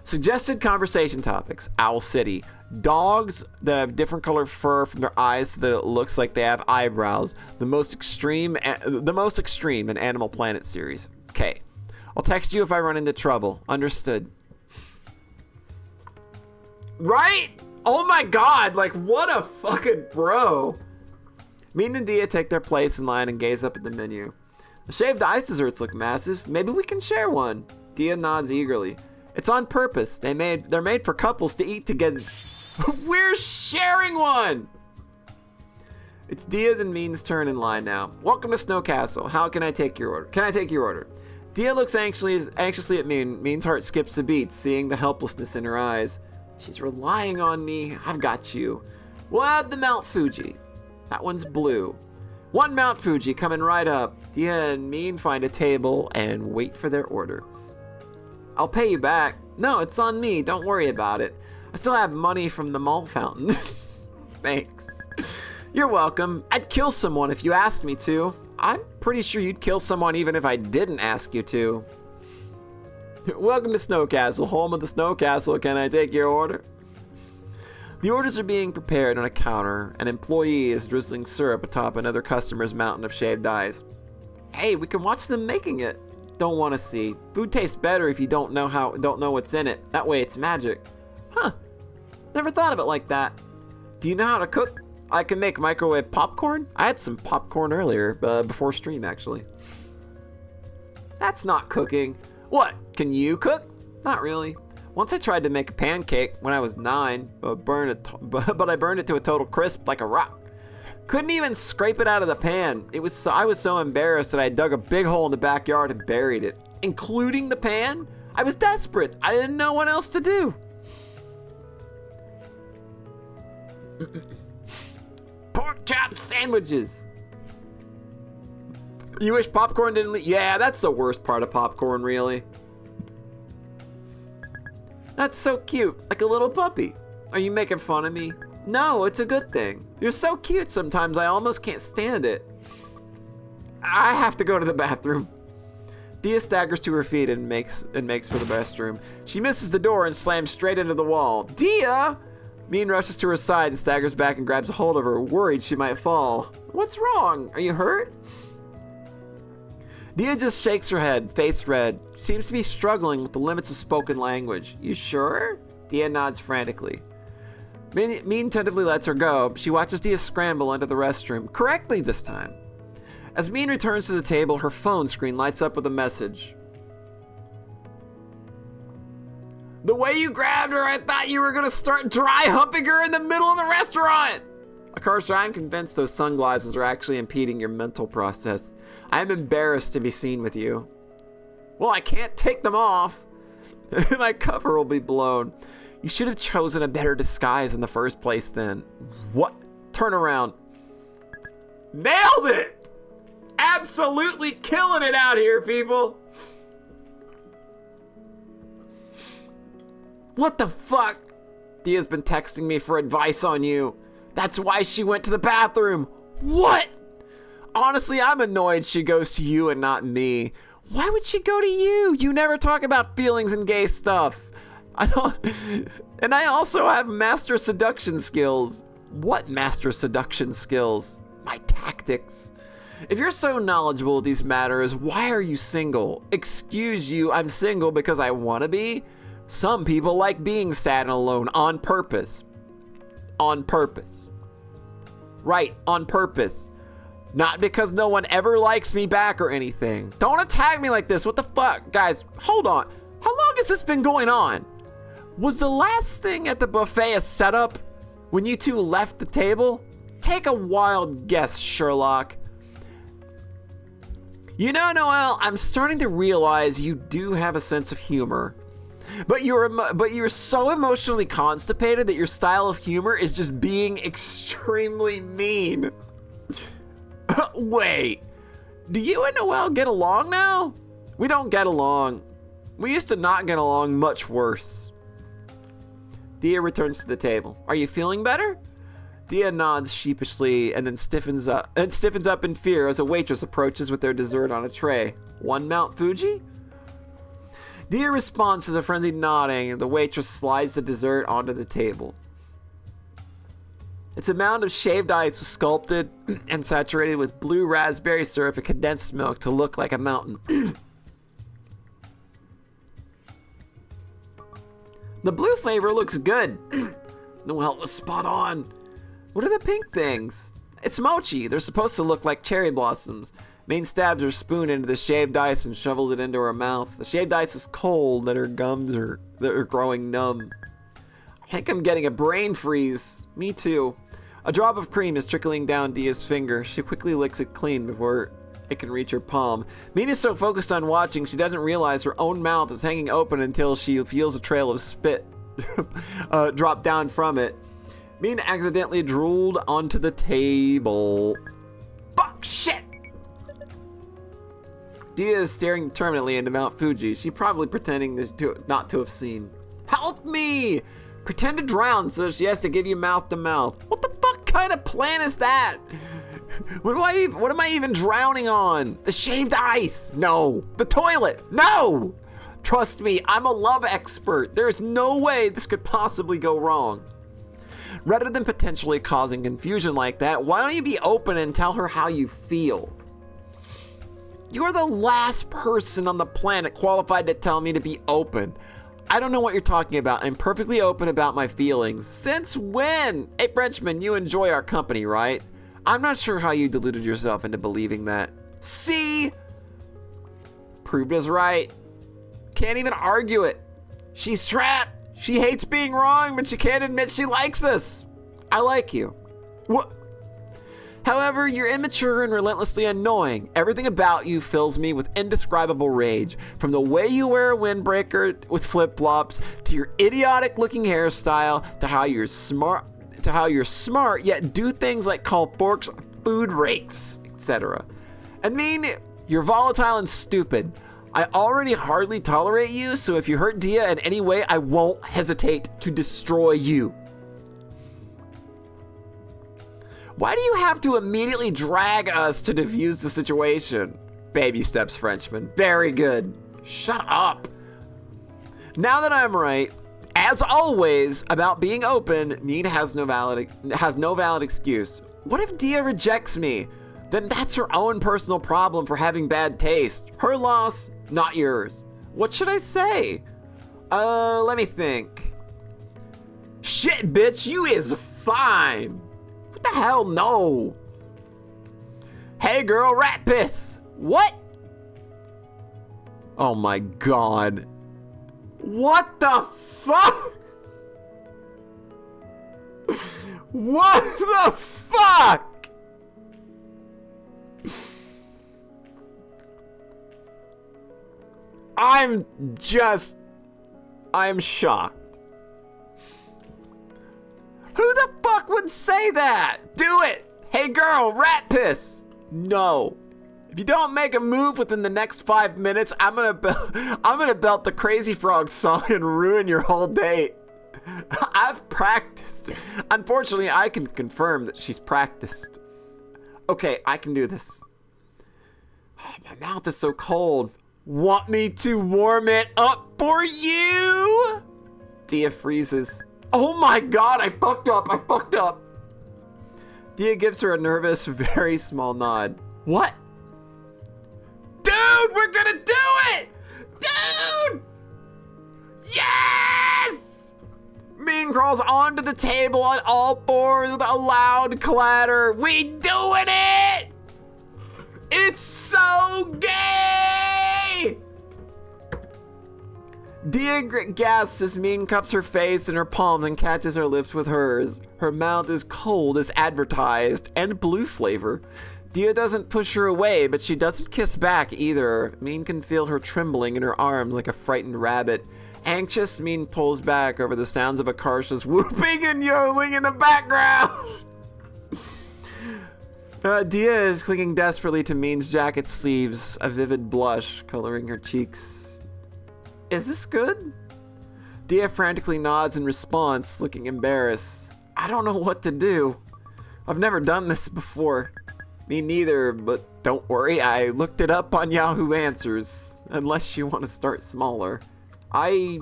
Speaker 1: Suggested conversation topics: Owl City. Dogs that have different colored fur from their eyes so that it looks like they have eyebrows. The most extreme in Animal Planet series. Okay. I'll text you if I run into trouble. Understood. Right? Oh my god, what a fucking bro. Min and Dia take their place in line and gaze up at the menu. The shaved ice desserts look massive. Maybe we can share one. Dia nods eagerly. It's on purpose. They're made for couples to eat together. We're sharing one! It's Dia's and Min's turn in line now. Welcome to Snow Castle. How can I take your order? Dia looks anxiously at Mean. Mean's heart skips a beat, seeing the helplessness in her eyes. She's relying on me. I've got you. We'll add the Mount Fuji. That one's blue. One Mount Fuji coming right up. Dia and Mean find a table and wait for their order. I'll pay you back. No, it's on me. Don't worry about it. I still have money from the mall fountain. Thanks. You're welcome. I'd kill someone if you asked me to. I'm pretty sure you'd kill someone even if I didn't ask you to. Welcome to Snow Castle, home of the Snow Castle. Can I take your order? The orders are being prepared on a counter. An employee is drizzling syrup atop another customer's mountain of shaved ice. Hey, we can watch them making it. Don't want to see. Food tastes better if you don't know what's in it. That way it's magic. Huh. Never thought of it like that. Do you know how to cook? I can make microwave popcorn. I had some popcorn earlier, before stream actually. That's not cooking. What? Can you cook? Not really. Once I tried to make a pancake when I was 9, but I burned it to a total crisp like a rock. Couldn't even scrape it out of the pan. I was so embarrassed that I dug a big hole in the backyard and buried it, including the pan. I was desperate. I didn't know what else to do. Pork chop sandwiches. You wish popcorn didn't leave? Yeah, that's the worst part of popcorn, really. That's so cute, like a little puppy. Are you making fun of me? No, it's a good thing. You're so cute sometimes I almost can't stand it. I have to go to the bathroom. Dia staggers to her feet and makes for the restroom. She misses the door and slams straight into the wall. Dia! Mean rushes to her side and staggers back and grabs a hold of her, worried she might fall. What's wrong? Are you hurt? Dia just shakes her head, face red. Seems to be struggling with the limits of spoken language. You sure? Dia nods frantically. Mean tentatively lets her go. She watches Dia scramble into the restroom, correctly this time. As Mean returns to the table, her phone screen lights up with a message. The way you grabbed her, I thought you were gonna start dry humping her in the middle of the restaurant! Of course, I'm convinced those sunglasses are actually impeding your mental process. I am embarrassed to be seen with you. Well, I can't take them off. My cover will be blown. You should have chosen a better disguise in the first place then. What? Turn around. Nailed it! Absolutely killing it out here, people. What the fuck? Dia's been texting me for advice on you. That's why she went to the bathroom. What? Honestly, I'm annoyed she goes to you and not me. Why would she go to you? You never talk about feelings and gay stuff. And I also have master seduction skills. What master seduction skills? My tactics. If you're so knowledgeable with these matters, why are you single? Excuse you, I'm single because I want to be? Some people like being sad and alone on purpose. On purpose. Right, on purpose. Not because no one ever likes me back or anything. Don't attack me like this. What the fuck? Guys, hold on. How long has this been going on? Was the last thing at the buffet a setup when you two left the table? Take a wild guess, Sherlock. You know, Noelle, I'm starting to realize you do have a sense of humor. But you're so emotionally constipated that your style of humor is just being extremely mean. Wait, do you and Noelle get along now? We don't get along. We used to not get along much worse. Dia returns to the table. Are you feeling better? Dia nods sheepishly and then stiffens up in fear as a waitress approaches with their dessert on a tray. One Mount Fuji? Dia responds to the frenzied nodding and the waitress slides the dessert onto the table. It's a mound of shaved ice sculpted and saturated with blue raspberry syrup and condensed milk to look like a mountain. The blue flavor looks good. Noelle was spot on. What are the pink things? It's mochi. They're supposed to look like cherry blossoms. Main stabs her spoon into the shaved ice and shovels it into her mouth. The shaved ice is cold and her gums are growing numb. I think I'm getting a brain freeze. Me too. A drop of cream is trickling down Dia's finger. She quickly licks it clean before it can reach her palm. Mean is so focused on watching, she doesn't realize her own mouth is hanging open until she feels a trail of spit drop down from it. Mean accidentally drooled onto the table. Fuck, shit! Dia is staring determinedly into Mount Fuji. She's probably pretending not to have seen. Help me! Pretend to drown so she has to give you mouth to mouth. What the fuck kind of plan is that? What am I even drowning on? The shaved ice? No. The toilet? No! Trust me, I'm a love expert. There's no way this could possibly go wrong. Rather than potentially causing confusion like that, why don't you be open and tell her how you feel? You're the last person on the planet qualified to tell me to be open. I don't know what you're talking about. I'm perfectly open about my feelings. Since when? Hey, Frenchman, you enjoy our company, right? I'm not sure how you deluded yourself into believing that. See? Proved us right. Can't even argue it. She's trapped. She hates being wrong, but she can't admit she likes us. I like you. What? However, you're immature and relentlessly annoying. Everything about you fills me with indescribable rage. From the way you wear a windbreaker with flip-flops, to your idiotic-looking hairstyle, to how you're smart yet do things like call forks food rakes, etc. I mean, you're volatile and stupid. I already hardly tolerate you, so if you hurt Dia in any way, I won't hesitate to destroy you. Why do you have to immediately drag us to defuse the situation? Baby steps, Frenchman. Very good. Shut up. Now that I'm right, as always, about being open, Mean has no valid excuse. What if Dia rejects me? Then that's her own personal problem for having bad taste. Her loss, not yours. What should I say? Let me think. Shit, bitch, you is fine. What the hell? No. Hey, girl, rat piss. What? Oh my god. What the fuck? What the fuck? I'm shocked. Who the fuck would say that? Do it! Hey girl, rat piss! No. If you don't make a move within the next 5 minutes, I'm gonna belt the Crazy Frog song and ruin your whole date. I've practiced. Unfortunately, I can confirm that she's practiced. Okay, I can do this. Oh, my mouth is so cold. Want me to warm it up for you? Dia freezes. Oh my god, I fucked up. Dia gives her a nervous, very small nod. What? Dude, we're gonna do it! Dude! Yes! Mean crawls onto the table on all fours with a loud clatter. We doing it! It's so gay! Dia gasps as Mean cups her face in her palms and catches her lips with hers. Her mouth is cold as advertised and blue flavor. Dia doesn't push her away, but she doesn't kiss back either. Mean can feel her trembling in her arms like a frightened rabbit. Anxious, Mean pulls back over the sounds of Akarsha's whooping and yodeling in the background. Dia is clinging desperately to Mean's jacket sleeves, a vivid blush coloring her cheeks. Is this good? Dia frantically nods in response, looking embarrassed. I don't know what to do. I've never done this before. Me neither, but don't worry, I looked it up on Yahoo Answers. Unless you want to start smaller. I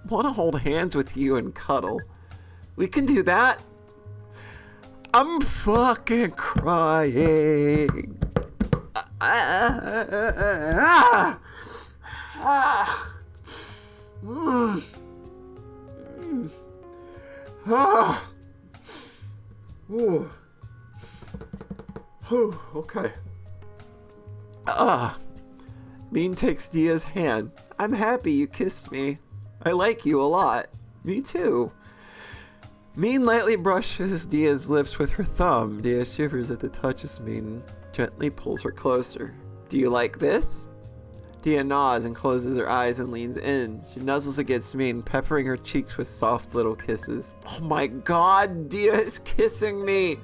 Speaker 1: want to hold hands with you and cuddle. We can do that. I'm fucking crying. Okay. Mean takes Dia's hand. I'm happy you kissed me. I like you a lot. Me too. Mean lightly brushes Dia's lips with her thumb. Dia shivers at the touch as Mean gently pulls her closer. Do you like this? Dia nods and closes her eyes and leans in. She nuzzles against me and peppering her cheeks with soft little kisses. Oh my god, Dia is kissing me!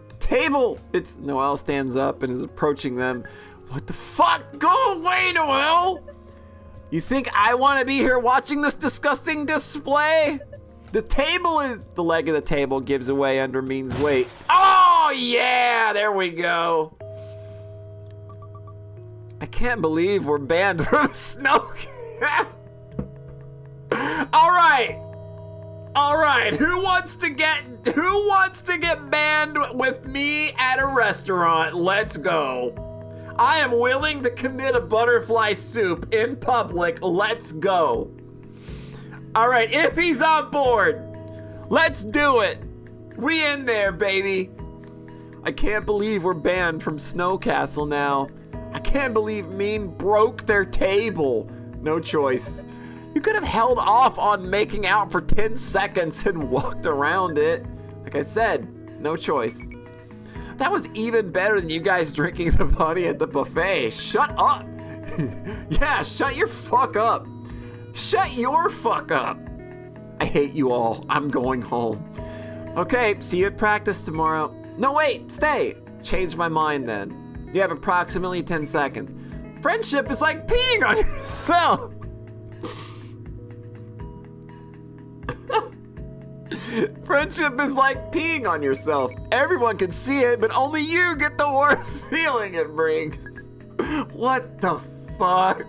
Speaker 1: The table! Noelle stands up and is approaching them. What the fuck? Go away, Noelle! You think I want to be here watching this disgusting display? The leg of the table gives away under Mean's weight. Oh yeah, there we go. I can't believe we're banned from snow. All right. Who wants to get banned with me at a restaurant? Let's go. I am willing to commit a butterfly soup in public. Let's go. All right, if he's on board, let's do it. We in there, baby. I can't believe we're banned from Snow Castle now. I can't believe Mean broke their table. No choice. You could have held off on making out for 10 seconds and walked around it. Like I said, no choice. That was even better than you guys drinking the honey at the buffet. Shut up. Yeah, shut your fuck up. Shut your fuck up. I hate you all. I'm going home. Okay, see you at practice tomorrow. No, wait, stay. Changed my mind then. You have approximately 10 seconds. Friendship is like peeing on yourself. Friendship is like peeing on yourself. Everyone can see it, but only you get the warm feeling it brings. What the fuck?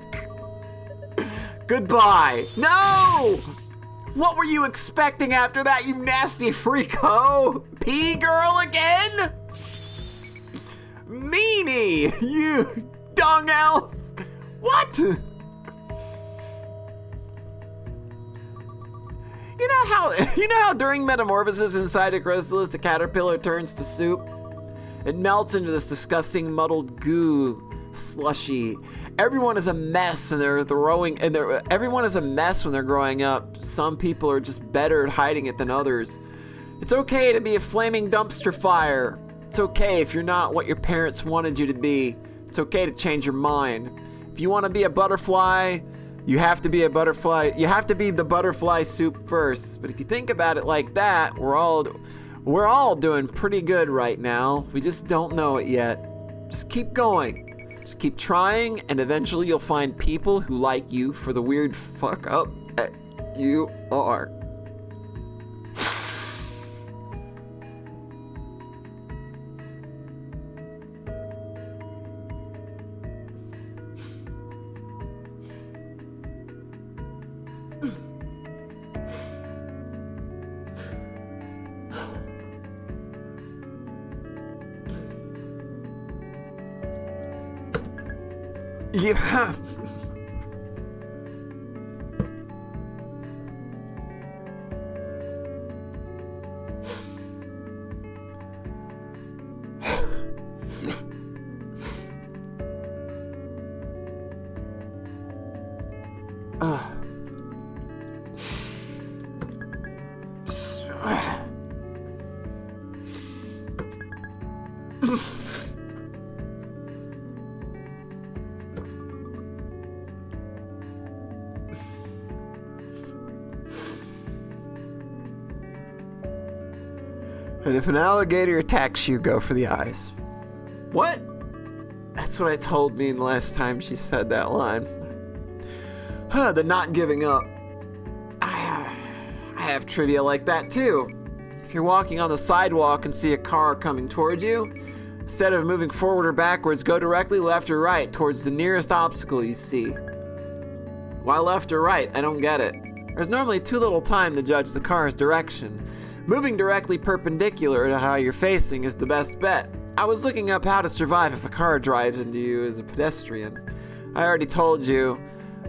Speaker 1: Goodbye. No! What were you expecting after that, you nasty freako? Pee girl again? Meanie, you dung elf. What? You know how during metamorphosis inside a chrysalis the caterpillar turns to soup? It melts into this disgusting muddled goo slushy. Everyone is a mess and everyone is a mess when they're growing up. Some people are just better at hiding it than others. It's okay to be a flaming dumpster fire. It's okay if you're not what your parents wanted you to be. It's okay to change your mind. If you want to be a butterfly, you have to be a butterfly. You have to be the butterfly soup first. But if you think about it like that, we're all doing pretty good right now. We just don't know it yet. Just keep going. Just keep trying, and eventually you'll find people who like you for the weird fuck up that you are. Yeah. And if an alligator attacks you, go for the eyes. What? That's what I told me the last time she said that line. The not giving up. I have trivia like that too. If you're walking on the sidewalk and see a car coming towards you, instead of moving forward or backwards, go directly left or right towards the nearest obstacle you see. Why left or right? I don't get it. There's normally too little time to judge the car's direction. Moving directly perpendicular to how you're facing is the best bet. I was looking up how to survive if a car drives into you as a pedestrian. I already told you,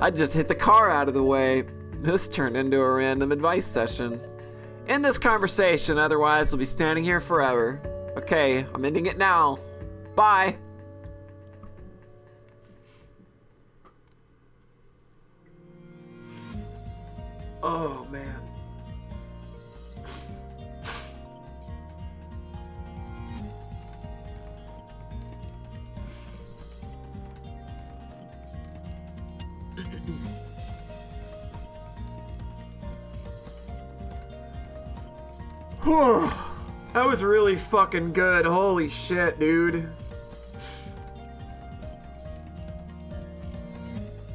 Speaker 1: I'd just hit the car out of the way. This turned into a random advice session. End this conversation, otherwise we'll be standing here forever. Okay, I'm ending it now. Bye. Oh, man. That was really fucking good. Holy shit, dude.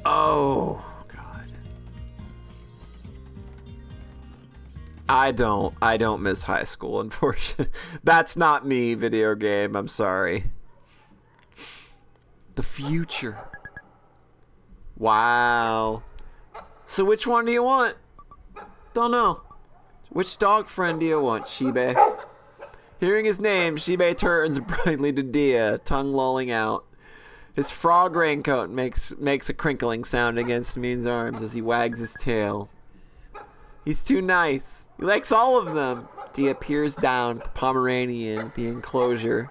Speaker 1: Oh, God. I don't miss high school, unfortunately. That's not me, video game. I'm sorry. The future. Wow. So which one do you want? Don't know. Which dog friend do you want, Shibe? Hearing his name, Shibe turns brightly to Dia, tongue lolling out. His frog raincoat makes a crinkling sound against Min's arms as he wags his tail. He's too nice. He likes all of them. Dia peers down at the Pomeranian at the enclosure.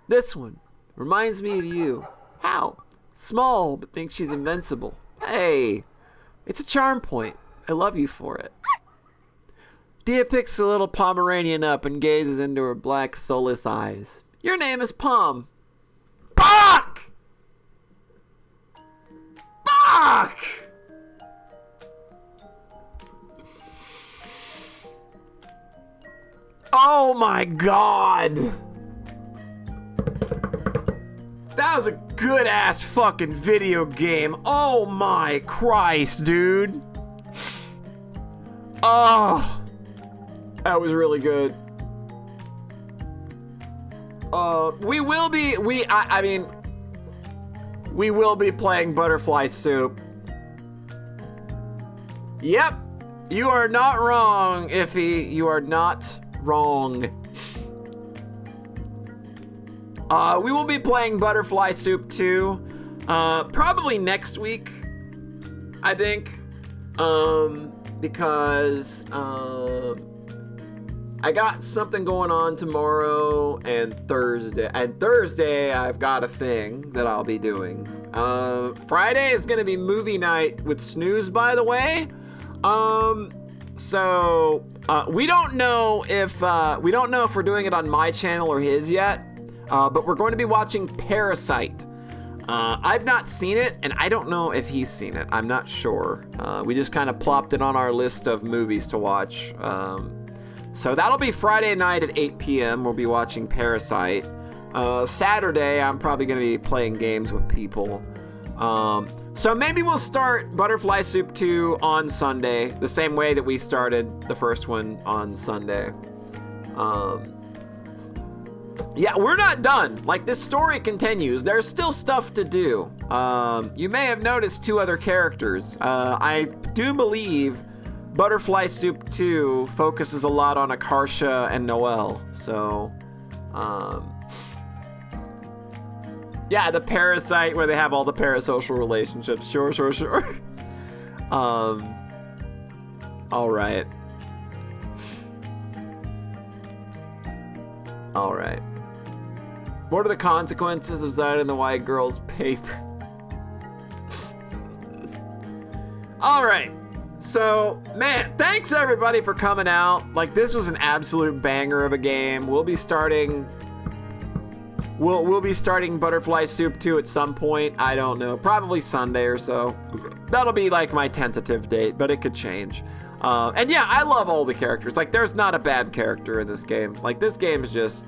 Speaker 1: This one reminds me of you. How? Small, but thinks she's invincible. Hey, it's a charm point. I love you for it. Dia picks the little Pomeranian up and gazes into her black, soulless eyes. Your name is Pom. Fuck! Fuck! Oh my God! That was a good ass fucking video game. Oh my Christ, dude. Oh. That was really good. We will be playing Butterfly Soup. Yep. You are not wrong, Iffy. You are not wrong. We will be playing Butterfly Soup 2. Probably next week, I think. Because, I got something going on tomorrow and Thursday. And Thursday, I've got a thing that I'll be doing. Friday is going to be movie night with Snooze, by the way. So we don't know if we're doing it on my channel or his yet. But we're going to be watching Parasite. I've not seen it, and I don't know if he's seen it. I'm not sure. We just kind of plopped it on our list of movies to watch. So that'll be Friday night at 8 p.m. We'll be watching Parasite. Saturday, I'm probably going to be playing games with people. So maybe we'll start Butterfly Soup 2 on Sunday, the same way that we started the first one on Sunday. Yeah, we're not done. Like, this story continues. There's still stuff to do. You may have noticed 2 other characters. I do believe Butterfly Soup 2 focuses a lot on Akarsha and Noelle. So, yeah, the Parasite where they have all the parasocial relationships. Sure. All right. What are the consequences of signing the white girl's paper? All right. So, man, thanks everybody for coming out. Like, this was an absolute banger of a game. We'll be starting Butterfly Soup 2 at some point. I don't know. Probably Sunday or so. That'll be like my tentative date, but it could change. And yeah, I love all the characters. Like, there's not a bad character in this game. Like, this game is just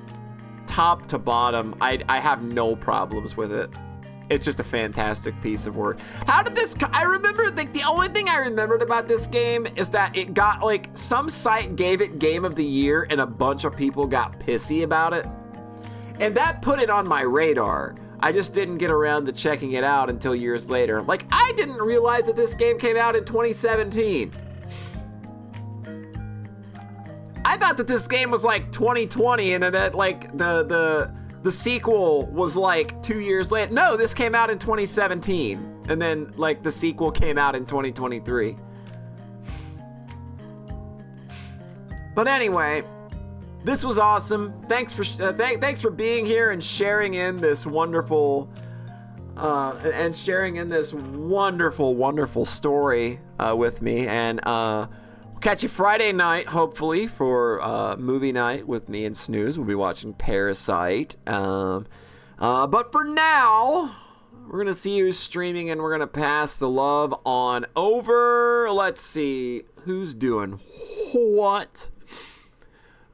Speaker 1: top to bottom. I have no problems with it. It's just a fantastic piece of work. How did this, I remember, like, the only thing I remembered about this game is that it got, like, some site gave it Game of the Year and a bunch of people got pissy about it. And that put it on my radar. I just didn't get around to checking it out until years later. Like, I didn't realize that this game came out in 2017. I thought that this game was like 2020 and that like the sequel was like 2 years later. No, this came out in 2017 and then like the sequel came out in 2023. But anyway, this was awesome. Thanks for being here and sharing in this wonderful wonderful story with me. And we'll catch you Friday night, hopefully, for movie night with me and Snooze. We'll be watching Parasite. But for now, We're gonna see who's streaming and we're gonna pass the love on over. Let's see who's doing what.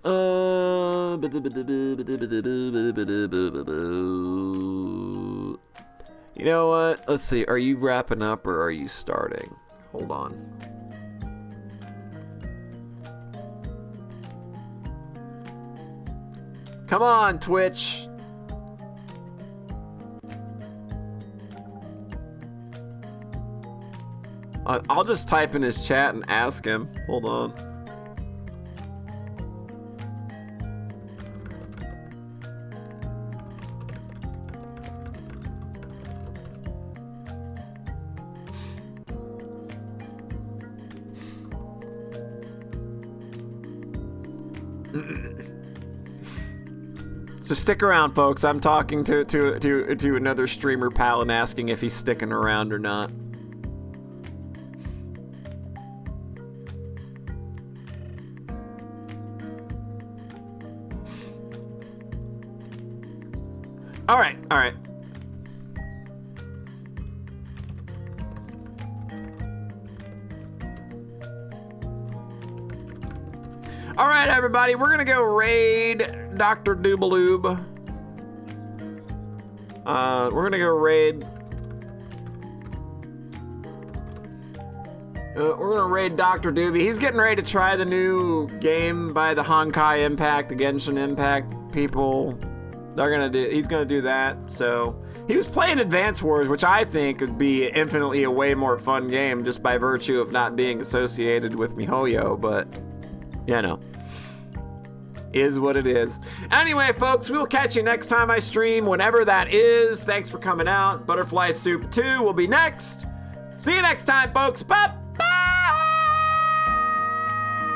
Speaker 1: You know what? Let's see. Are you wrapping up or are you starting? Hold on. Come on, Twitch. I'll just type in his chat and ask him. Hold on. So stick around, folks. I'm talking to another streamer pal and asking if he's sticking around or not. All right. All right, everybody, we're gonna go raid Dr. Doobaloob. We're gonna go raid. We're gonna raid Dr. Doobie. He's getting ready to try the new game by the Honkai Impact, the Genshin Impact people. He's gonna do that. So he was playing Advance Wars, which I think would be infinitely a way more fun game just by virtue of not being associated with MiHoYo, but you know, is what it is. Anyway, folks, we'll catch you next time I stream, whenever that is. Thanks for coming out. Butterfly Soup 2 will be next. See you next time, folks. Bye.